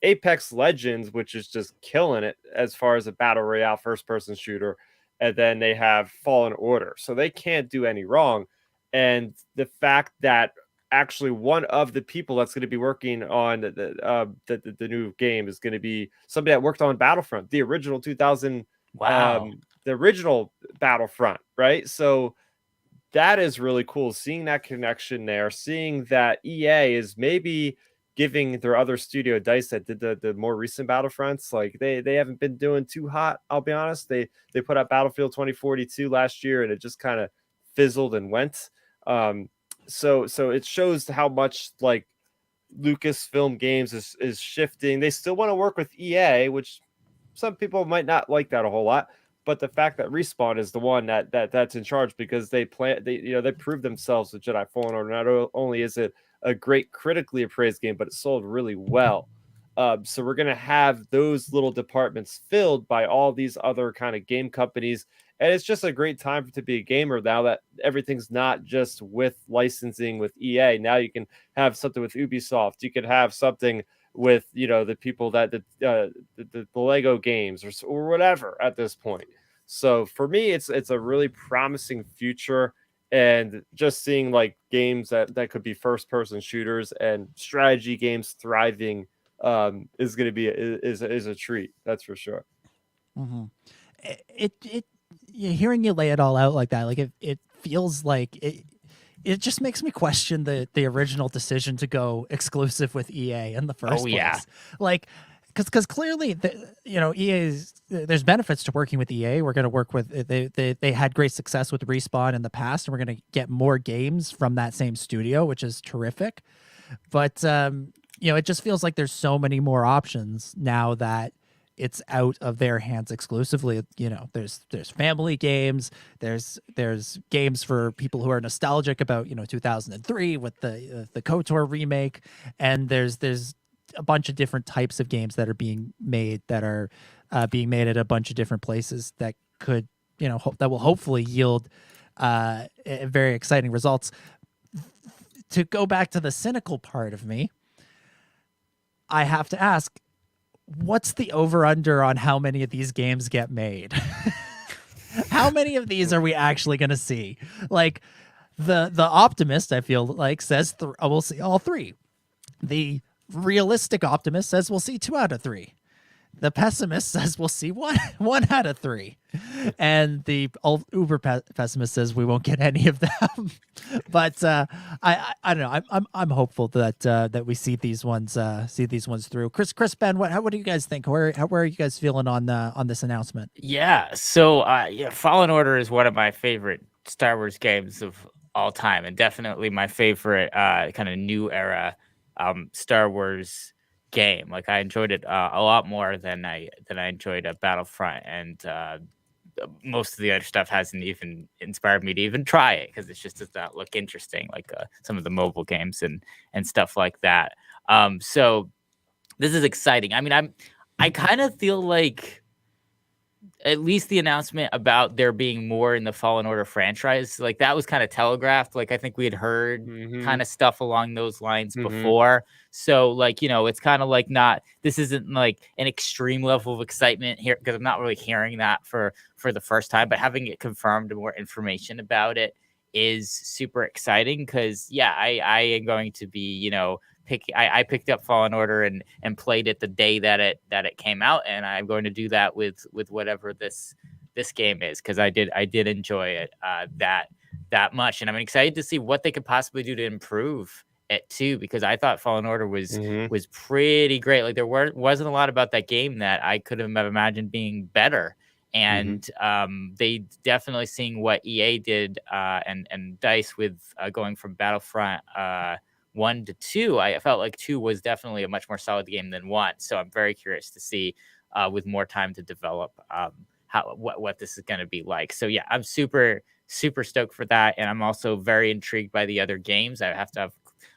J: Apex Legends, which is just killing it as far as a battle royale first-person shooter. And then they have Fallen Order. So they can't do any wrong. And the fact that actually one of the people that's going to be working on the new game is going to be somebody that worked on Battlefront, the original 2000, the original Battlefront, right? So that is really cool, seeing that connection there, seeing that EA is maybe giving their other studio, DICE, that did the more recent Battlefronts, like they haven't been doing too hot, I'll be honest. They put out Battlefield 2042 last year and it just kind of fizzled and went. So it shows how much like Lucasfilm Games is shifting. They still want to work with EA, which some people might not like that a whole lot, but the fact that Respawn is the one that's in charge, because they proved themselves with Jedi Fallen Order. Not only is it a great critically appraised game, but it sold really well. So we're gonna have those little departments filled by all these other kind of game companies. And it's just a great time to be a gamer now that everything's not just with licensing with EA. Now you can have something with Ubisoft. You can have something with, the people that the Lego games or whatever at this point. So for me, it's a really promising future, and just seeing like games that could be first person shooters and strategy games thriving is going to be is a treat. That's for sure.
H: Mm-hmm. Hearing you lay it all out like that, like it feels like it just makes me question the original decision to go exclusive with EA in the first place. Yeah. Like, because clearly, EA's, there's benefits to working with EA. We're going to work with, they had great success with Respawn in the past, and we're going to get more games from that same studio, which is terrific. But, it just feels like there's so many more options now that it's out of their hands exclusively. There's family games, there's games for people who are nostalgic about 2003 with the KOTOR remake, and there's a bunch of different types of games that are being made at a bunch of different places that could that will hopefully yield very exciting results. To go back to the cynical part of me, I have to ask, what's the over-under on how many of these games get made? How many of these are we actually going to see? Like, the optimist, I feel like, says we'll see all three. The realistic optimist says we'll see 2 out of 3. The pessimist says we'll see one out of 3. And the uber pessimist says we won't get any of them. But I don't know. I'm hopeful that we see these ones through. Chris, Ben, what do you guys think? Where are you guys feeling on this announcement?
G: Yeah. So Fallen Order is one of my favorite Star Wars games of all time, and definitely my favorite kind of new era Star Wars game. Like, I enjoyed it a lot more than I enjoyed Battlefront, and most of the other stuff hasn't even inspired me to even try it, because it just does not look interesting, like some of the mobile games and stuff like that. So this is exciting. I mean, I kind of feel like at least the announcement about there being more in the Fallen Order franchise, like that was kind of telegraphed. Like I think we had heard kind of stuff along those lines before. So like, you know, it's kind of like this isn't like an extreme level of excitement here because I'm not really hearing that for the first time, but having it confirmed and more information about it is super exciting because I am going to be, you know, I picked up Fallen Order and played it the day that it came out, and I'm going to do that with whatever this game is because I did enjoy it that much, and I'm excited to see what they could possibly do to improve it too because I thought Fallen Order was pretty great. Like there wasn't a lot about that game that I could have imagined being better. And they definitely seeing what EA did and DICE with going from Battlefront 1 to 2. I felt like 2 was definitely a much more solid game than 1. So I'm very curious to see with more time to develop what this is going to be like. So yeah, I'm super stoked for that. And I'm also very intrigued by the other games. I have to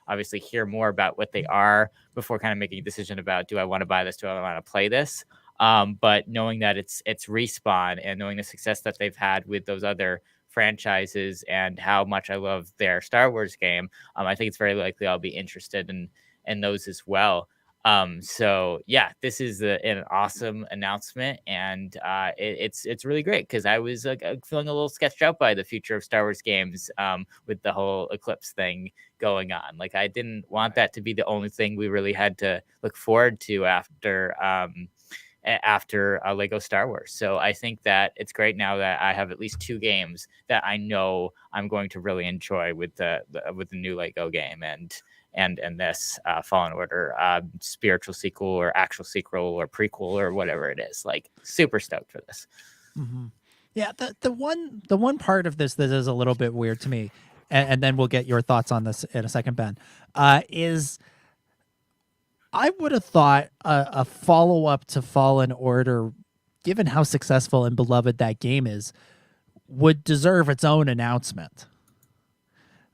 G: obviously hear more about what they are before kind of making a decision about do I want to buy this? Do I want to play this? But knowing that it's Respawn and knowing the success that they've had with those other franchises and how much I love their Star Wars game, I think it's very likely I'll be interested in those as well. So yeah, this is an awesome announcement, and it's really great because I was feeling a little sketched out by the future of Star Wars games with the whole Eclipse thing going on. Like I didn't want that to be the only thing we really had to look forward to after Lego Star Wars. So I think that it's great now that I have at least 2 games that I know I'm going to really enjoy with the new Lego game and this Fallen Order spiritual sequel or actual sequel or prequel or whatever it is. Like super stoked for this.
H: Yeah, the one part of this that is a little bit weird to me, and then we'll get your thoughts on this in a second, Ben, is I would have thought a follow-up to Fallen Order, given how successful and beloved that game is, would deserve its own announcement.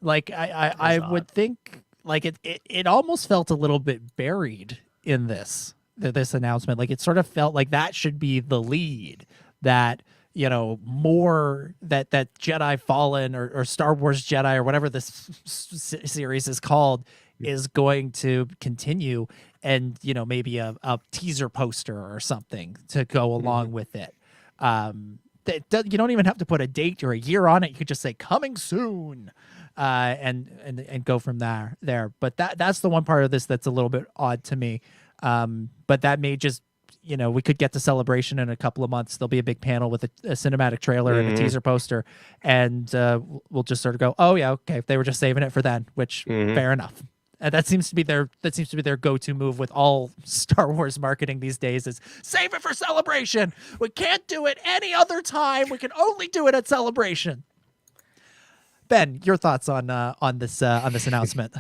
H: Like I would think like it almost felt a little bit buried in this announcement. Like it sort of felt like that should be the lead, that you know, more that Jedi Fallen or Star Wars Jedi or whatever this series is called is going to continue, and you know, maybe a teaser poster or something to go along with it. You don't even have to put a date or a year on it. You could just say coming soon, and go from there. But that's the one part of this that's a little bit odd to me. But that may just, you know, we could get to Celebration in a couple of months. There'll be a big panel with a cinematic trailer and a teaser poster, and we'll just sort of go, oh yeah, okay, if they were just saving it for then, which fair enough. That seems to be their go-to move with all Star Wars marketing these days, is save it for Celebration. We can't do it any other time. We can only do it at Celebration. Ben, your thoughts on this announcement?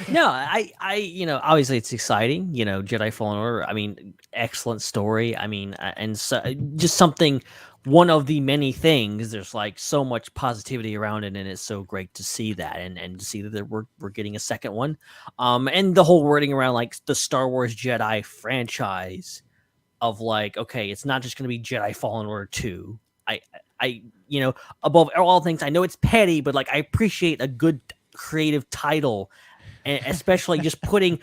F: No, I you know, obviously it's exciting. You know, Jedi Fallen Order. I mean, excellent story. I mean, and so, just something. One of the many things. There's like so much positivity around it, and it's so great to see that, and to see that we're getting a second one. And the whole wording around like the Star Wars Jedi franchise, of like, okay, it's not just going to be Jedi Fallen Order 2. I you know, above all things, I know it's petty, but like I appreciate a good creative title, and especially just putting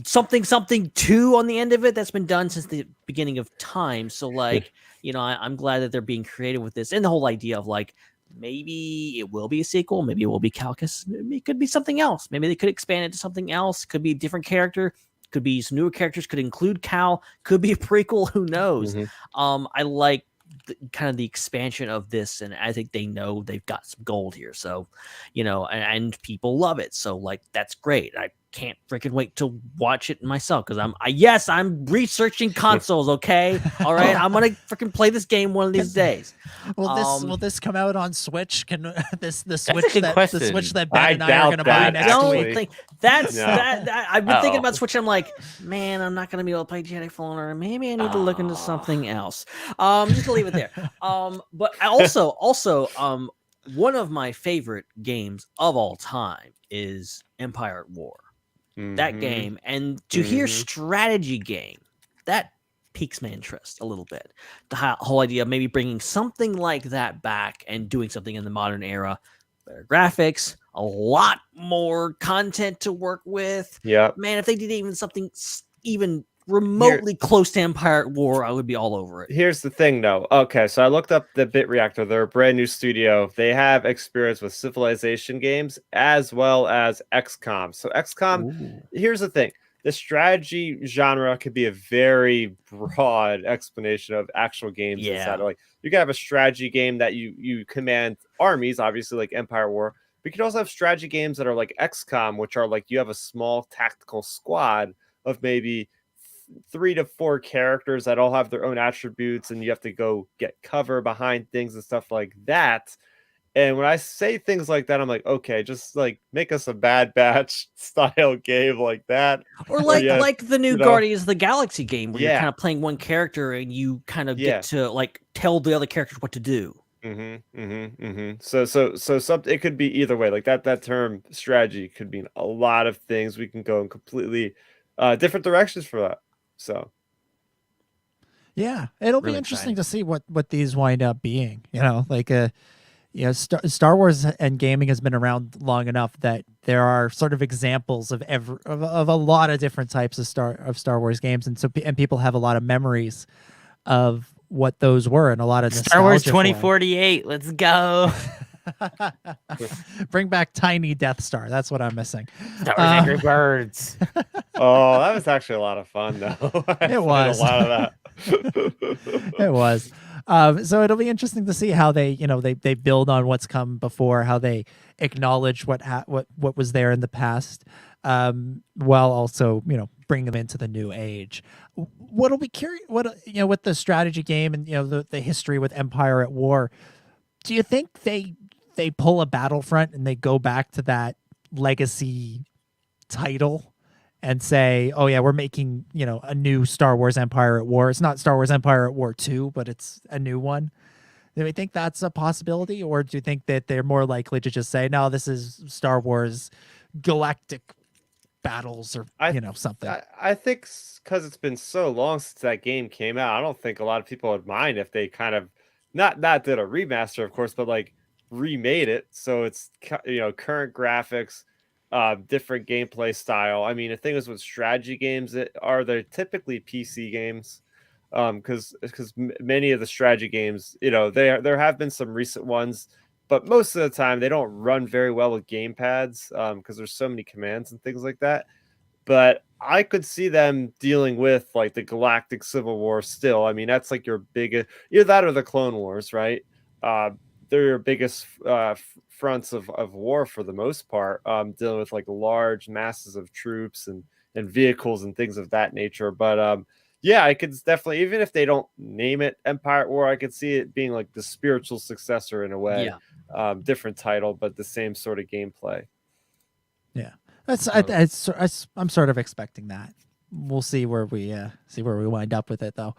F: something 2 on the end of it that's been done since the beginning of time. So like, you know, I'm glad that they're being creative with this, and the whole idea of like, maybe it will be a sequel, maybe it will be Calcus, maybe it could be something else, maybe they could expand it to something else, could be a different character, could be some newer characters, could include Cal, could be a prequel, who knows. I like kind of the expansion of this, and I think they know they've got some gold here, so you know, and people love it, so like that's great. I can't freaking wait to watch it myself, because I'm researching consoles. Okay, all right, I'm gonna freaking play this game one of these days.
H: Will this come out on Switch? Can the Switch that Ben and I are gonna
J: that,
H: buy next week?
F: I've been thinking about Switch. I'm like, man, I'm not gonna be able to play Jedi Fallen Order. Maybe I need to look into something else. Just to leave it there. But I also one of my favorite games of all time is Empire at War. That game, and to hear strategy game, that piques my interest a little bit. The whole idea of maybe bringing something like that back and doing something in the modern era, better graphics, a lot more content to work with.
J: Yeah,
F: man, if they did even something even remotely close to Empire at War, I would be all over it.
J: Here's the thing, though. Okay, so I looked up the Bit Reactor. They're a brand new studio. They have experience with Civilization games as well as XCOM. So XCOM, here's the thing. The strategy genre could be a very broad explanation of actual games. Inside. Like you can have a strategy game that you command armies, obviously like Empire War. But you can also have strategy games that are like XCOM, which are like you have a small tactical squad of maybe 3 to 4 characters that all have their own attributes, and you have to go get cover behind things and stuff like that. And when I say things like that, I'm like, okay, just like make us a Bad Batch style game like that,
F: or like the new Guardians of the Galaxy game, where you're kind of playing one character and you kind of get to like tell the other characters what to do.
J: So something, it could be either way. Like that term strategy could mean a lot of things. We can go in completely different directions for that. So
H: yeah, it'll be interesting to see what these wind up being. Like Star Wars and gaming has been around long enough that there are sort of examples of a lot of different types of Star Wars games, and people have a lot of memories of what those were, and a lot of
G: Star Wars 2048. Let's go.
H: Bring back Tiny Death Star. That's what I'm missing.
G: Star Wars Angry Birds.
J: Oh, that was actually a lot of fun, though.
H: It was
J: a lot of that.
H: It was. So it'll be interesting to see how they build on what's come before, how they acknowledge what was there in the past, while also bring them into the new age. What'll be curious, with the strategy game and the history with Empire at War. Do you think they pull a Battlefront and they go back to that legacy title and say, oh yeah, we're making, a new Star Wars Empire at War. It's not Star Wars Empire at War 2, but it's a new one. Do we think that's a possibility? Or do you think that they're more likely to just say, no, this is Star Wars Galactic Battles or, something?
J: I think because it's been so long since that game came out, I don't think a lot of people would mind if they kind of not did a remaster, of course, but like remade it. So it's, current graphics, different gameplay style. I mean, the thing is with strategy games, they're typically PC games, because many of the strategy games, there have been some recent ones, but most of the time they don't run very well with gamepads, because there's so many commands and things like that. But I could see them dealing with like the Galactic Civil War still. I mean, that's like your biggest, either that or the Clone Wars, right? They're your biggest fronts of war for the most part, dealing with like large masses of troops and vehicles and things of that nature. But yeah, I could definitely, even if they don't name it Empire at War, I could see it being like the spiritual successor in a way. Yeah. Different title, but the same sort of gameplay.
H: Yeah. I'm sort of expecting that. We'll see where we wind up with it, though.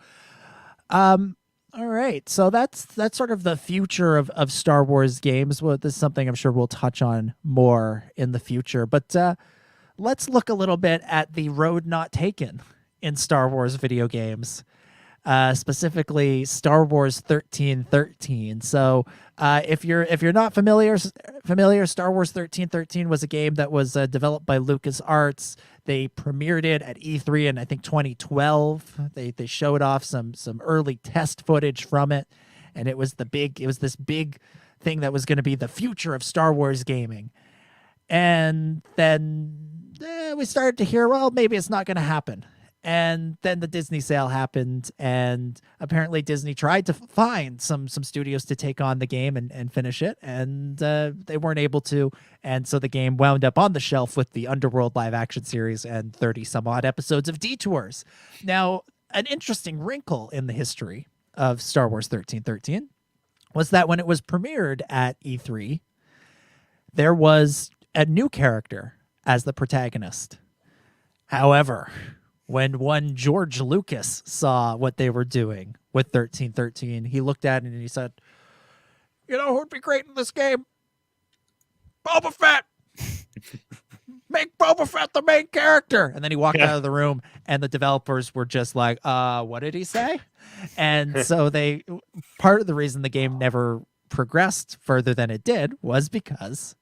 H: All right, so that's sort of the future of Star Wars games. Well, this is something I'm sure we'll touch on more in the future. But let's look a little bit at the road not taken in Star Wars video games. Specifically Star Wars 1313. So if you're not familiar, Star Wars 1313 was a game that was developed by LucasArts. They premiered it at E3 in I think 2012. They showed off some early test footage from it, and it was this big thing that was going to be the future of Star Wars gaming. And then we started to hear, well, maybe it's not going to happen. And then the Disney sale happened, and apparently Disney tried to find some studios to take on the game and finish it, and they weren't able to. And so the game wound up on the shelf with the Underworld live-action series and 30-some-odd episodes of Detours. Now, an interesting wrinkle in the history of Star Wars 1313 was that when it was premiered at E3, there was a new character as the protagonist. However, when one George Lucas saw what they were doing with 1313, he looked at it and he said, who would be great in this game? Boba Fett! make Boba Fett the main character. And then he walked out of the room, and the developers were just like, what did he say? And so part of the reason the game never progressed further than it did was because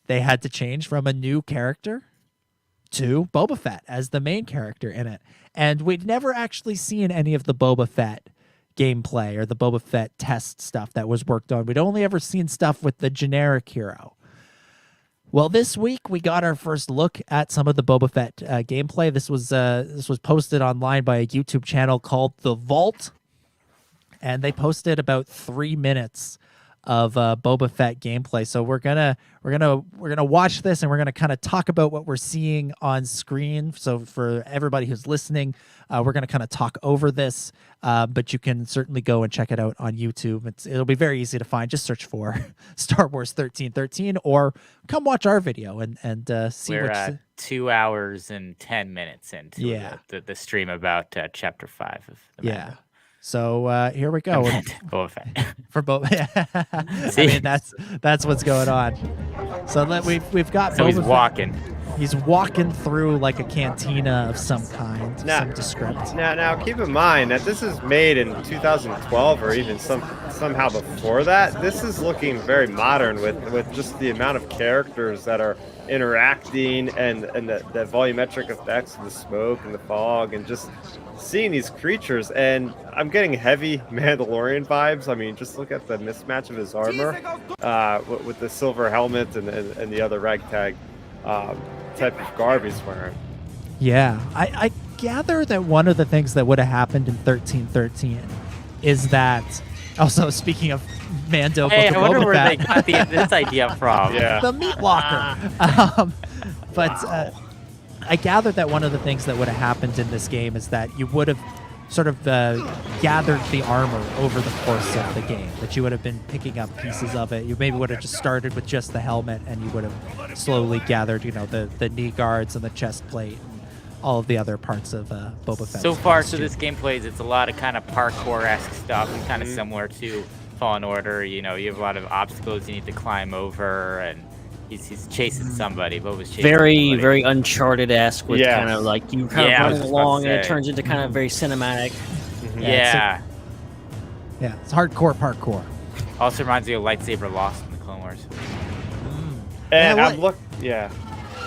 H: they had to change from a new character to Boba Fett as the main character in it. And we'd never actually seen any of the Boba Fett gameplay or the Boba Fett test stuff that was worked on. We'd only ever seen stuff with the generic hero. Well, this week we got our first look at some of the Boba Fett gameplay. This was posted online by a YouTube channel called The Vault, and they posted about 3 minutes of Boba Fett gameplay. So we're gonna watch this, and we're gonna kind of talk about what we're seeing on screen. So for everybody who's listening, we're gonna kind of talk over this, but you can certainly go and check it out on YouTube. It'll be very easy to find. Just search for Star Wars 1313, or come watch our video and see.
G: We're 2 hours and 10 minutes into the stream about Chapter 5 of the Mando.
H: So here we go.
G: Boba Fett.
H: For Boba. I mean, that's what's going on. So we've got.
G: So
H: Boba
G: he's
H: Fett.
G: walking.
H: He's walking through like a cantina of some kind. Nondescript.
J: Now, keep in mind that this is made in 2012 or even somehow before that. This is looking very modern with just the amount of characters that are interacting and the volumetric effects of the smoke and the fog and just seeing these creatures. And I'm getting heavy Mandalorian vibes. I mean, just look at the mismatch of his armor with the silver helmet and the other ragtag type of garb he's wearing.
H: Yeah, I gather that one of the things that would have happened in 1313 is that. Also, speaking of Mando,
G: hey, I wonder where they got this idea from.
H: The meat locker. But I gathered that one of the things that would have happened in this game is that you would have sort of gathered the armor over the course of the game, that you would have been picking up pieces of it. You maybe would have just started with just the helmet, and you would have slowly gathered, the knee guards and the chest plate and all of the other parts of Boba Fett.
G: So far, so this gameplay, it's a lot of kind of parkour-esque stuff, and kind of similar to Fallen Order. You have a lot of obstacles you need to climb over, and he's chasing somebody. Boba's chasing somebody.
F: Very Uncharted-esque with kind of like you kind of running along, and it turns into kind of very cinematic.
G: Yeah,
H: it's hardcore parkour.
G: Also reminds me of Lightsaber Lost in the Clone Wars.
J: And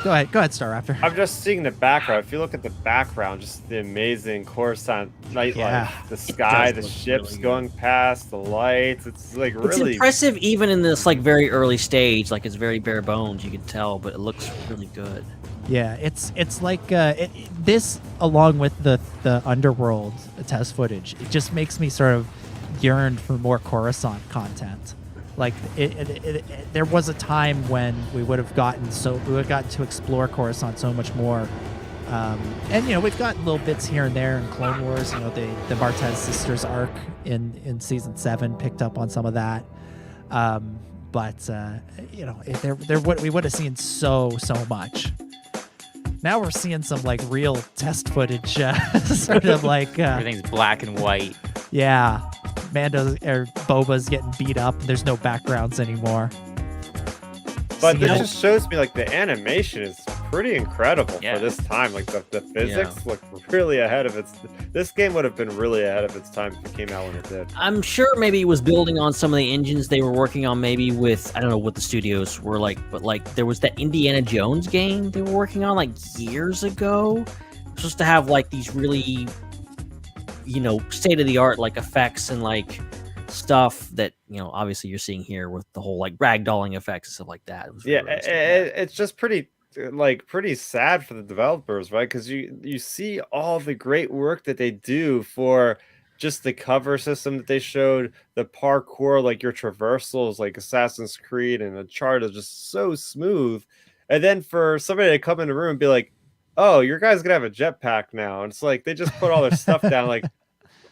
H: Go ahead, Starrapter.
J: I'm just seeing the background. If you look at the background, just the amazing Coruscant nightlife, the sky, the ships really going past, the lights. It's like really.
F: It's impressive, even in this like very early stage. Like it's very bare bones, you can tell, but it looks really good.
H: Yeah, it's like this, along with the Underworld test footage, it just makes me sort of yearn for more Coruscant content. Like there was a time when we would have gotten to explore Coruscant so much more, and we've got little bits here and there in Clone Wars. The Martez sisters arc in season 7 picked up on some of that, but we would have seen so much. Now we're seeing some like real test footage, sort of like
G: everything's black and white.
H: Yeah. Boba's getting beat up. There's no backgrounds anymore.
J: But this just shows me like the animation is pretty incredible for this time. Like the physics look really ahead of this game would have been really ahead of its time if it came out when it did.
F: I'm sure maybe it was building on some of the engines they were working on, maybe with, I don't know what the studios were like, but like there was that Indiana Jones game they were working on like years ago. Supposed to have like these really state-of-the-art like effects and like stuff that obviously you're seeing here with the whole like ragdolling effects and stuff like that.
J: It's just pretty sad for the developers, right? Because you see all the great work that they do for just the cover system that they showed, the parkour, like your traversals, like Assassin's Creed and Uncharted, is just so smooth. And then for somebody to come in the room and be like, "Oh, your guy's gonna have a jetpack now," and it's like they just put all their stuff down, like.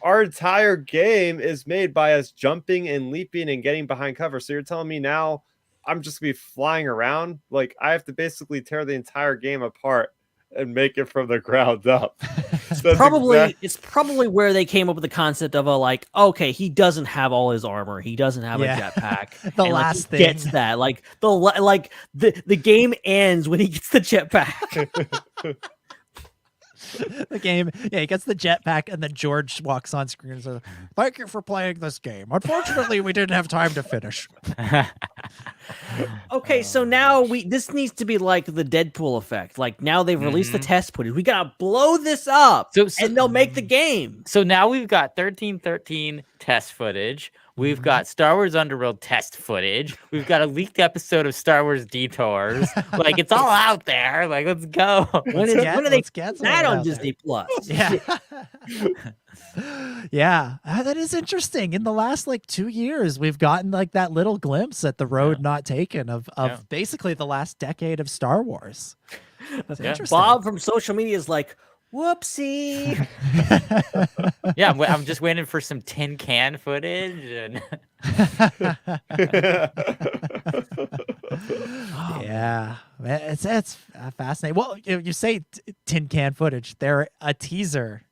J: Our entire game is made by us jumping and leaping and getting behind cover. So you're telling me now I'm just gonna be flying around? Like I have to basically tear the entire game apart and make it from the ground up.
F: it's probably where they came up with the concept of okay, he doesn't have all his armor, he doesn't have a jetpack.
H: The last thing
F: gets that the game ends when he gets the jetpack.
H: The game, he gets the jetpack, and then George walks on screen and says, "Thank you for playing this game. Unfortunately, we didn't have time to finish."
F: Okay, so now this needs to be like the Deadpool effect. Like now they've released the test footage. We gotta blow this up, and they'll make the game.
G: So now we've got 1313 test footage. We've got Star Wars Underworld test footage. We've got a leaked episode of Star Wars Detours. Like, it's all out there. Like, let's go.
F: When are they get that on Disney Plus?
H: Yeah. Yeah, that is interesting. In the last 2 years, we've gotten that little glimpse at the road not taken of basically the last decade of Star Wars. That's interesting.
F: Bob from social media is like, whoopsie.
G: Yeah, I'm just waiting for some tin can footage. And
H: yeah, it's fascinating. Well, you say tin can footage. A teaser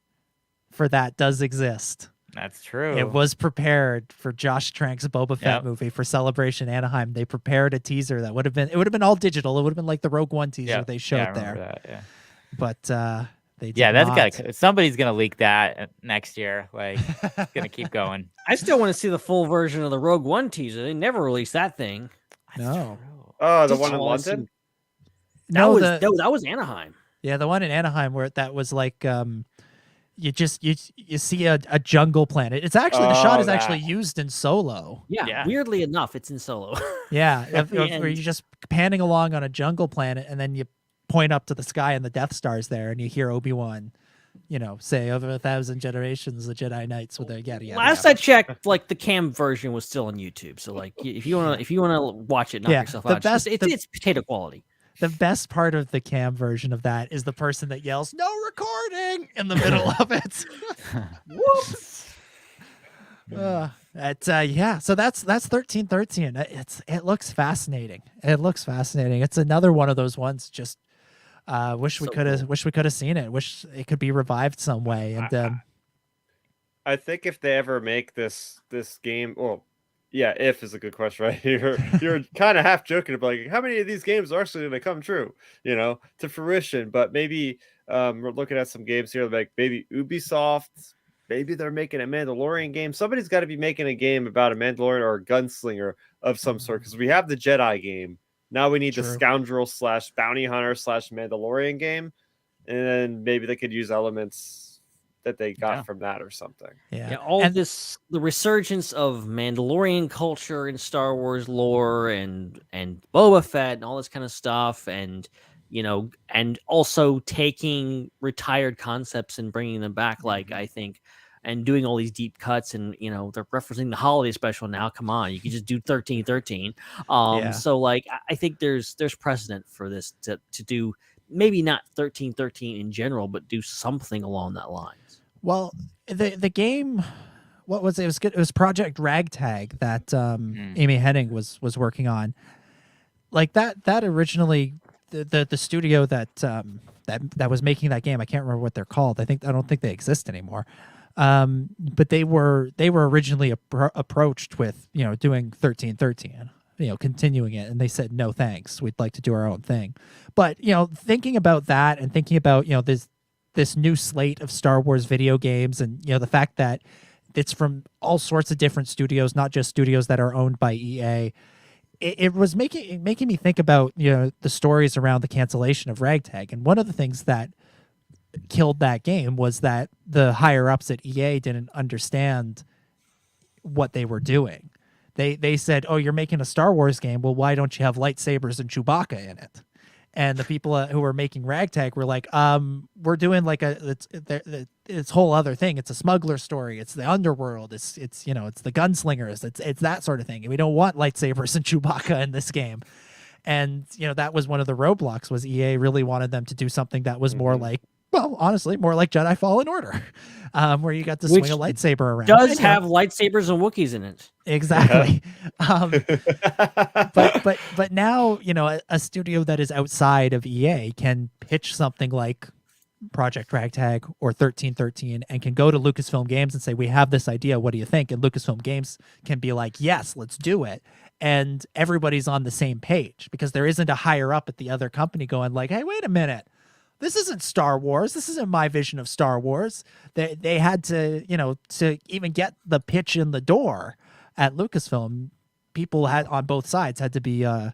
H: for that does exist.
G: That's true.
H: It was prepared for Josh Trank's Boba Fett movie for Celebration Anaheim. They prepared a teaser that would have been all digital. It would have been like the Rogue One teaser they showed there.
G: That,
H: but they did
G: that's somebody's gonna leak that next year. Like, it's gonna keep going.
F: I still want to see the full version of the Rogue One teaser. They never released that thing.
H: No.
J: Oh, the one in London?
F: That was Anaheim.
H: Yeah, the one in Anaheim where that was like you see a jungle planet. It's actually the shot is actually used in Solo.
F: Yeah, weirdly enough, it's in Solo.
H: Yeah, where you're just panning along on a jungle planet, and then you point up to the sky and the Death Star's there, and you hear Obi-Wan, say over 1,000 generations the Jedi Knights with their yada yada.
F: Last I checked, the cam version was still on YouTube. So if you wanna watch it, knock yourself out. It's potato quality.
H: The best part of the cam version of that is the person that yells "No recording" in the middle of it. Whoops. So that's 1313. It looks fascinating. It's another one of those ones. Just wish we could have seen it. Wish it could be revived some way. And
J: I think if they ever make this game, if is a good question, right? You're kind of half joking about how many of these games are actually going to come true, to fruition. But maybe we're looking at some games here, like maybe Ubisoft. Maybe they're making a Mandalorian game. Somebody's got to be making a game about a Mandalorian or a gunslinger of some sort, because we have the Jedi game. Now we need the scoundrel / bounty hunter / Mandalorian game. And then maybe they could use elements that they got from that or something.
F: The resurgence of Mandalorian culture in Star Wars lore and Boba Fett and all this kind of stuff, and and also taking retired concepts and bringing them back, I think, and doing all these deep cuts, and they're referencing the holiday special now. Come on, you can just do 1313. So I think there's precedent for this to do. Maybe not 1313 in general, but do something along that lines.
H: Well, the game, what was it? It was good. It was Project Ragtag that Amy Hennig was working on. That originally, the studio that was making that game, I can't remember what they're called. I don't think they exist anymore. But they were originally approached with doing 1313. Continuing it, and they said no thanks, we'd like to do our own thing. But thinking about that, and thinking about this new slate of Star Wars video games, and the fact that it's from all sorts of different studios, not just studios that are owned by EA, it was making me think about the stories around the cancellation of Ragtag. And one of the things that killed that game was that the higher ups at EA didn't understand what they were doing. They said, "Oh, you're making a Star Wars game. Well, why don't you have lightsabers and Chewbacca in it?" And the people who were making Ragtag were like, "We're doing it's whole other thing. It's a smuggler story. It's the underworld. It's the gunslingers. It's that sort of thing. We don't want lightsabers and Chewbacca in this game." And that was one of the roadblocks. Was EA really wanted them to do something that was more like, honestly, more like Jedi Fallen Order, where you got to swing a lightsaber around.
F: Does have lightsabers and Wookiees in it.
H: Exactly. But now, a studio that is outside of EA can pitch something like Project Ragtag or 1313 and can go to Lucasfilm Games and say, we have this idea, what do you think? And Lucasfilm Games can be like, yes, let's do it. And everybody's on the same page because there isn't a higher up at the other company going like, hey, wait a minute. This isn't Star Wars. This isn't my vision of Star Wars. They had to, to even get the pitch in the door at Lucasfilm, people had on both sides had to be on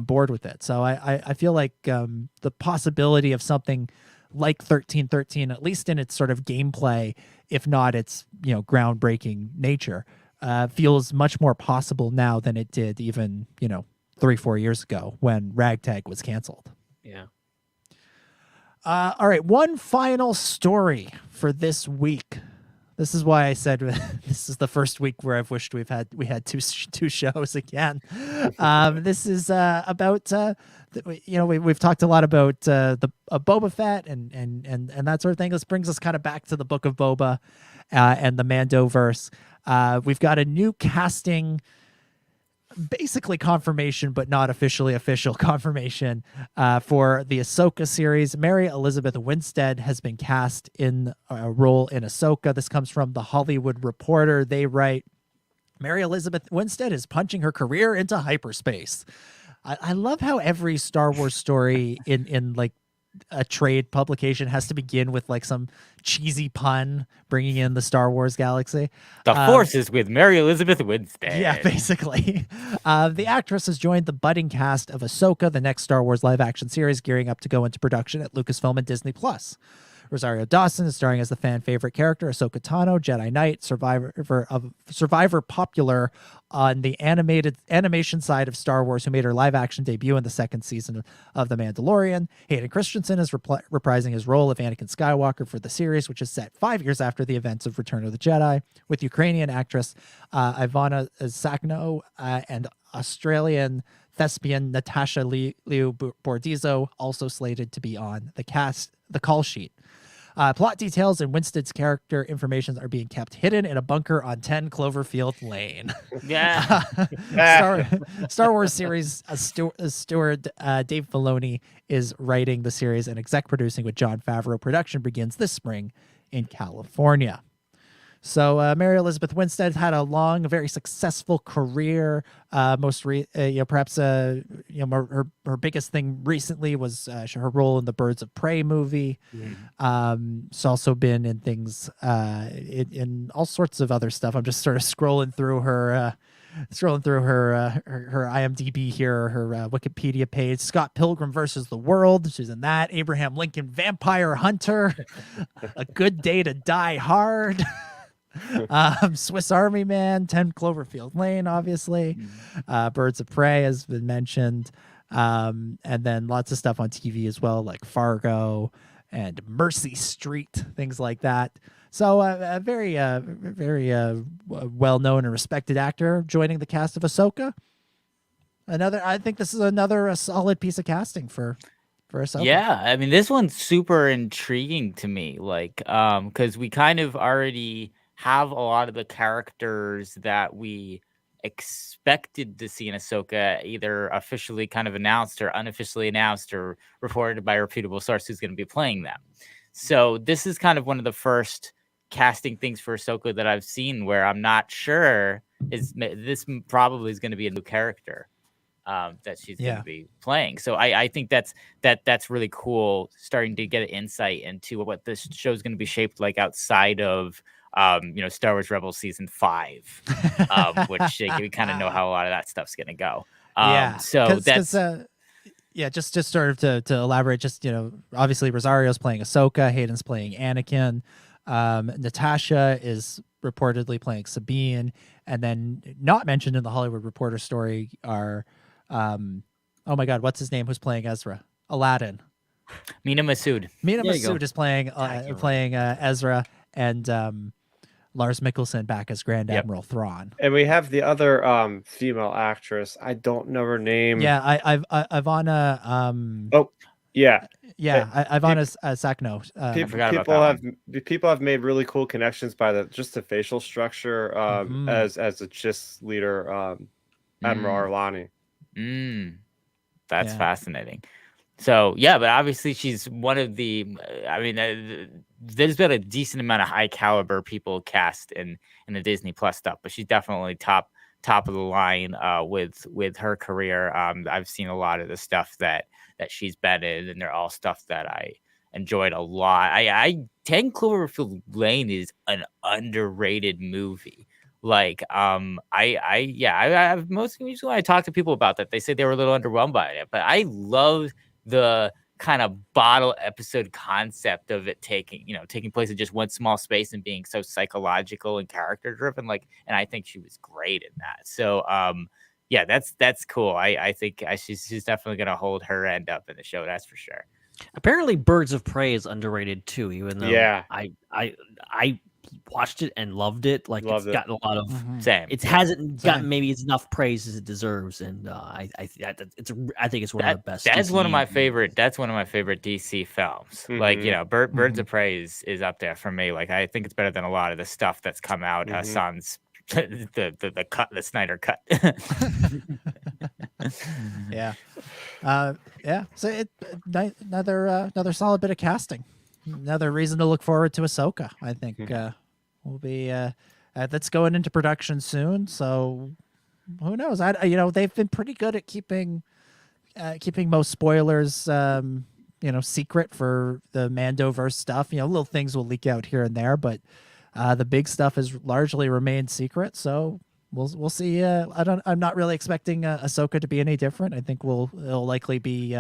H: board with it. So I feel like the possibility of something like 1313, at least in its sort of gameplay, if not its groundbreaking nature, feels much more possible now than it did even 3-4 years ago when Ragtag was canceled.
F: Yeah.
H: All right, one final story for this week. This is why I said this is the first week where I've wished we had two shows again. This is about we've talked a lot about the Boba Fett and that sort of thing. This brings us kind of back to the Book of Boba and the Mandoverse. We've got a new casting. Basically confirmation, but not official confirmation for the Ahsoka series. Mary Elizabeth Winstead has been cast in a role in Ahsoka. This comes from The Hollywood Reporter. They write, Mary Elizabeth Winstead is punching her career into hyperspace. I love how every Star Wars story in like a trade publication has to begin with like some cheesy pun bringing in the Star Wars galaxy.
G: The Force is with Mary Elizabeth Winstead.
H: Yeah, basically. The actress has joined the budding cast of Ahsoka, the next Star Wars live-action series gearing up to go into production at Lucasfilm and Disney+. Rosario Dawson is starring as the fan favorite character Ahsoka Tano, Jedi Knight, survivor popular on the animation side of Star Wars, who made her live action debut in the second season of The Mandalorian. Hayden Christensen is reprising his role of Anakin Skywalker for the series, which is set 5 years after the events of Return of the Jedi, with Ukrainian actress Ivana Sakno and Australian thespian Natasha Liu Bordizzo also slated to be on the call sheet. Plot details and Winstead's character information are being kept hidden in a bunker on 10 Cloverfield Lane.
G: Yeah.
H: Star Wars series steward Dave Filoni is writing the series and exec producing with Jon Favreau. Production begins this spring in California. So Mary Elizabeth Winstead had a long, very successful career. Perhaps her biggest thing recently was her role in the Birds of Prey movie. She's also been in things in all sorts of other stuff. I'm just sort of scrolling through her IMDb here, her Wikipedia page. Scott Pilgrim versus the World, she's in that. Abraham Lincoln Vampire Hunter, A Good Day to Die Hard. Swiss Army Man, 10 Cloverfield Lane, obviously. Birds of Prey has been mentioned. And then lots of stuff on TV as well, like Fargo and Mercy Street, things like that. So a very well-known and respected actor joining the cast of Ahsoka. I think this is another solid piece of casting for Ahsoka.
G: Yeah, I mean, this one's super intriguing to me, like, because we kind of already have a lot of the characters that we expected to see in Ahsoka either officially kind of announced or unofficially announced or reported by a reputable source who's going to be playing them. So this is kind of one of the first casting things for Ahsoka that I've seen where I'm not sure this probably is going to be a new character that she's going to be playing. So I think that's really cool, starting to get an insight into what this show is going to be shaped like outside of Star Wars Rebels season 5, which we kind of know how a lot of that stuff's going to go. So that's
H: just sort of to elaborate, obviously Rosario's playing Ahsoka, Hayden's playing Anakin, Natasha is reportedly playing Sabine, and then not mentioned in the Hollywood Reporter story are oh my god, what's his name, who's playing Ezra? Aladdin.
G: Mina Masood.
H: Mina Masood is playing Ezra, and Lars Mikkelsen back as Grand Admiral Thrawn.
J: And we have the other female actress. I don't know her name.
H: Yeah, Ivana. Ivana Sakno.
J: People have made really cool connections by the facial structure as a GIST leader, Admiral Arlani.
G: That's fascinating. So yeah, but obviously she's one of the. I mean, there's been a decent amount of high caliber people cast in the Disney Plus stuff, but she's definitely top of the line with her career. I've seen a lot of the stuff that she's been in, and they're all stuff that I enjoyed a lot. 10 Cloverfield Lane is an underrated movie. Like, I've mostly when I talk to people about that, they say they were a little underwhelmed by it, but I love the kind of bottle episode concept of it taking place in just one small space and being so psychological and character driven. Like, and I think she was great in that. So, yeah, that's cool. I think she's definitely going to hold her end up in the show. That's for sure.
F: Apparently, Birds of Prey is underrated too. Even though I watched it and loved it. Like, it's gotten a lot of
G: same.
F: It hasn't gotten maybe enough praise as it deserves, and I think it's one of the best.
G: That's one of my favorite. That's one of my favorite DC films. Like, Birds of Prey is up there for me. Like, I think it's better than a lot of the stuff that's come out. Sans the Snyder cut.
H: Yeah. So another solid bit of casting. Another reason to look forward to Ahsoka. I think will be that's going into production soon. So who knows? They've been pretty good at keeping most spoilers secret for the Mandoverse stuff. Little things will leak out here and there, but the big stuff has largely remained secret. So we'll see. I'm not really expecting Ahsoka to be any different. I think it'll likely be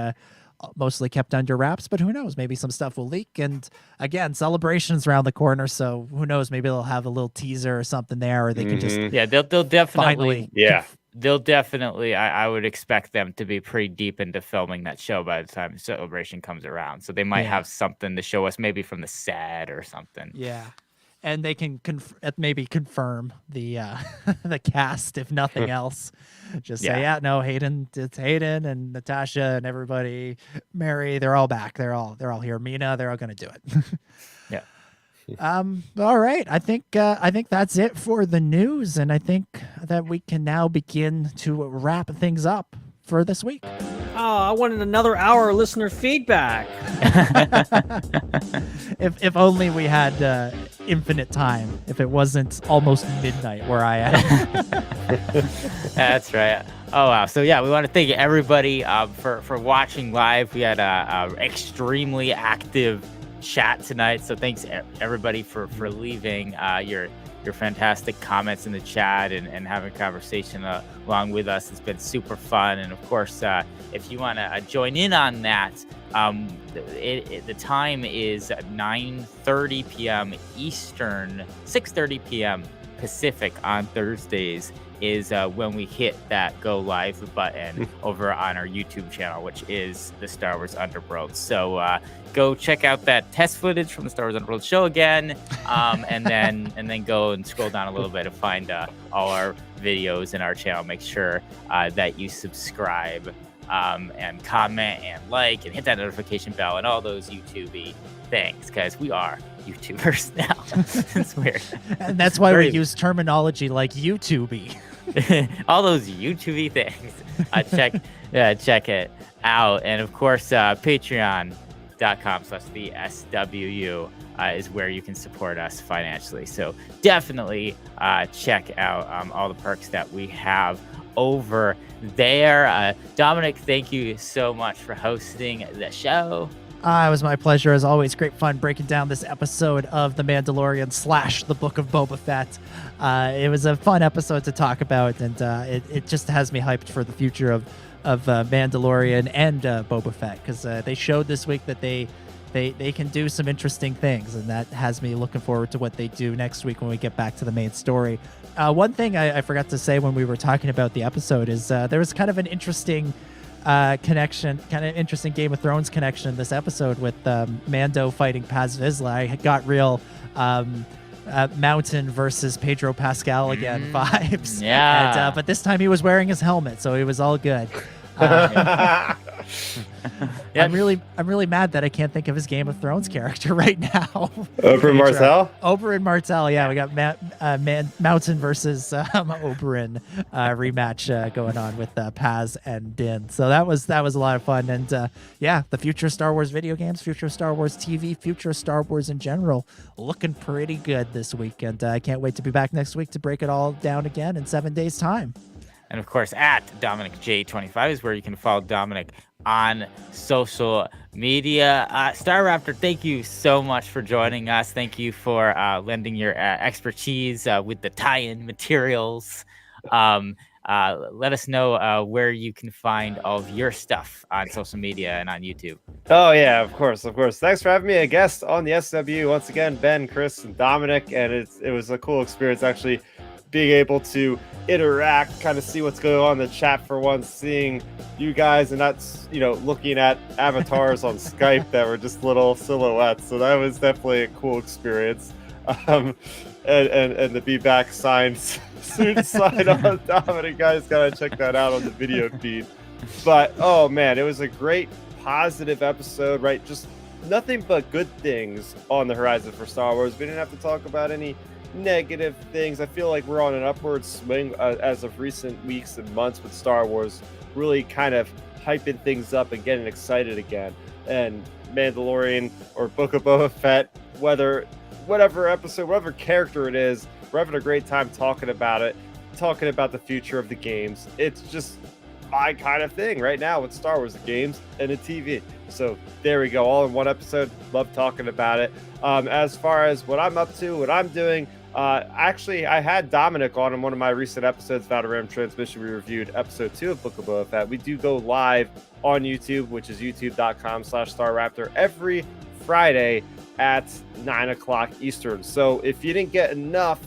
H: mostly kept under wraps, but who knows? Maybe some stuff will leak. And again, Celebration's around the corner, so who knows? Maybe they'll have a little teaser or something there, or they can just
G: they'll definitely
H: finally
G: they'll definitely. I would expect them to be pretty deep into filming that show by the time Celebration comes around. So they might have something to show us, maybe from the set or something.
H: Yeah. And they can maybe confirm the the cast, if nothing else. Just say, it's Hayden and Natasha and everybody, Mary, they're all back. They're all here. Mina, they're all going to do it.
G: Yeah.
H: All right. I think that's it for the news, and I think that we can now begin to wrap things up for this week.
F: Oh, I wanted another hour of listener feedback.
H: If only we had infinite time. If it wasn't almost midnight where I am.
G: That's right. Oh wow! So yeah, we want to thank everybody for watching live. We had a extremely active chat tonight. So thanks everybody for leaving your fantastic comments in the chat and having a conversation along with us. It's been super fun. And of course, if you want to join in on that, the time is 9:30 p.m. Eastern, 6:30 p.m. Pacific on Thursdays is when we hit that go live button over on our YouTube channel, which is the Star Wars Underworld. So go check out that test footage from the Star Wars Underworld show again, and then go and scroll down a little bit to find all our videos in our channel. Make sure that you subscribe and comment and like and hit that notification bell and all those YouTube-y things, because we are YouTubers now. It's weird.
H: And that's why we use terminology like YouTube-y.
G: All those YouTube-y things. Check it out. And of course, patreon.com/the SWU is where you can support us financially. So definitely check out all the perks that we have over there. Dominic, thank you so much for hosting the show.
H: It was my pleasure, as always. Great fun breaking down this episode of The Mandalorian / The Book of Boba Fett. It was a fun episode to talk about, and it just has me hyped for the future of Mandalorian and Boba Fett, because they showed this week that they can do some interesting things, and that has me looking forward to what they do next week when we get back to the main story. One thing I forgot to say when we were talking about the episode is there was kind of an interesting connection, kind of interesting Game of Thrones connection in this episode with Mando fighting Paz Vizsla. I got real Mountain versus Pedro Pascal again vibes.
G: Yeah.
H: But this time he was wearing his helmet, so it was all good. I'm really mad that I can't think of his Game of Thrones character right now.
J: Oberyn Martell?
H: Oberyn Martell, yeah. We got Mountain versus Oberyn rematch going on with Paz and Din. So that was a lot of fun. And the future of Star Wars video games, future of Star Wars TV, future of Star Wars in general, looking pretty good this week. And I can't wait to be back next week to break it all down again in 7 days' time.
G: And of course, at Dominic J25 is where you can follow Dominic on social media. Starrapter, thank you so much for joining us. Thank you for lending your expertise with the tie-in materials. Let us know where you can find all of your stuff on social media and on YouTube.
J: Oh, yeah, of course. Thanks for having me a guest on the SWU. Once again, Ben, Chris, and Dominic. And it was a cool experience, actually, being able to interact, kind of see what's going on in the chat for once, seeing you guys and not, looking at avatars on Skype that were just little silhouettes. So that was definitely a cool experience. And the be back soon sign on Dominic, guys, gotta check that out on the video feed. But oh man, it was a great positive episode, right? Just nothing but good things on the horizon for Star Wars. We didn't have to talk about any negative things. I feel like we're on an upward swing as of recent weeks and months with Star Wars, really kind of hyping things up and getting excited again. And Mandalorian or Book of Boba Fett, whatever episode, whatever character it is, we're having a great time talking about it, talking about the future of the games. It's just my kind of thing right now with Star Wars, the games and the TV. So there we go, all in one episode. Love talking about it. As far as what I'm up to, what I'm doing, actually, I had Dominic on in one of my recent episodes, Valorant Transmission. We reviewed episode 2 of Book of Boba Fett. We do go live on YouTube, which is youtube.com/Starrapter every Friday at 9 o'clock Eastern. So if you didn't get enough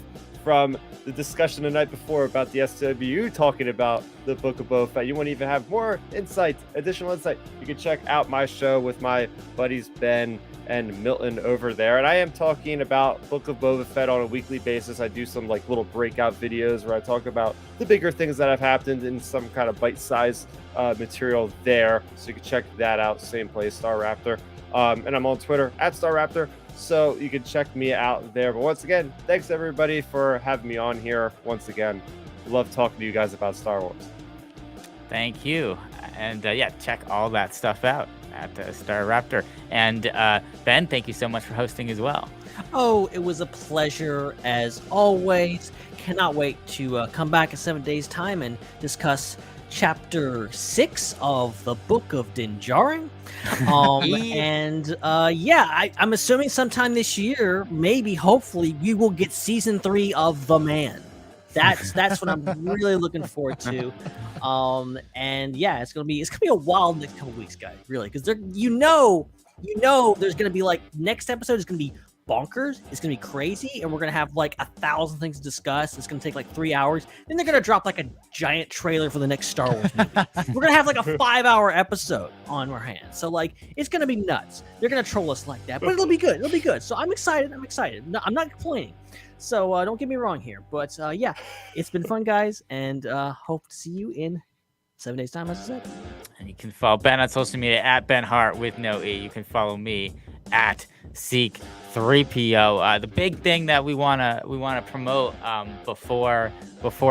J: from the discussion the night before about the SWU talking about the Book of Boba Fett, you want to even have more insight, additional insight, you can check out my show with my buddies Ben and Milton over there. And I am talking about Book of Boba Fett on a weekly basis. I do some little breakout videos where I talk about the bigger things that have happened in some kind of bite-sized material there. So you can check that out, same place, Starrapter. And I'm on Twitter at Starrapter, so you can check me out there. But once again, thanks everybody for having me on here. Once again, love talking to you guys about Star Wars.
G: Thank you. And check all that stuff out at Starrapter. And Ben, thank you so much for hosting as well.
F: Oh, it was a pleasure as always. Cannot wait to come back in 7 days' time and discuss Chapter 6 of the Book of Din Djarin. I'm assuming sometime this year, maybe, hopefully, we will get season 3 of The Man. That's what I'm really looking forward to. It's gonna be a wild next couple weeks, guys. Really, because there's gonna be next episode is gonna be bonkers. It's gonna be crazy, and we're gonna have 1,000 things to discuss. It's gonna take 3 hours. Then they're gonna drop a giant trailer for the next Star Wars movie. We're gonna have a 5-hour episode on our hands. So it's gonna be nuts. They're gonna troll us like that, but it'll be good. It'll be good. So I'm excited. No, I'm not complaining. So don't get me wrong here, but it's been fun, guys, and hope to see you in 7 days' time, as I said.
G: And you can follow Ben on social media at Ben Hart with no E. You can follow me at Seek3PO. The big thing that we wanna promote before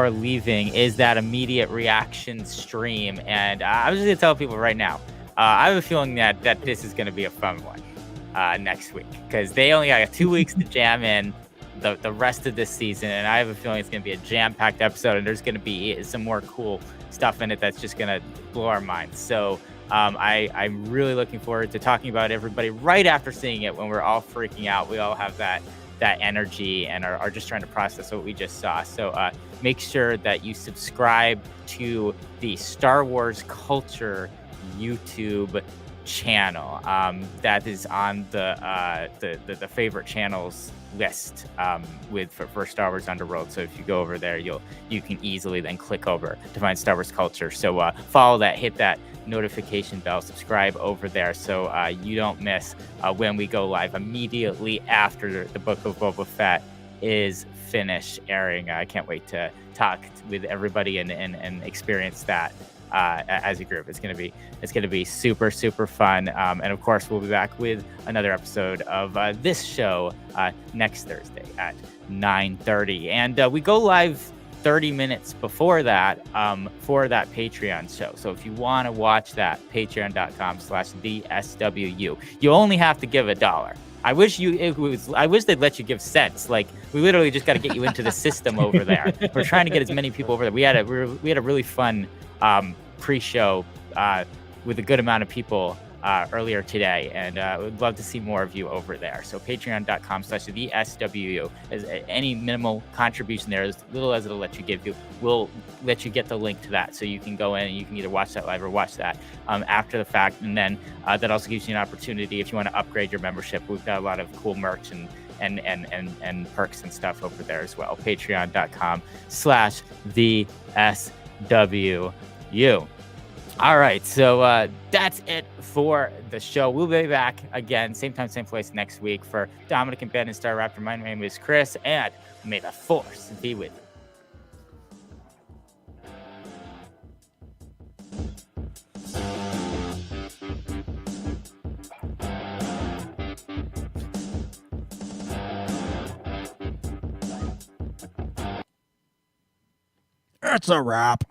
G: leaving is that immediate reaction stream. And I was just gonna tell people right now, I have a feeling that this is gonna be a fun one next week, because they only got 2 weeks to jam in the rest of this season, and I have a feeling it's going to be a jam-packed episode, and there's going to be some more cool stuff in it that's just going to blow our minds. So I'm really looking forward to talking about everybody right after seeing it, when we're all freaking out. We all have that energy and are just trying to process what we just saw. So make sure that you subscribe to the Star Wars Culture YouTube channel that is on the favorite channels list for Star Wars Underworld. So if you go over there, you can easily then click over to find Star Wars Culture. So follow that, hit that notification bell, subscribe over there, so you don't miss when we go live immediately after the Book of Boba Fett is finished airing. I can't wait to talk with everybody and experience that as a group. It's gonna be super fun. And of course, we'll be back with another episode of this show next Thursday at 9:30, and we go live 30 minutes before that for that Patreon show. So if you want to watch that, patreon.com/theswu. You only have to give $1. I wish they'd let you give cents. Like, we literally just got to get you into the system over there. We're trying to get as many people over there. We had a really fun pre-show with a good amount of people earlier today, and we'd love to see more of you over there. So patreon.com/theswu. As any minimal contribution there, as little as it'll let you give, we'll let you get the link to that, so you can go in and you can either watch that live or watch that after the fact. And then that also gives you an opportunity if you want to upgrade your membership. We've got a lot of cool merch and perks and stuff over there as well. patreon.com/theswu. All right, so that's it for the show. We'll be back again, same time, same place next week. For Dominic and Ben and Starrapter, my name is Chris, and may the Force be with you.
H: It's a wrap.